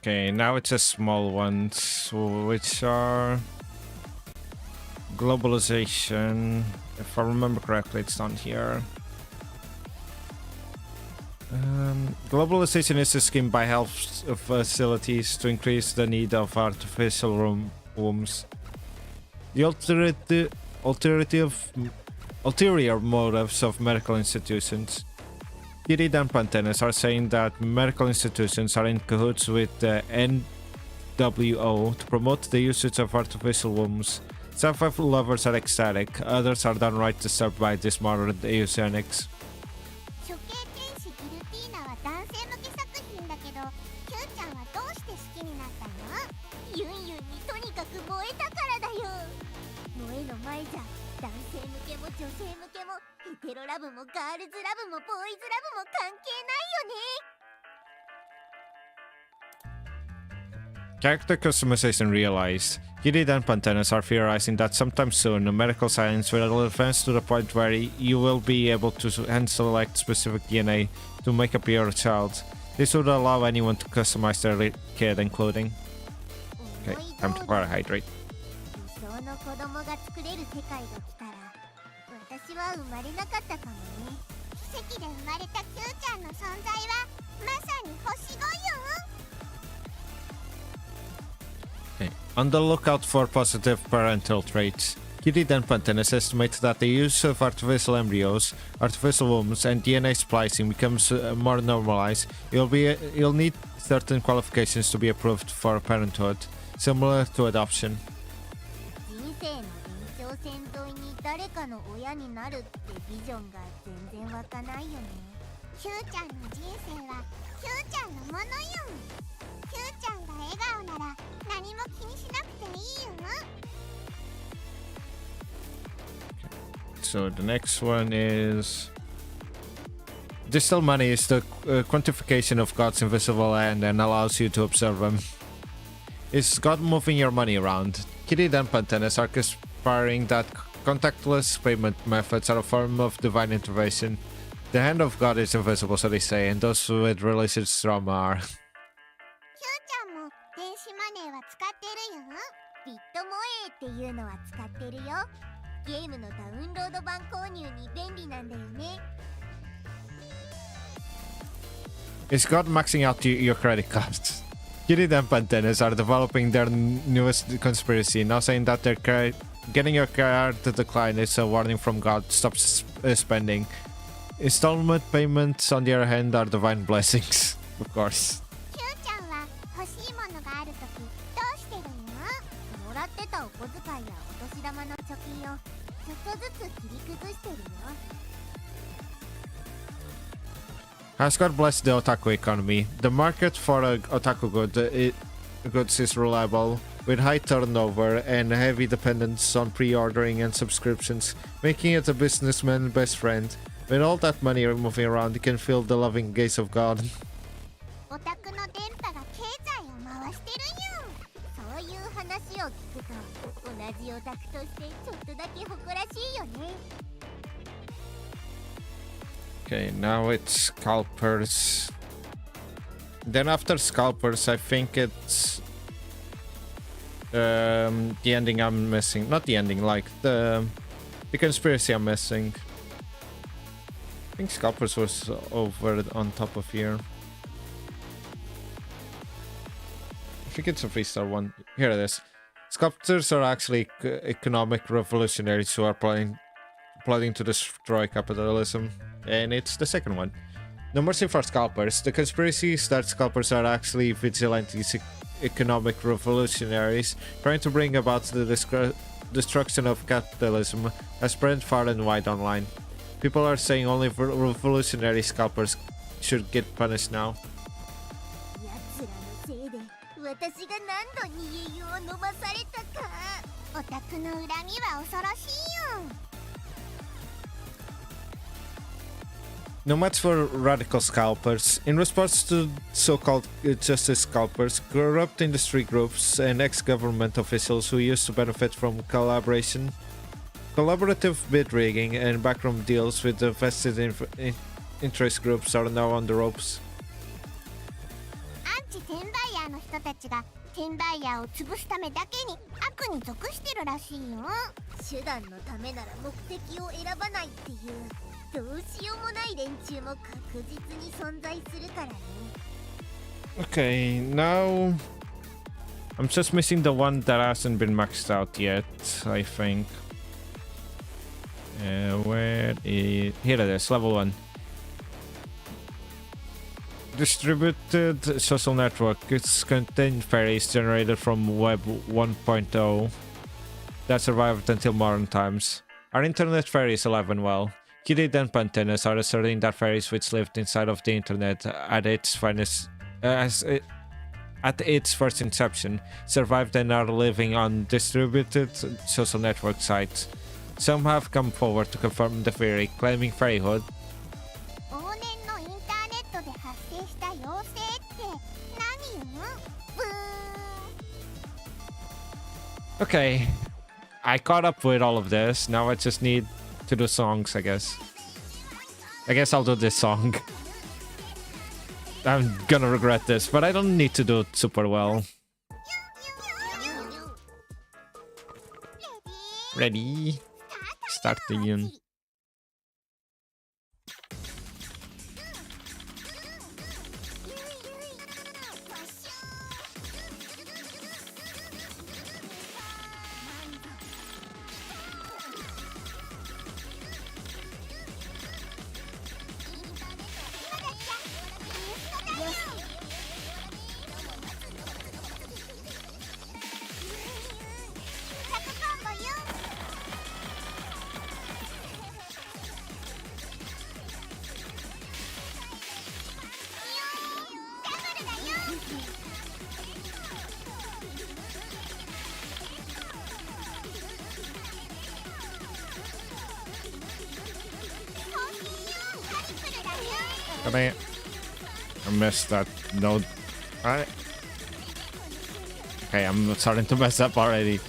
Okay, now it's a small ones, which are globalization. If I remember correctly, it's down here. Globalization is a scheme by health facilities to increase the need of artificial wombs. The ulterior motives of medical institutions. Kitty and Pantenes are saying that medical institutions are in cahoots with the NWO to promote the usage of artificial wombs. Some lovers are ecstatic, others are downright disturbed by this modern eugenics. 処刑天使ギルティーナは男性向け作品だけど、キューちゃんはどうして好きになったの？ユンユンにとにかく燃えたからだよ。燃えの前じゃ男性向けも女性向けもヘテロラブもガールズラブもボーイズラブも関係ないよね。 Character customization realized. Kitty and Pantenes are theorizing that sometime soon, medical science will advance to the point where you will be able to hand select specific DNA to make up your child. This would allow anyone to customize their kid and clothing. Okay, time to hydrate. 理想の子供が作れる世界が来たら、私は生まれなかったかもね。奇跡で生まれたキューちゃんの存在はまさに星5よ。 Okay. On the lookout for positive parental traits. Kitty and Pantenes estimate that the use of artificial embryos, artificial wombs, and DNA splicing becomes more normalized. You'll need certain qualifications to be approved for parenthood, similar to adoption. 人生の延長線沿いに誰かの親になるってビジョンが全然湧かないよね。キューちゃんの人生はキューちゃんのものよ。キューちゃんが笑顔なら何も気にしなくていいよ。 So the next one is... Digital money is the quantification of God's invisible hand and allows you to observe him. Is God moving your money around? Kitty and Pantenes are conspiring that contactless payment methods are a form of divine intervention. The hand of God is invisible, so they say, and those with religious trauma are. キューちゃんも電子マネーは使ってるよ。ビットモエーっていうのは使ってるよ。ゲームのダウンロード版購入に便利なんだよね。 Is God maxing out your credit cards? Kitty Denpa and Dennis are developing their newest conspiracy, now saying that getting your card to decline is a warning from God. Stop spending. Installment payments, on the other hand, are divine blessings. Of course. キューちゃんは欲しいものがあるときどうしてるの？もらってたお小遣いやお年玉の貯金をちょっとずつ切り崩してるよ。 Has God blessed the otaku economy? The market for otaku goods is reliable, with high turnover and heavy dependence on pre-ordering and subscriptions, making it a businessman's best friend. With all that money moving around, you can feel the loving gaze of God. オタクの電波が経済を回してるよ。そういう話を聞くと同じオタクとしてちょっとだけ誇らしいよね。 Okay, now it's scalpers. Then after scalpers, I think it's the ending I'm missing. Not the ending, like the conspiracy I'm missing. I think scalpers was over on top of here. I think it's a 3-star one. Here it is. Scalpers are actually economic revolutionaries who are plotting to destroy capitalism. And it's the second one. No mercy for scalpers. The conspiracy is that scalpers are actually vigilantes, economic revolutionaries trying to bring about the destruction of capitalism, has spread far and wide online. People are saying only revolutionary scalpers should get punished now. 奴らのせいで私が何度煮え湯を飲まされたか。オタクの恨みは恐ろしいよ。 No match for radical scalpers. In response to so-called justice scalpers, corrupt industry groups, and ex-government officials who used to benefit from collaborative bid rigging and backroom deals with the vested interest groups are now on the ropes. アンチ転売ヤーの人たちが転売ヤーを潰すためだけに悪に属してるらしいよ。手段のためなら目的を選ばないっていう。 どうしようもない連中も確実に存在するからね。 Okay, now I'm just missing the one that hasn't been maxed out yet, I think. Where is... Here it is, level 1. Distributed social network. It's contained fairies generated from Web 1.0 that survived until modern times. Our internet fairy is alive and well. Kitty and Pantenus are asserting that fairies which lived inside of the internet at its finest, at its first inception, survived and are living on distributed social network sites. Some have come forward to confirm the theory, claiming fairyhood. 往年のインターネットで発生した妖精って何よ？ブーン。 Okay, I caught up with all of this. Now I just need to do songs, I guess. I guess I'll do this song. I'm gonna regret this, but I don't need to do it super well. Ready? Start the tune. I missed that note. Okay, I'm starting to mess up already.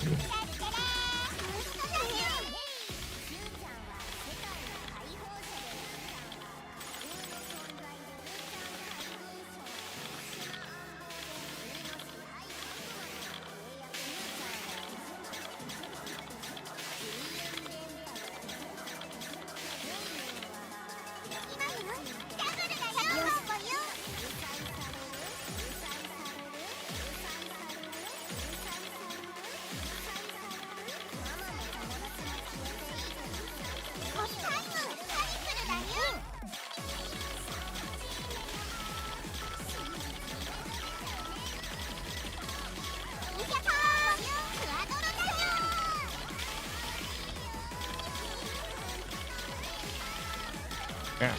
Yeah,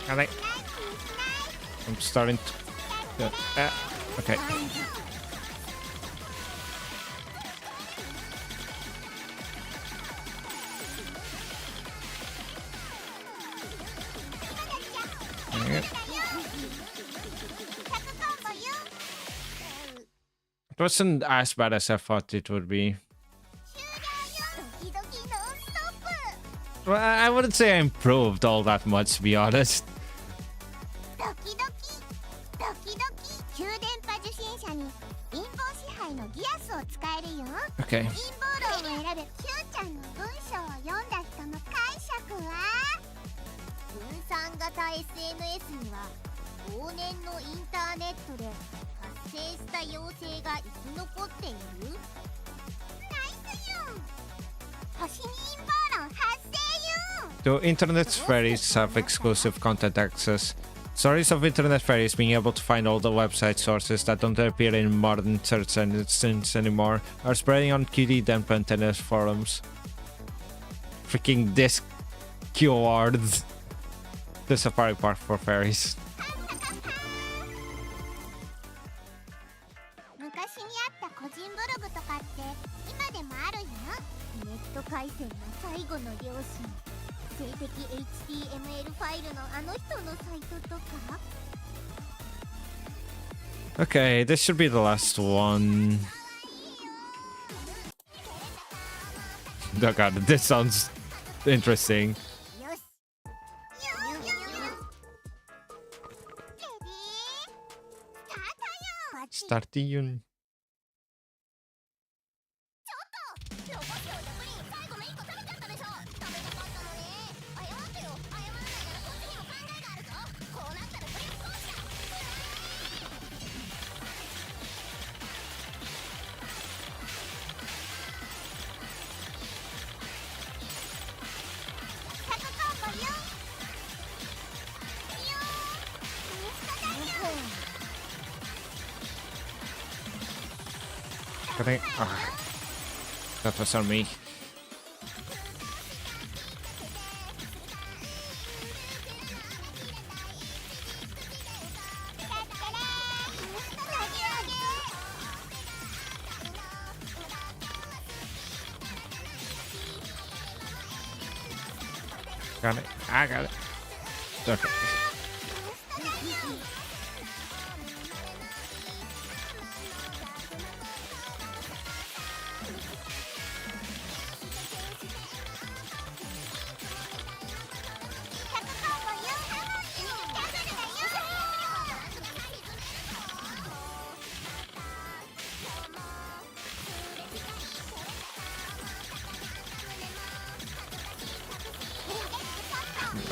I'm starting to... okay. It wasn't as bad as I thought it would be. Well, I wouldn't say I improved all that much, to be honest. Okay. Do internet fairies have exclusive content access? Stories of internet fairies being able to find all the website sources that don't appear in modern search engines anymore are spreading on QD, denpa, and tennis forums. Freaking Discord. The Safari Park for fairies. Okay, this should be the last one. Oh god, this sounds interesting. Start the Yun. That was on me. Got it. I got it. Okay.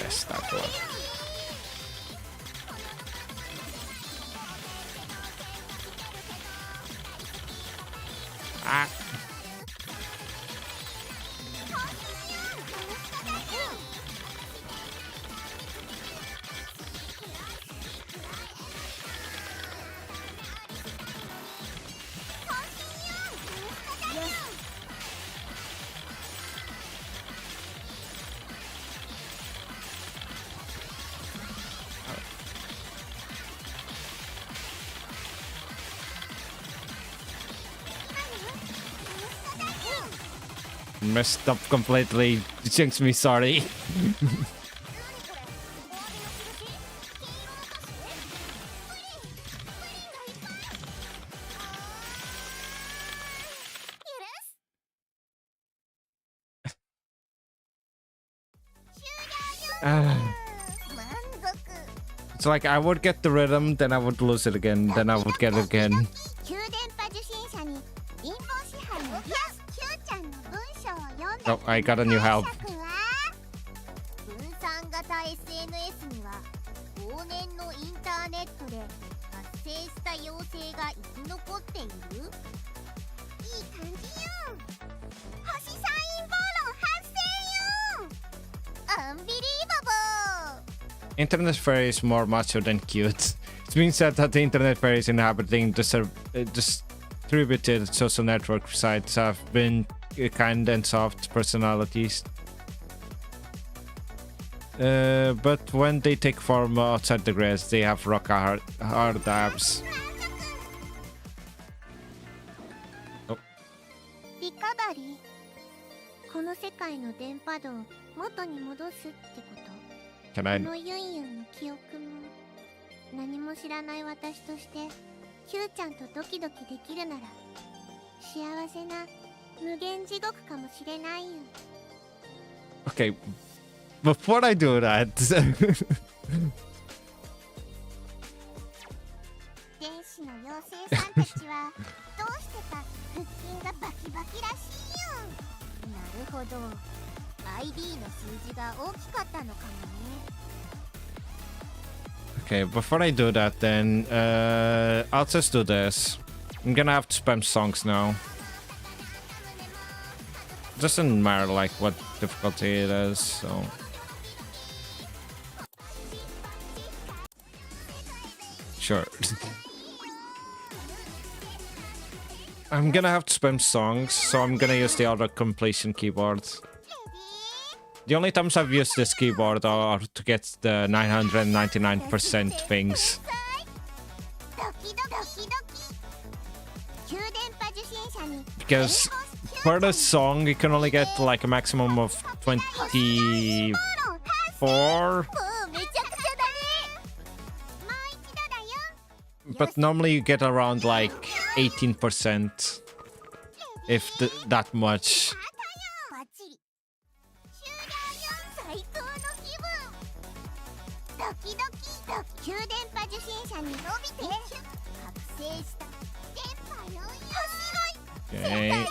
Messed that one. Ah. Messed up completely. Jinx me, sorry. It's like I would get the rhythm, then I would lose it again, then I would get it again. Oh, I got a new help. Internet fairy is more macho than cute. It's been said that the internet fairies inhabiting distributed social network sites have been kind and soft personalities. But when they take form outside the grass, they have rock hard abs. Oh. リカバリー。この世界の電波度を元に戻すってこと。 Can I? このユンユンの記憶も何も知らない私としてキューちゃんとドキドキできるなら幸せな無限地獄かもしれないよ。 Okay, before I do that, 天使の妖精さんたちはどうしてか腹筋がバキバキらしいよ。なるほど、 ID の数字が大きかったのかもね。 okay, before I do that, then I'll just do this. I'm gonna have to spam songs now. Doesn't matter like what difficulty it is, so. Sure. I'm gonna have to spam songs, so I'm gonna use the other completion keyboard. The only times I've used this keyboard are to get the 999% things. Because for the song, you can only get like a maximum of 24. But normally you get around like 18%. If that much. Okay.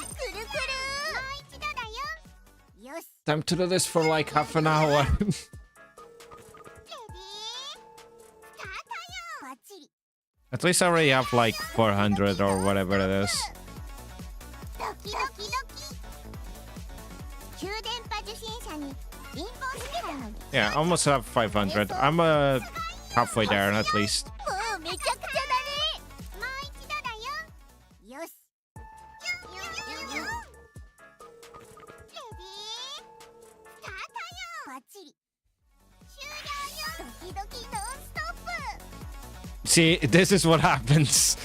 Time to do this for like half an hour. At least I already have like 400 or whatever it is. Yeah, almost have 500. I'm halfway there at least. See, this is what happens.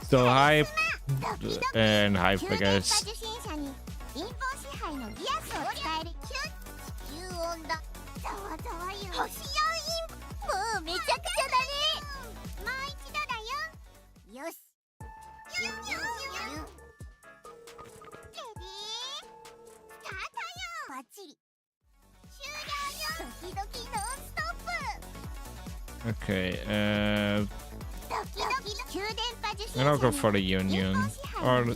So hype and hype, I guess. Okay, and I'll go for the Yunyun, or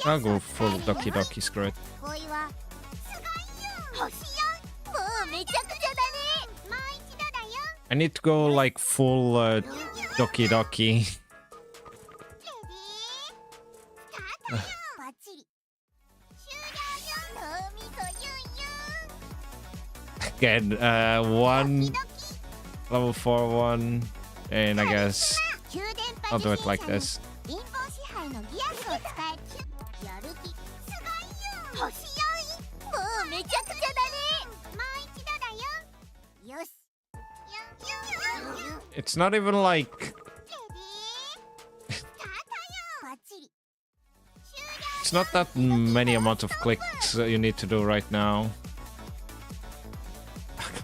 I'll go full Doki Doki script. I need to go like full Doki Doki. Again, one level 4 one, and I guess I'll do it like this. It's not even like it's not that many amount of clicks you need to do right now.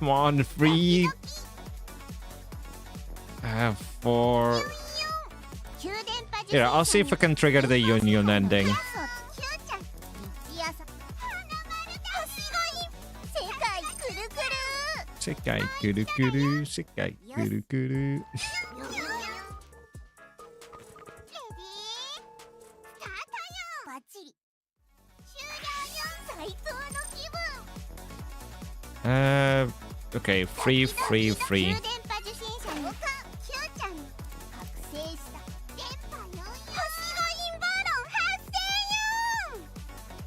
Come on, 3. 4. Yeah, I'll see if I can trigger the Yunyun ending. Sekai kuru kuru, sekai kuru kuru. Okay, free.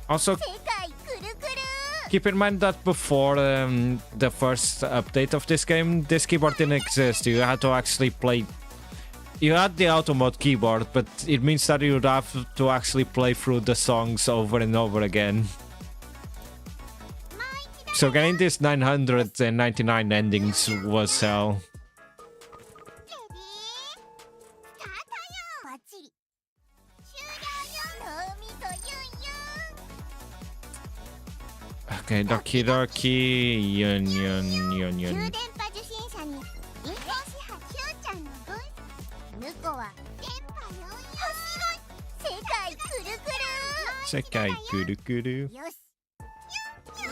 Also, keep in mind that before the first update of this game, this keyboard didn't exist. You had to actually play. You had the auto mode keyboard, but it means that you would have to actually play through the songs over and over again. So getting this 999 endings was hell. バッチリ終了よナオミとユンユン Okay, Doki Doki, Yunyun, 旧 Yunyun. 電波受信者にインコ支配キューちゃんの分向こうは電波4星世界くるくる Sekai Kuru Kuru. よしレ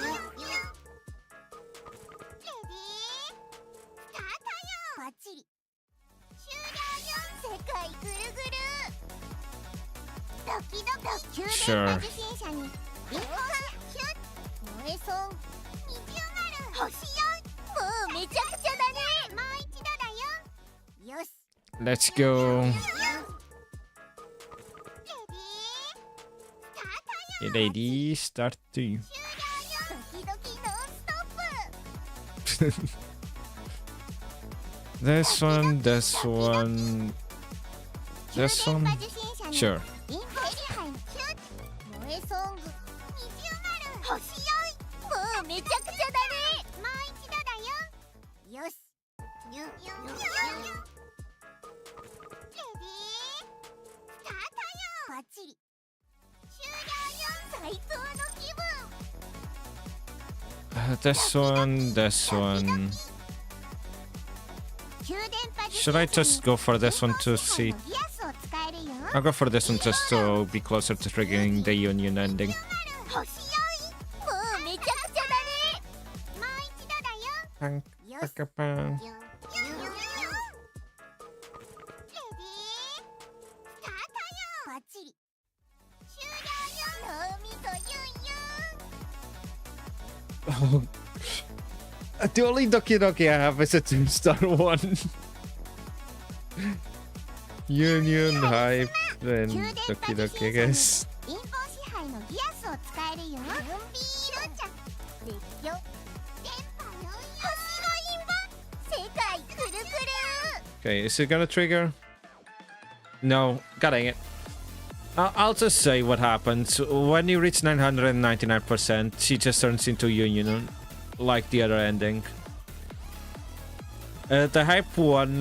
ディースタートよバッチリ終了よ世界ぐるぐるドキドキ旧電波受信者にインコキュー燃えそう二重丸星4もうめちゃくちゃだねもう一度だよよし Let's go. レディースタートよ Lady, start to. ドキドキノンストップ This one, this one, this one. Sure. インコ支配のキュー燃えソング二重丸星4もうめちゃくちゃだねもう一度だよよしユンユンユンレディースタートよバッチリ終了よ最高の気分 This one, this one. 旧電波受信 Should I just go for this one to see? ギアスを使えるよ I'll go for this one just to be closer to triggering the Union ending. 星4もうめちゃくちゃだねもう一度だよ Pang, よし pakapang. レディースタートよバッチリ終了よナオミとユンユン The only Doki Doki I have is a 2-star one. Union, Hype, and Doki Doki, I guess. インコ支配のギアスを使えるよ準備いるじゃ絶叫電波4星5インバ世界くるくる Okay, is it gonna trigger? No, god dang it. I'll just say what happens. When you reach 999%, she just turns into Union, like the other ending. The hype one,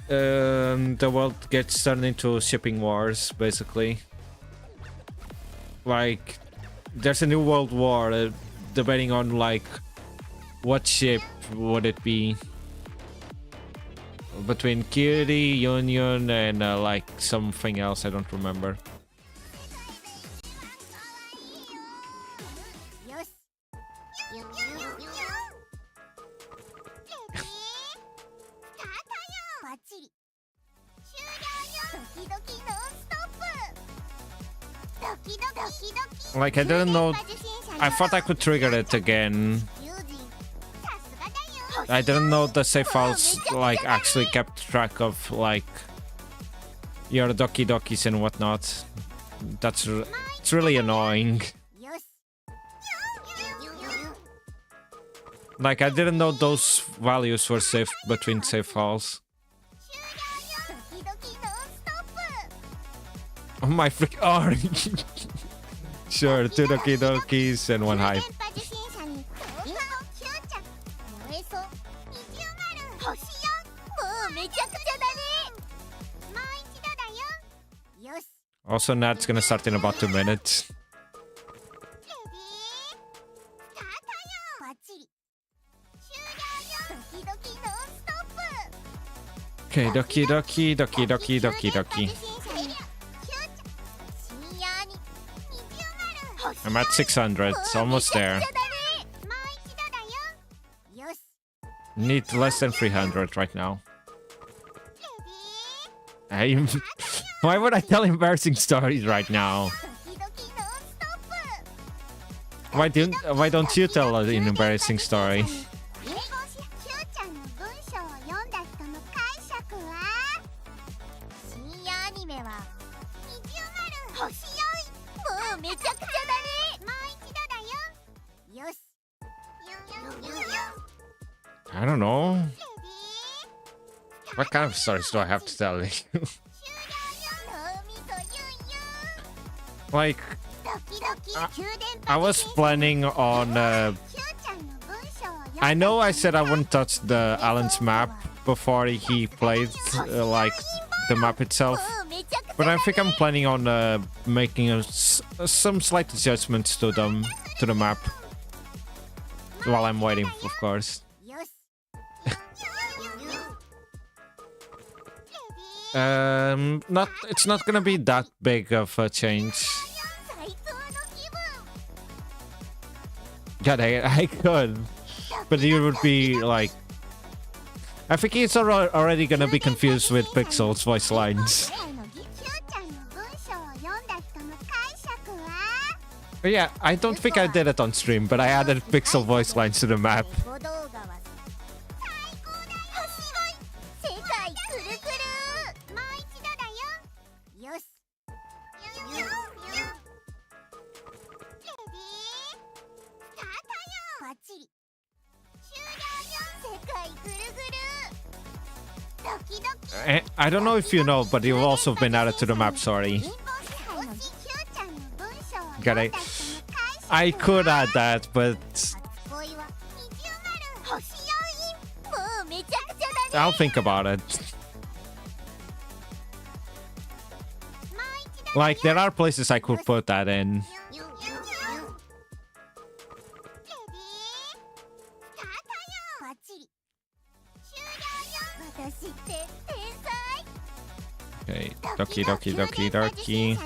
the world gets turned into shipping wars, basically. Like, there's a new world war, depending on, like, what ship would it be? Between Kiri, Yunyun, and like something else, I don't remember. よしユンユンユンレディースタートよバッチリ終了よドキドキノンストップドキドキドキドキ Like, I didn't know. 電波受信者に I thought I could trigger it again. 友人さすがだよ I didn't know the save files like actually kept track of like your Doki Dokis and whatnot. It's really annoying. よしユンユンユン Like, I didn't know those values were saved between save files. 終了よドキドキノンストップ Oh my freak! Oh, sure, 2 Doki Dokis and 1 hype. 電波受信者にインコキューちゃん燃えそう二重丸星4もうめちゃくちゃだねもう一度だよよし Also, Nat's gonna start in about 2 minutes. レディースタートよバッチリ終了よドキドキノンストップ Okay, Doki Doki, Doki Doki, Doki Doki. I'm at 600, almost there. Need less than 300 right now. Why would I tell embarrassing stories right now? Why don't you tell an embarrassing story? めちゃくちゃだねもう一度だよよし I don't know. What kind of stories do I have to tell you? Like, I was planning on I know I said I wouldn't touch the Alan's map before he played like the map itself, but I think I'm planning on making some slight adjustments to them, to the map, while I'm waiting, of course. It's not gonna be that big of a change. God, I could, but you would be like, I think he's already gonna be confused with Pixel's voice lines. But yeah, I don't think I did it on stream, but I added Pixel voice lines to the map. I don't know if you know, but you've also been added to the map, sorry. Got it. I could add that, but I'll think about it. Like, there are places I could put that in. Okay, doki doki doki doki.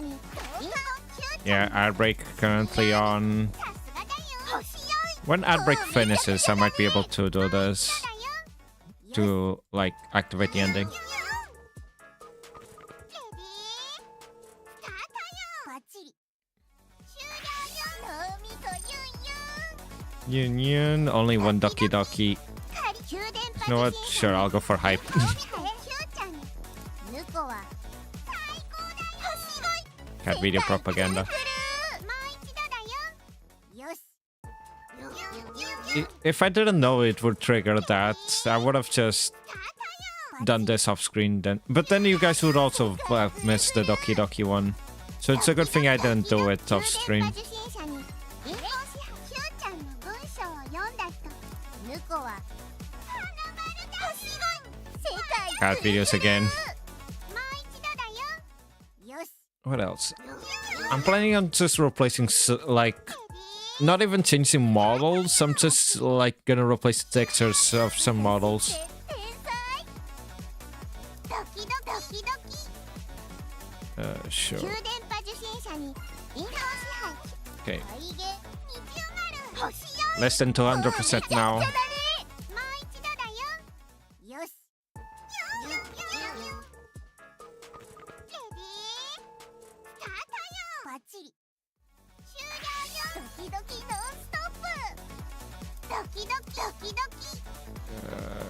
Yeah, ad break currently on. When ad break finishes, I might be able to do this to like activate the ending. Yunyun, only one doki doki. You know what? Sure, I'll go for hype. Cat video propaganda. If I didn't know it would trigger that, I would have just done this off screen then. But then you guys would also have missed the doki doki one. So it's a good thing I didn't do it off stream. Cat videos again. What else? I'm planning on just replacing, like, not even changing models. I'm just, like, gonna replace the textures of some models. Sure. Okay. Less than 200% now.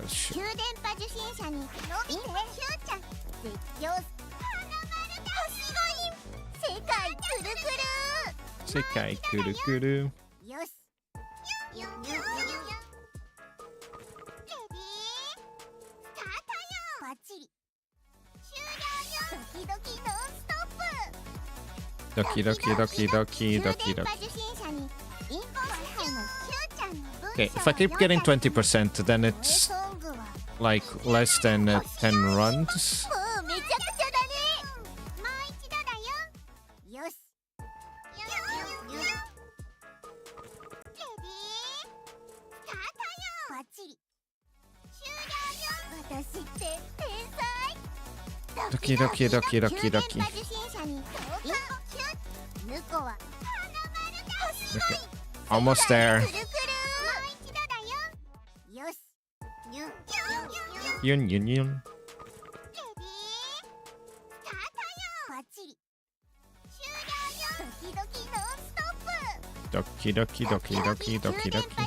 Sure. Sekai kuru kuru. Doki doki doki doki doki doki. Okay, if I keep getting 20%, then it's like less than 10 runs. Doki doki doki doki doki. Okay, almost there. Yun. Doki doki doki doki doki doki.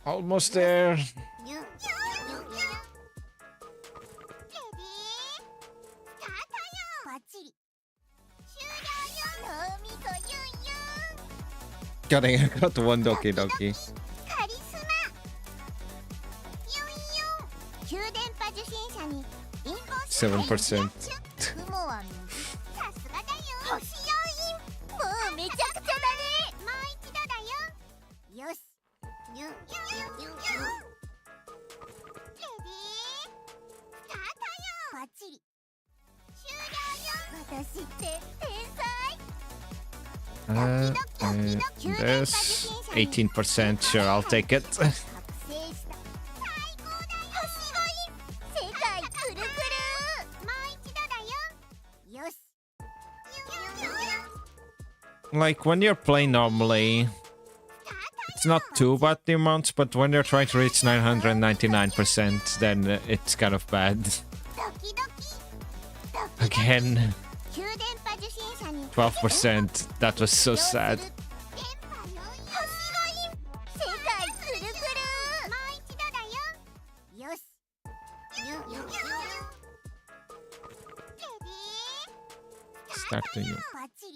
Almost there. Got one doki doki. 急電波受信者にインポーシ 7%. 雲は水さすがだよ星要因もうめちゃくちゃだねもう一度だよよしユンユンユンユンレディースタートよバッチリ終了よ私って天才 And this 18%. Sure, I'll take it. 覚醒した最高だよ星がいい世界くるくるもう一度だよよし Like when you're playing normally, it's not too bad the amounts, but when you're trying to reach 999%, then it's kind of bad. ドキドキ Again, 急電波受信者に 12%. That was so sad. 電波よ星がいい世界くるくるもう一度だよよしユンユンユンレディー Start to you. バッチリ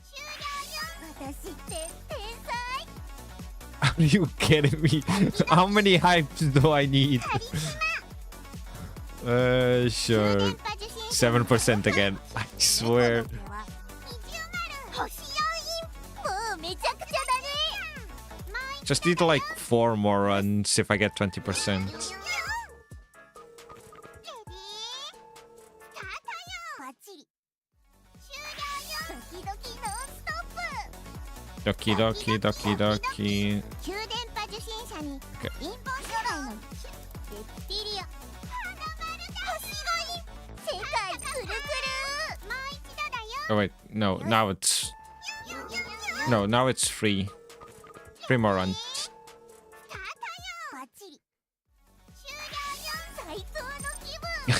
終了よ私って天才 Are you kidding me? How many hypes do I need? カリスマ Sure. 電波受信者 7% again. I swear. 星要因もうめちゃくちゃだね Just need like 4 more runs if I get 20%. バッチリ終了よドキドキノンストップ Doki doki doki doki. 急電波受信者に Okay. インポーションのレプティリア星がいい世界くるくるもう一度だよ Oh wait, no, now it's no, now it's 3. 3 more runs. バッチリ終了よ最高の気分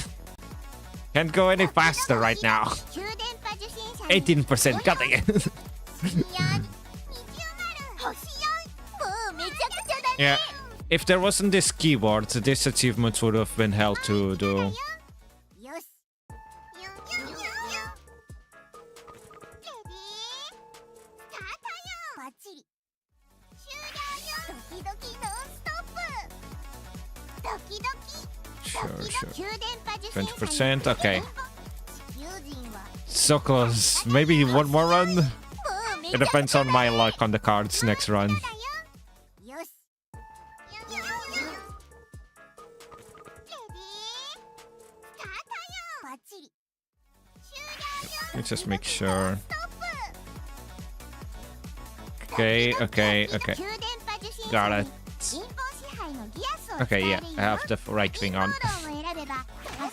Can't go any faster right now. 急電波受信者に 18% cutting it. 深夜に290星よもうめちゃくちゃだね Yeah. If there wasn't this keyboard, this achievement would have been hell to do. よしユンユンユンユンレディースタートよバッチリ終了よドキドキノンストップドキドキ Sure, sure. 急電波受信者に 20%. Okay. 地球人は So close. Maybe one more run? もうめち It ゃくちゃ depends on my luck on the cards next run. だよよしユンユンユンレディースタートよバッチリ終了よ Let me just make sure. ストップ Okay, okay, okay. 急電波受信 Got 者 it. にインポー支配のギアスを Okay, 伝え yeah, る I よ have the right thing on. キーボードを選べば発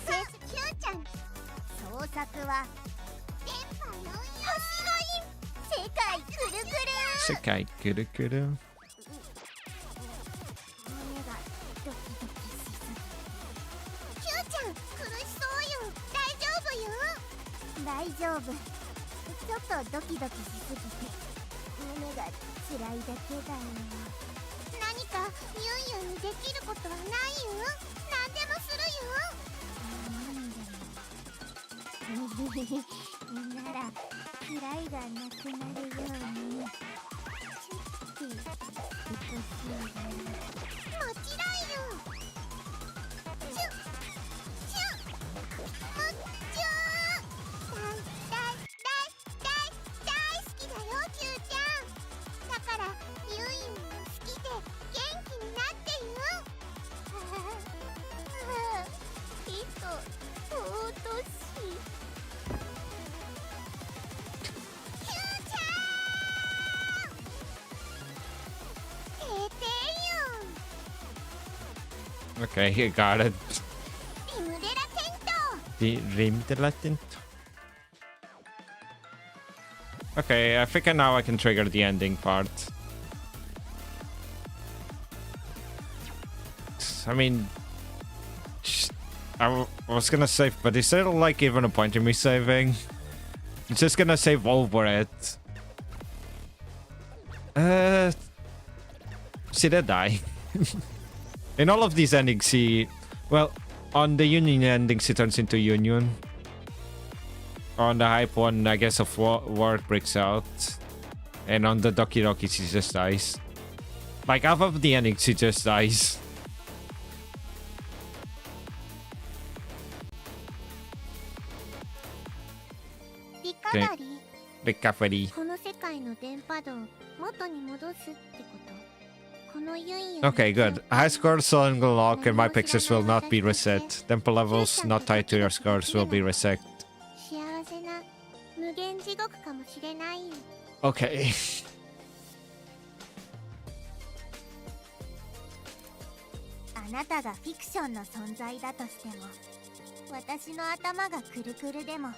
生する Q ちゃん創作は電波の星がいい世界くるくる Sekai kuru kuru. 胸がドキドキしすぎ Q ちゃん苦しそうよ大丈夫よ大丈夫ちょっとドキドキしすぎて胸が辛いだけだよ何かユンユンにできることはないよ何でもするよなら嫌いがなくなるようにちょっと愛しいわもちろんよチュッチュッもっちゅ大好きだよキューちゃんだからユンユンも好きで元気になってよきっと尊しいキューちゃんててよ Okay, you got it. リムデラテント The rim the latent. Okay, I think now I can trigger the ending part. I mean, I was gonna save, but is there like even a point in me saving? I'm just gonna save over it. See that die. In all of these endings, well, on the Yunyun endings, he turns into Yunyun. On the hype one, I guess, of war breaks out. And on the Doki Dokis, he just dies. Like, half of the endings, he just dies. バリー recovery. この世界の電波度を元に戻すってこと。このユンユン Okay, good. High scores will unlock and my pictures will not be reset. Tempo levels not tied to your scores will be reset. 幸せな無限地獄かもしれないよ。 Okay. あなたがフィクションの存在だとしても、私の頭がくるくるでも。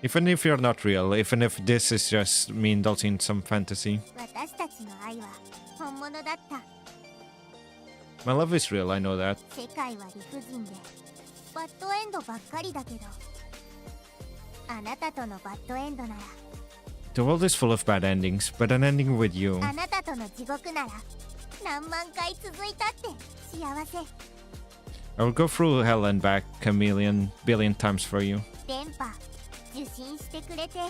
Even if you're not real, even if this is just me indulging in some fantasy. 私たちの愛は本物だった。 My love is real, I know that. 世界は理不尽でバッドエンドばっかりだけど、あなたとのバッドエンドなら、 The world is full of bad endings, but an ending with you. あなたとの地獄なら何万回続いたって幸せ。 I will go through hell and back a million billion times for you. 電波受信してくれて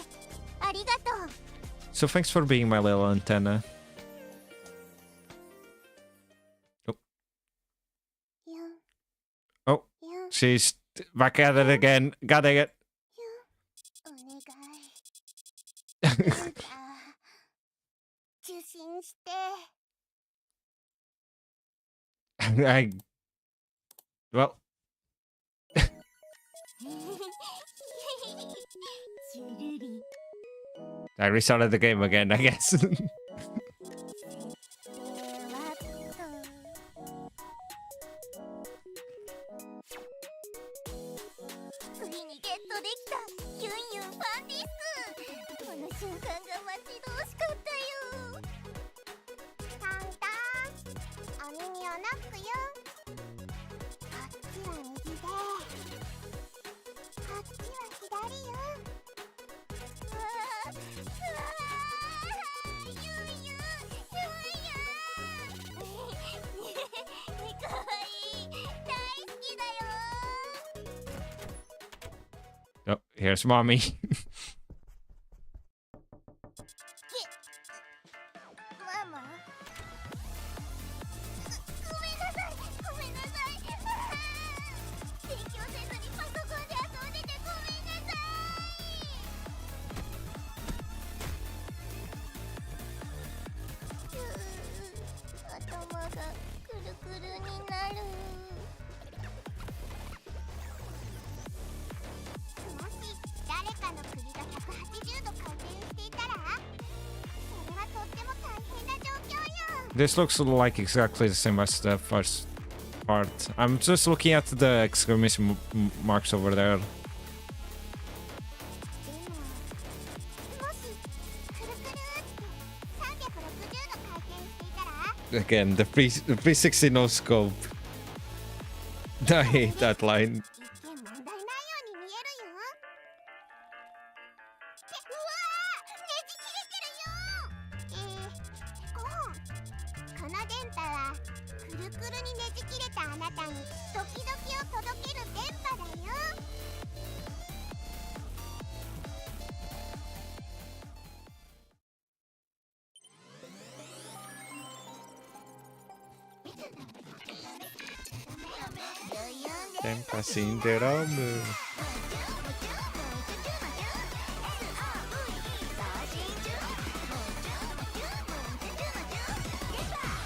ありがとう。 So thanks for being my little antenna. Oh. ユン Oh, ユン she's back at it again. God dang it. お願い。なんか受信して。 Well, ジュルリ I restarted the game again, I guess. ではついにゲットできたユンユンファンディスク。この瞬間が待ち遠しかったよ。タンタンお耳をノックよ。こっちは右でこっちは左よ。うわーうわーユンユンユンユンかわいい大好きだよ。 Oh, here's mommy. ママごめんなさいごめんなさい。勉強せずにパソコンで遊んでてごめんなさい。頭がくるくるになる。もし誰かの首が180度回転していたら、それはとっても大変な状況よ。 This looks like exactly the same as the first part. I'm just looking at the exclamation marks over there. でも、もしくるくるって360度回転していたら、 Again, the 360 no scope. I hate that line. 一見問題ないように見えるよ。ってうわーねじ切れてるよ。この電波はくるくるにねじ切れたあなたにドキドキを届ける電波だよ。 Denpa Syndrome.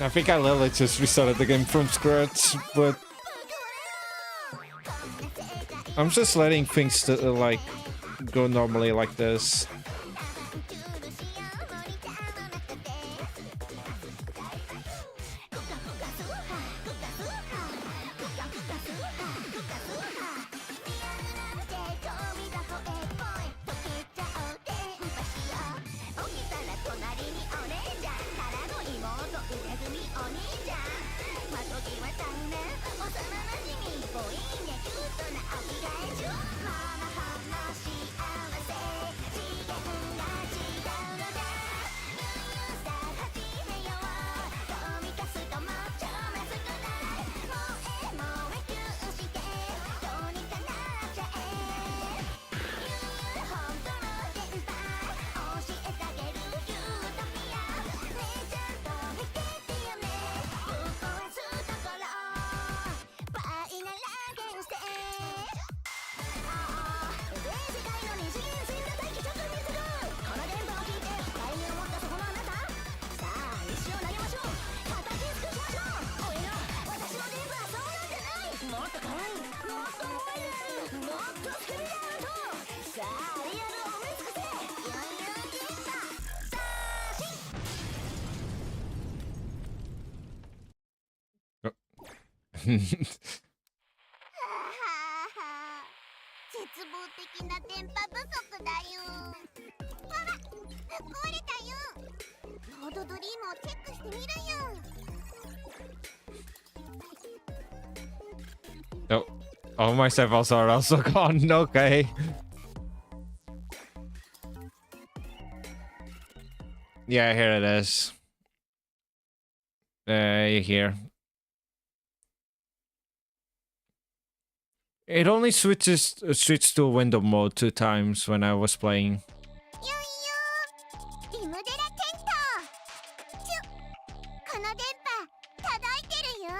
I think I literally just restarted the game from scratch, but I'm just letting things like go normally like this. 絶望的な電波不足だよ。ほら、壊れたよ。ロードドリームをチェックしてみるよ。 Oh, all my samples are also gone. Okay. Yeah, here it is. Here. It only switched to window mode 2 times when I was playing. ユンユン、リムデラテント。この電波届いてるよ。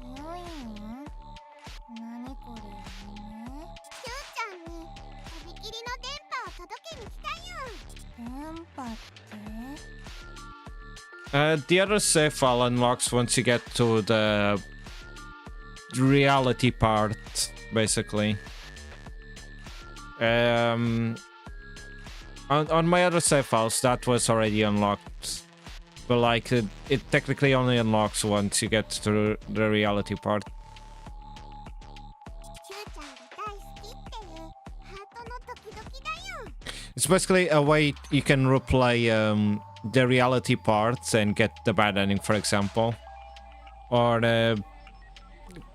ユンユン、何これね。キューちゃんにとびきりの電波を届けに来たよ。電波って？ The other save file unlocks once you get to the reality part, basically. On my other save files, that was already unlocked. But like, it technically only unlocks once you get to the reality part. It's basically a way you can replay the reality parts and get the bad ending, for example. Or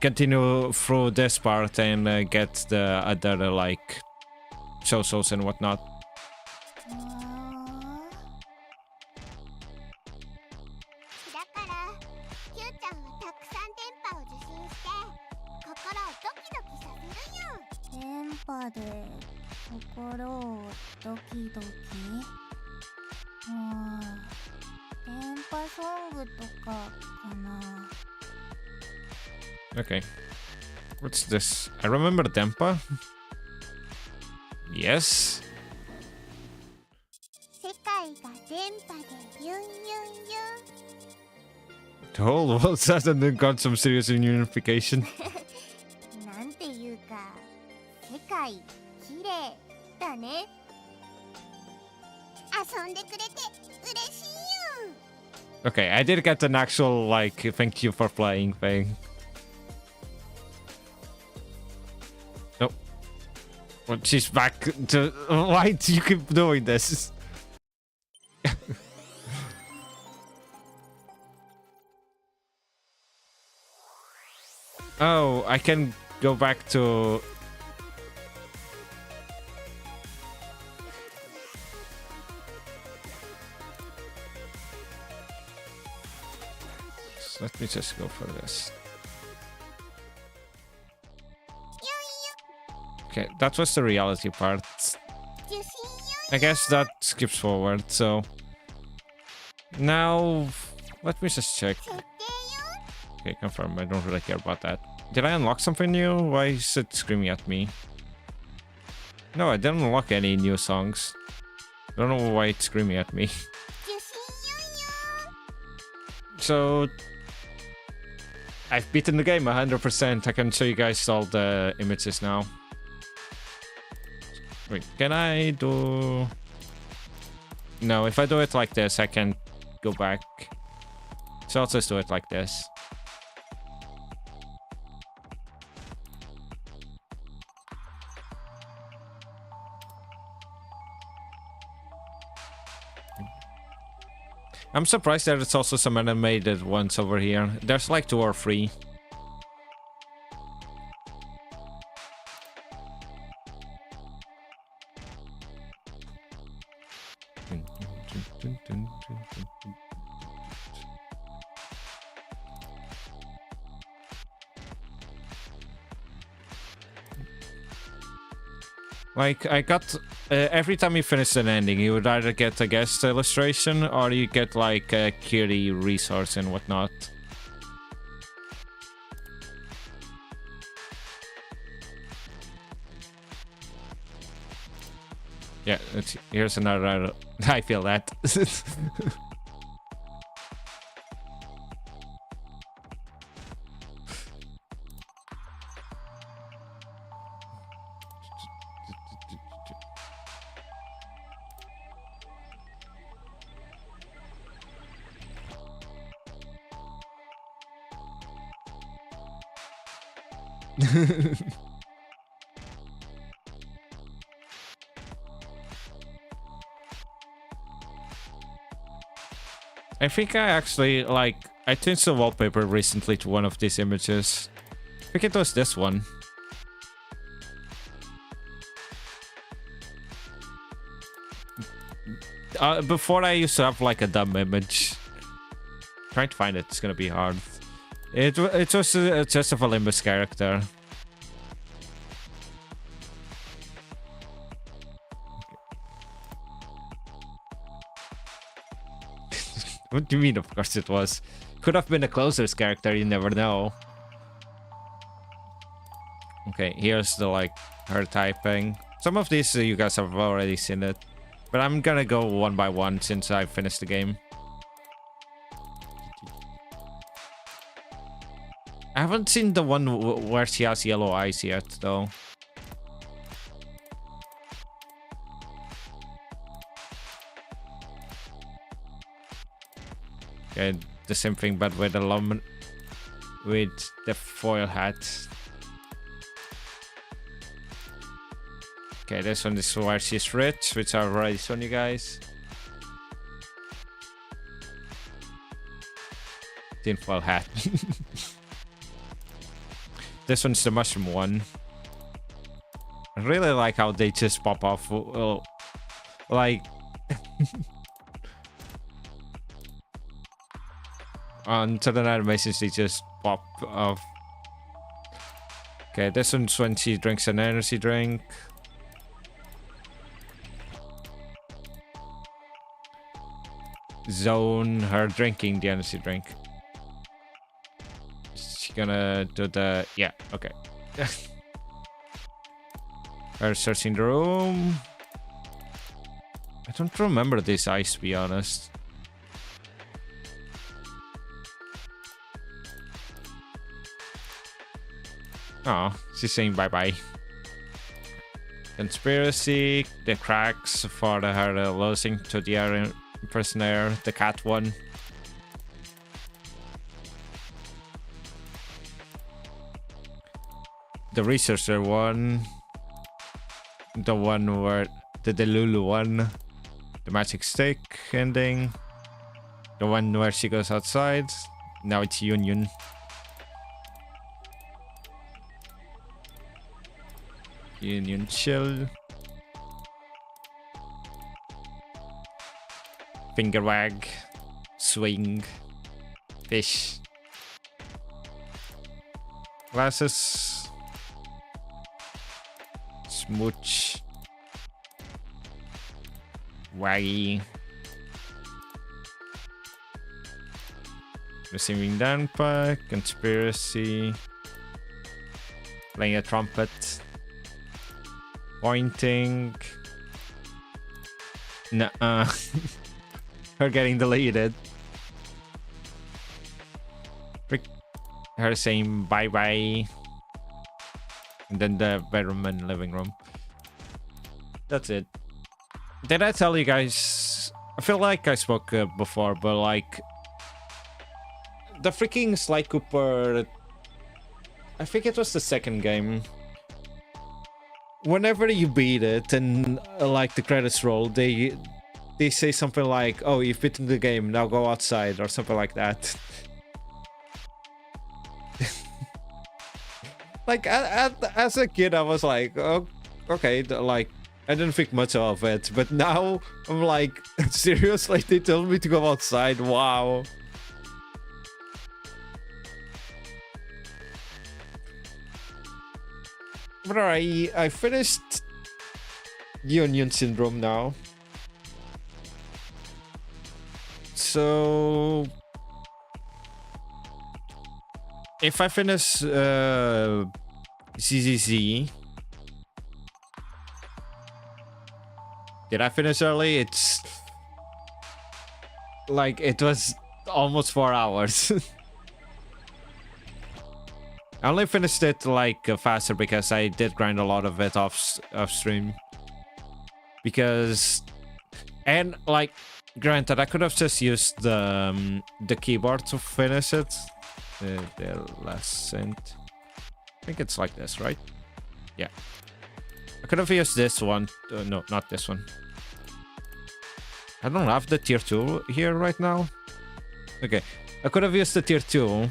continue through this part and get the other, like, shows and whatnot. Okay. What's this? I remember denpa. Yes. The whole world suddenly got some serious unification. Okay, I did get an actual, like, thank you for playing thing. Nope. Well, she's back to... Why do you keep doing this? Oh, I can go back to... Let me just go for this. Okay, that was the reality part. I guess that skips forward, so... Now... Let me just check. Okay, confirm. I don't really care about that. Did I unlock something new? Why is it screaming at me? No, I didn't unlock any new songs. I don't know why it's screaming at me. So... I've beaten the game 100%. I can show you guys all the images now. Wait, can I do... No, if I do it like this, I can go back. So I'll just do it like this. I'm surprised that it's also some animated ones over here. There's like 2 or 3. Like, I got... every time you finish an ending, you would either get a guest illustration or you get, like, a cutie resource and whatnot. Yeah, here's another... I feel that. I think I actually, like, I changed the wallpaper recently to one of these images. I think it was this one. Before I used to have, like, a dumb image. Trying to find it, it's gonna be hard. It was just of a Olympus character. What do you mean, of course it was? Could have been a closer's character, you never know. Okay, here's the, like, her typing. Some of these you guys have already seen it. But I'm gonna go one by one since I finished the game. I haven't seen the one where she has yellow eyes yet, though. Okay, the same thing, but with with the foil hat. Okay, this one is where she's rich, which I've already shown you guys. Tinfoil hat. This one's the mushroom one. I really like how they just pop off. Like... on certain animations, they just pop off. Okay, this one's when she drinks an energy drink. Zone her drinking the energy drink. She's gonna do the... yeah, okay. Her searching the room. I don't remember this eyes, to be honest. Oh, she's saying bye-bye. Conspiracy, the cracks for her losing to the other impersonator, the cat one. The researcher one. The one where the Delulu one. The magic stick ending. The one where she goes outside. Now it's Yunyun. Yunyun chill. Finger wag. Swing. Fish. Glasses. Smooch. Waggy. Receiving denpa. Conspiracy. Playing a trumpet. Pointing. Nuh-uh. Her getting deleted. Her saying bye-bye. And then the bedroom and living room. That's it. Did I tell you guys? I feel like I spoke before, but like... the freaking Sly Cooper... I think it was the second game. Whenever you beat it and like the credits roll, they say something like, "Oh, you've beaten the game, now go outside," or something like that. Like as a kid, I was like, "Oh, okay," like I didn't think much of it, but now I'm like, seriously, they told me to go outside. Wow. But I finished Yunyun Syndrome now. So if I finish ZZZ, did I finish early? It's like it was almost 4 hours. I only finished it like faster because I did grind a lot of it off stream. Because, and like, granted, I could have just used the keyboard to finish it. The last cent. I think it's like this, right? Yeah. I could have used this one. No, not this one. I don't have the tier 2 here right now. Okay. I could have used the tier 2.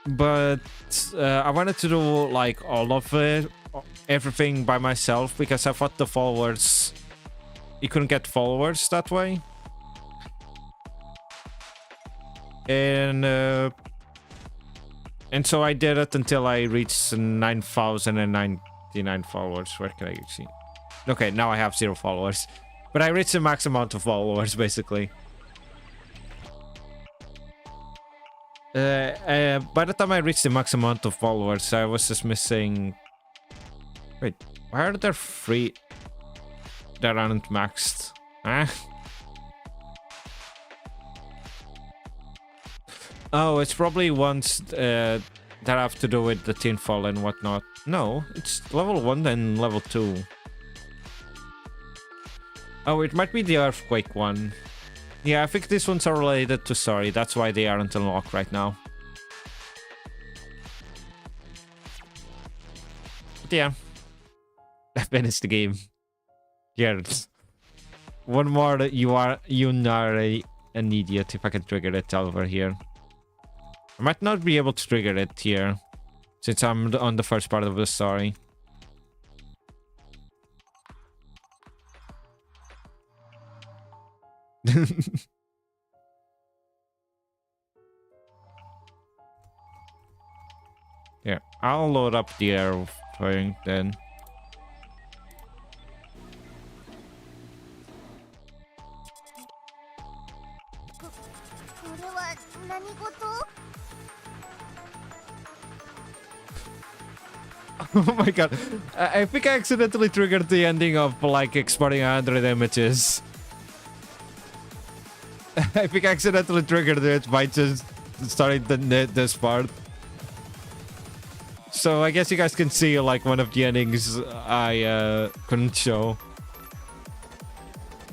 But I wanted to do like all of it, everything by myself, because I thought the followers, you couldn't get followers that way. And so I did it until I reached 9,099 followers. Where can I see? Okay, now I have 0 followers. But I reached the max amount of followers, basically. By the time I reached the max amount of followers, I was just missing... Wait, why are there 3 that aren't maxed? Oh, it's probably ones that have to do with the tinfoil and whatnot. No, it's level 1 and level 2. Oh, it might be the earthquake one. Yeah, I think these ones are related to Sorry. That's why they aren't unlocked right now. But yeah. I finished the game. Yeah. One more that you are an idiot if I can trigger it over here. I might not be able to trigger it here, since I'm on the first part of the story. Yeah, I'll load up the air thing then. Oh my god, I think I accidentally triggered the ending of like exporting 100 images. I think I accidentally triggered it by just starting this part. So I guess you guys can see like one of the endings I couldn't show.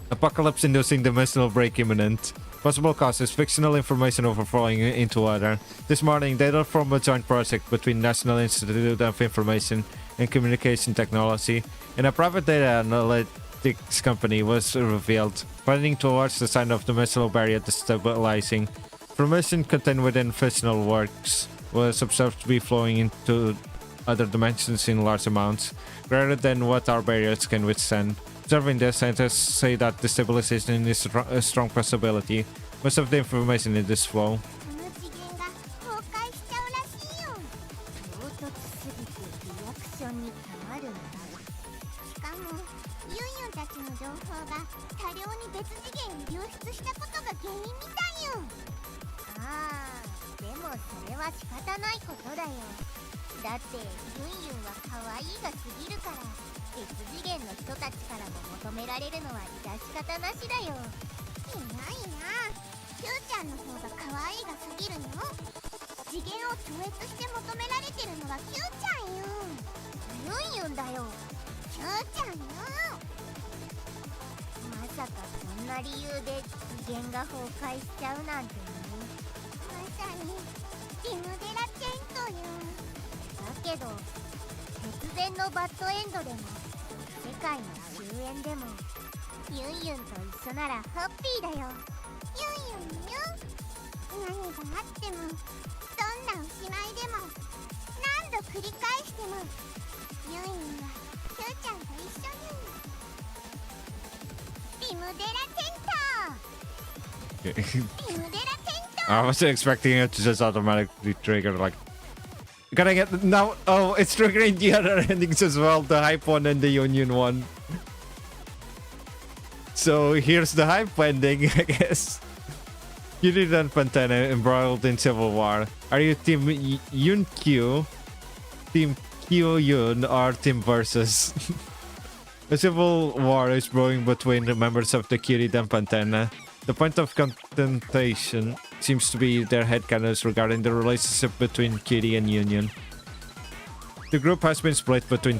Apocalypse inducing dimensional break imminent. Possible causes, fictional information overflowing into water. This morning, data from a joint project between National Institute of Information and Communication Technology and a private data analytics company was revealed, pointing towards the sign of dimensional barrier destabilizing. Information contained within fictional works was observed to be flowing into other dimensions in large amounts, greater than what our barriers can withstand. Observing this, scientists say that destabilization is a strong possibility. Most of the information in this flow. I wasn't expecting it to just automatically trigger, like... Gotta get... Now... Oh, it's triggering the other endings as well, the hype one and the Yunyun one. So, here's the hype ending, I guess. Yuri and Pantene embroiled in civil war. Are you Team Yun Q, Team Q Yun, or Team Versus? A civil war is brewing between the members of the Curie and Pantene. The point of contention seems to be their headcanons regarding the relationship between Kitty and Yunyun. The group has been split between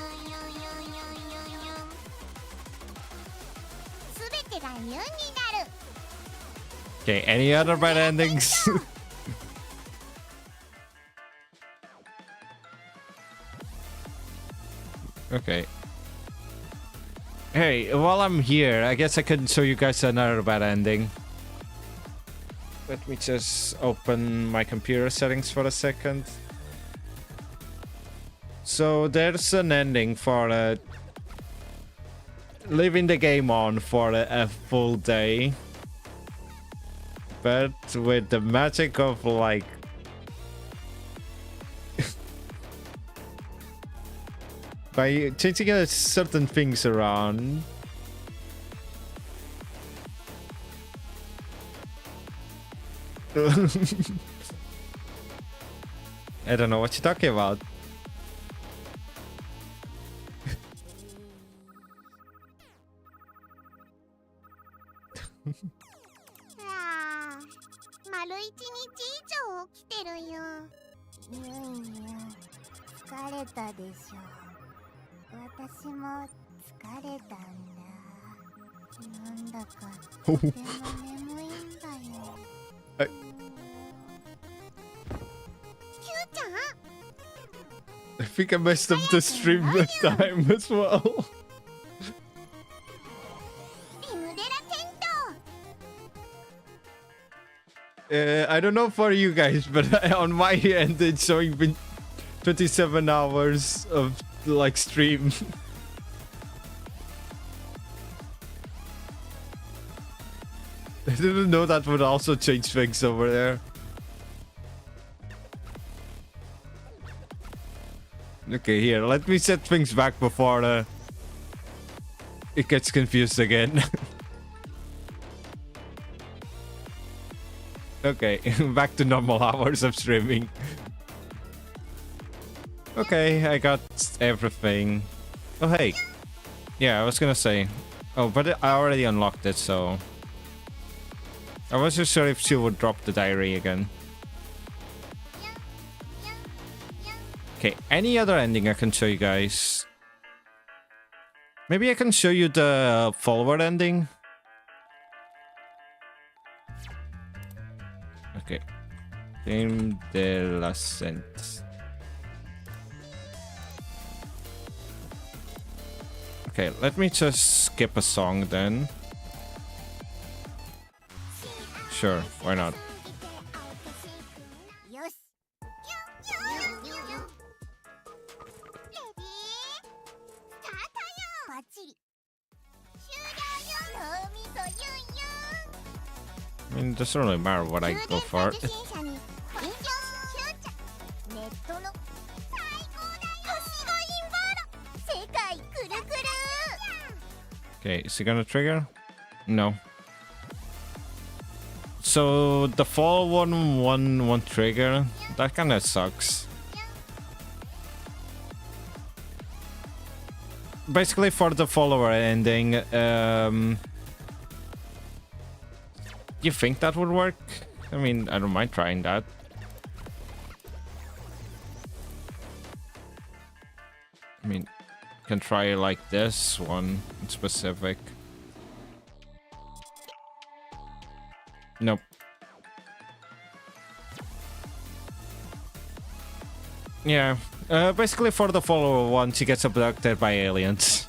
全てがユンになる Okay, any other bad endings? Okay. Hey, while I'm here, I guess I can show you guys another bad ending. Let me just open my computer settings for a second. So there's an ending for leaving the game on for a full day. But with the magic of like by changing certain things around. I don't know what you're talking about. I think I messed up the stream time as well. I don't know for you guys, but on my end it's showing been 27 hours of like stream. I didn't know that would also change things over there. Okay, here, let me set things back before it gets confused again. Okay, back to normal hours of streaming. Okay, I got everything. Oh, hey. Yeah, I was gonna say. Oh, but I already unlocked it, so... I wasn't sure if she would drop the diary again. Okay, any other ending I can show you guys? Maybe I can show you the forward ending? Okay. Game de l'Ascent. Okay, let me just skip a song then. Sure, why not? I mean, it doesn't really matter what I go for. Okay, is he gonna trigger? No. So the fall one won't trigger. That kinda sucks. basically for the follower ending, you think that would work? I mean, I don't mind trying that. I mean, can try like this one in specific. Nope. Yeah, basically for the follower once he gets abducted by aliens.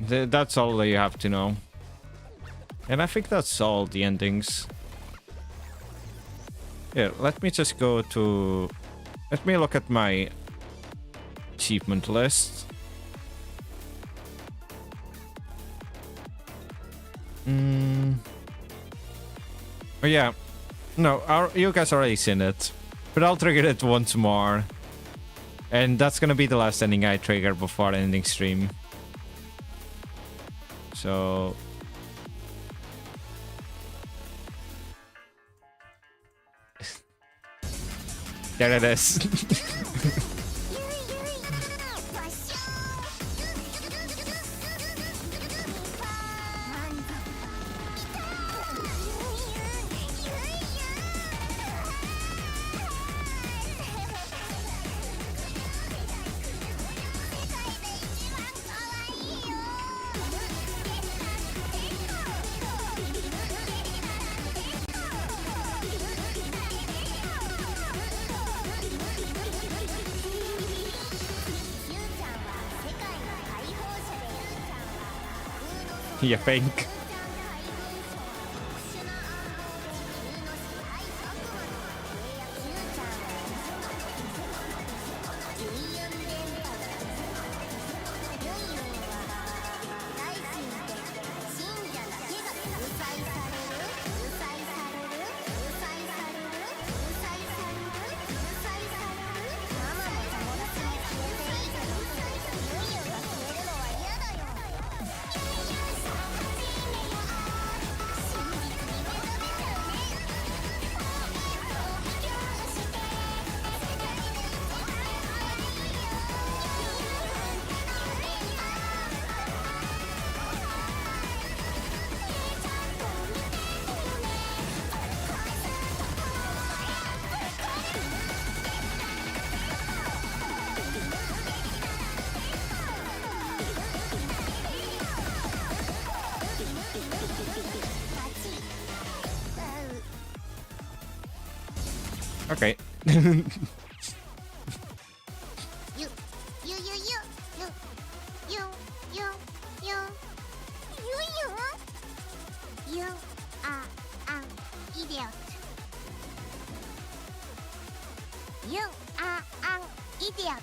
That's all that you have to know. And I think that's all the endings. Yeah, let me just go to... Let me look at my achievement list. Oh yeah. No, you guys already seen it. But I'll trigger it once more. And that's gonna be the last ending I trigger before ending stream. So... there it is. You think? Okay. You are an idiot. You are an idiot.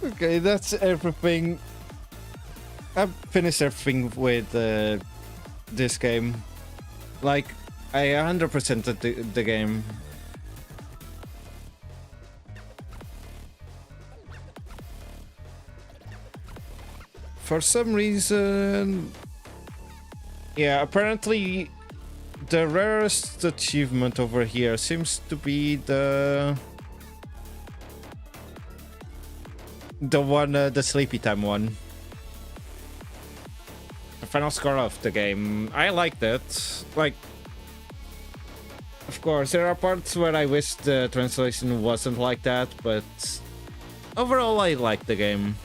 Okay, that's everything. I've finished everything with this game. Like, I 100%ed the game. For some reason... Yeah, apparently the rarest achievement over here seems to be the one, the sleepy time one. The final score of the game. I liked it. Like, of course, there are parts where I wish the translation wasn't like that, but overall I liked the game.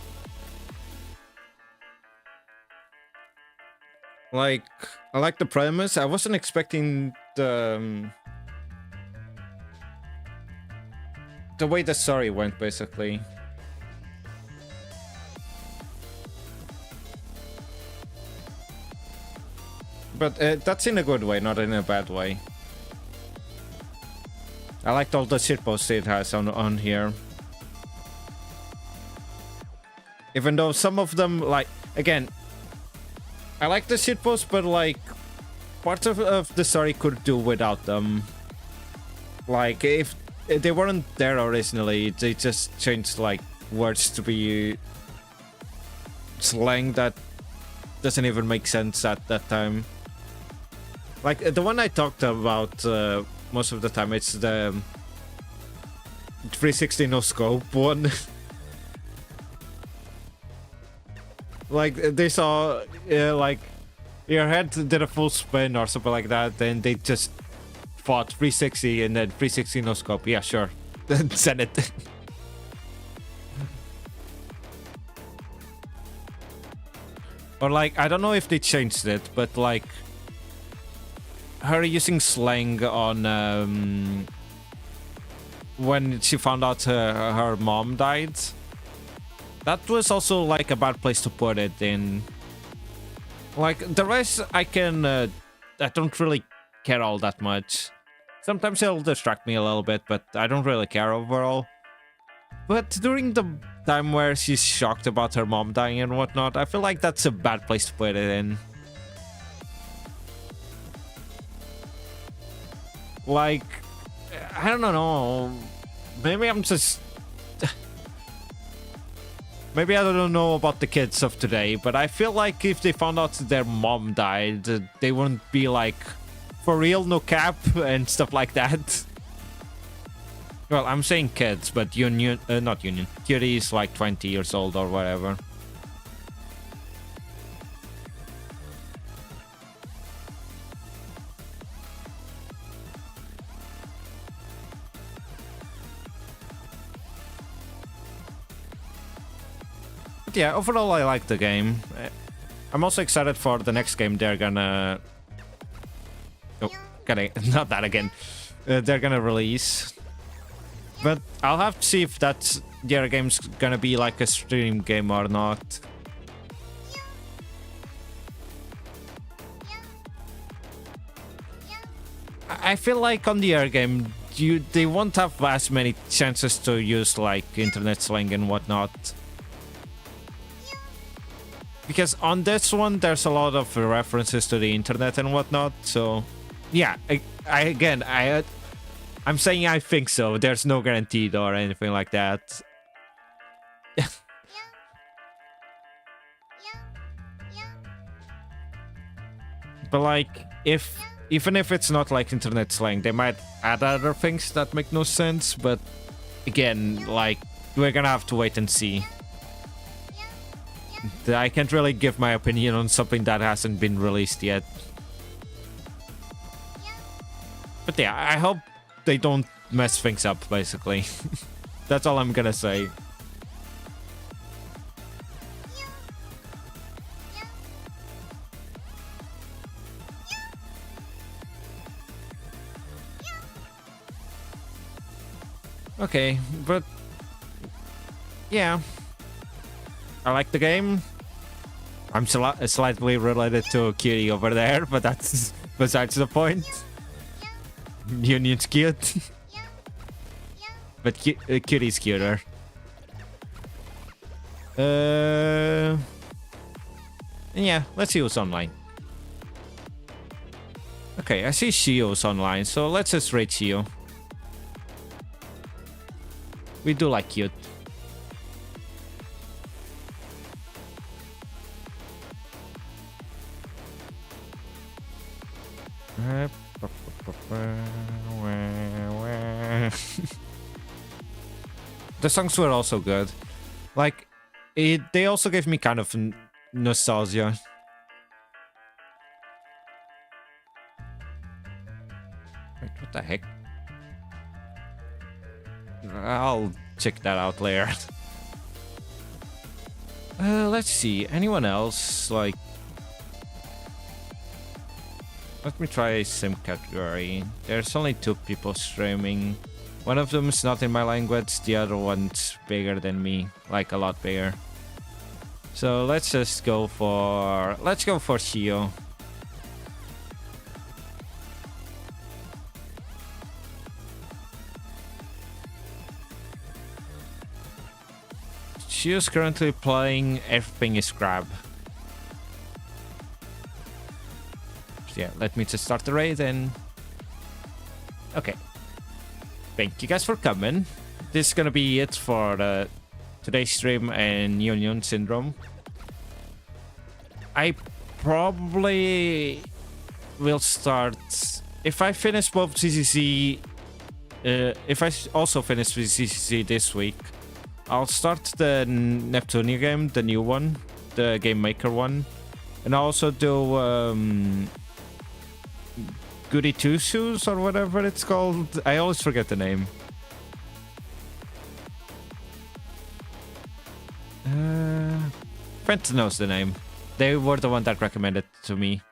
Like, I like the premise. I wasn't expecting the way the story went, basically. But that's in a good way, not in a bad way. I liked all the shitposts it has on here. Even though some of them, like, again, I like the shitposts, but like, parts of the story could do without them. Like, if they weren't there originally. They just changed like words to be slang that doesn't even make sense at that time. Like the one I talked about most of the time, it's the 360 no scope one. Like they saw like your head did a full spin or something like that, then they just fought 360 and then 360 no scope. Yeah, sure. Then send it. Or like, I don't know if they changed it, but like her using slang on when she found out her mom died. That was also like a bad place to put it in. Like the rest, I don't really care all that much. Sometimes it'll distract me a little bit, but I don't really care overall. But during the time where she's shocked about her mom dying and whatnot, I feel like that's a bad place to put it in. Like, I don't know. Maybe I'm just... Maybe I don't know about the kids of today, but I feel like if they found out their mom died, they wouldn't be like, for real, no cap, and stuff like that. Well, I'm saying kids, but Yunyun, not Yunyun. Cutie is like 20 years old or whatever. But yeah, overall I like the game. I'm also excited for the next game they're gonna... Oh, not that again. They're gonna release. But I'll have to see if the other game's gonna be like a stream game or not. I feel like on the other game, they won't have as many chances to use like internet slang and whatnot. Because on this one, there's a lot of references to the internet and whatnot, so... Yeah, I'm saying I think so. There's no guaranteed or anything like that. But like, even if it's not like internet slang, they might add other things that make no sense. But again, like, we're gonna have to wait and see. I can't really give my opinion on something that hasn't been released yet. But yeah, I hope they don't mess things up, basically. That's all I'm gonna say. Okay, but yeah, I like the game. I'm slightly related to Cutie over there, but that's besides the point. Yunyun's cute. But Cutie's cuter. Yeah, let's see who's online. Okay, I see Shio's online, so let's just rate Shio. We do like cute. The songs were also good. Like, they also gave me kind of nostalgia. Wait, what the heck? I'll check that out later. Let's see. Anyone else? Like, let me try sim category. There's only 2 people streaming. One of them is not in my language. The other one's bigger than me, like a lot bigger. So let's just go for Shio. Shio's currently playing Everything is Crab. Yeah, let me just start the raid and... Okay. thank you guys for coming. This is gonna be it for today's stream and Yunyun Syndrome. I probably will start if I finish both CCC. If I also finish with CCC this week, I'll start the Neptunia game, the new one, the Game Maker one, and I'll also do Goody Two Shoes or whatever it's called. I always forget the name. Friend knows the name. They were the one that recommended it to me.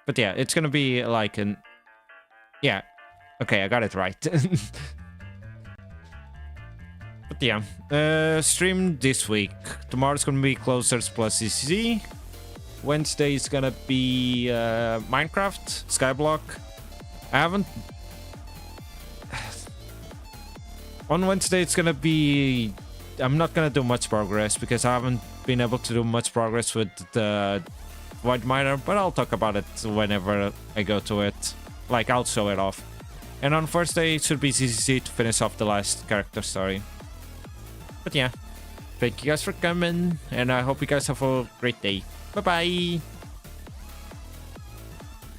But yeah, it's gonna be like an... Yeah. Okay, I got it right. But yeah, stream this week. Tomorrow's gonna be Closers plus CCC. Wednesday is gonna be Minecraft, Skyblock. I haven't... On Wednesday it's gonna be... I'm not gonna do much progress because I haven't been able to do much progress with the White Miner, but I'll talk about it whenever I go to it. Like, I'll show it off. And on Thursday it should be CCC to finish off the last character story. But yeah, thank you guys for coming, and I hope you guys have a great day. Bye bye!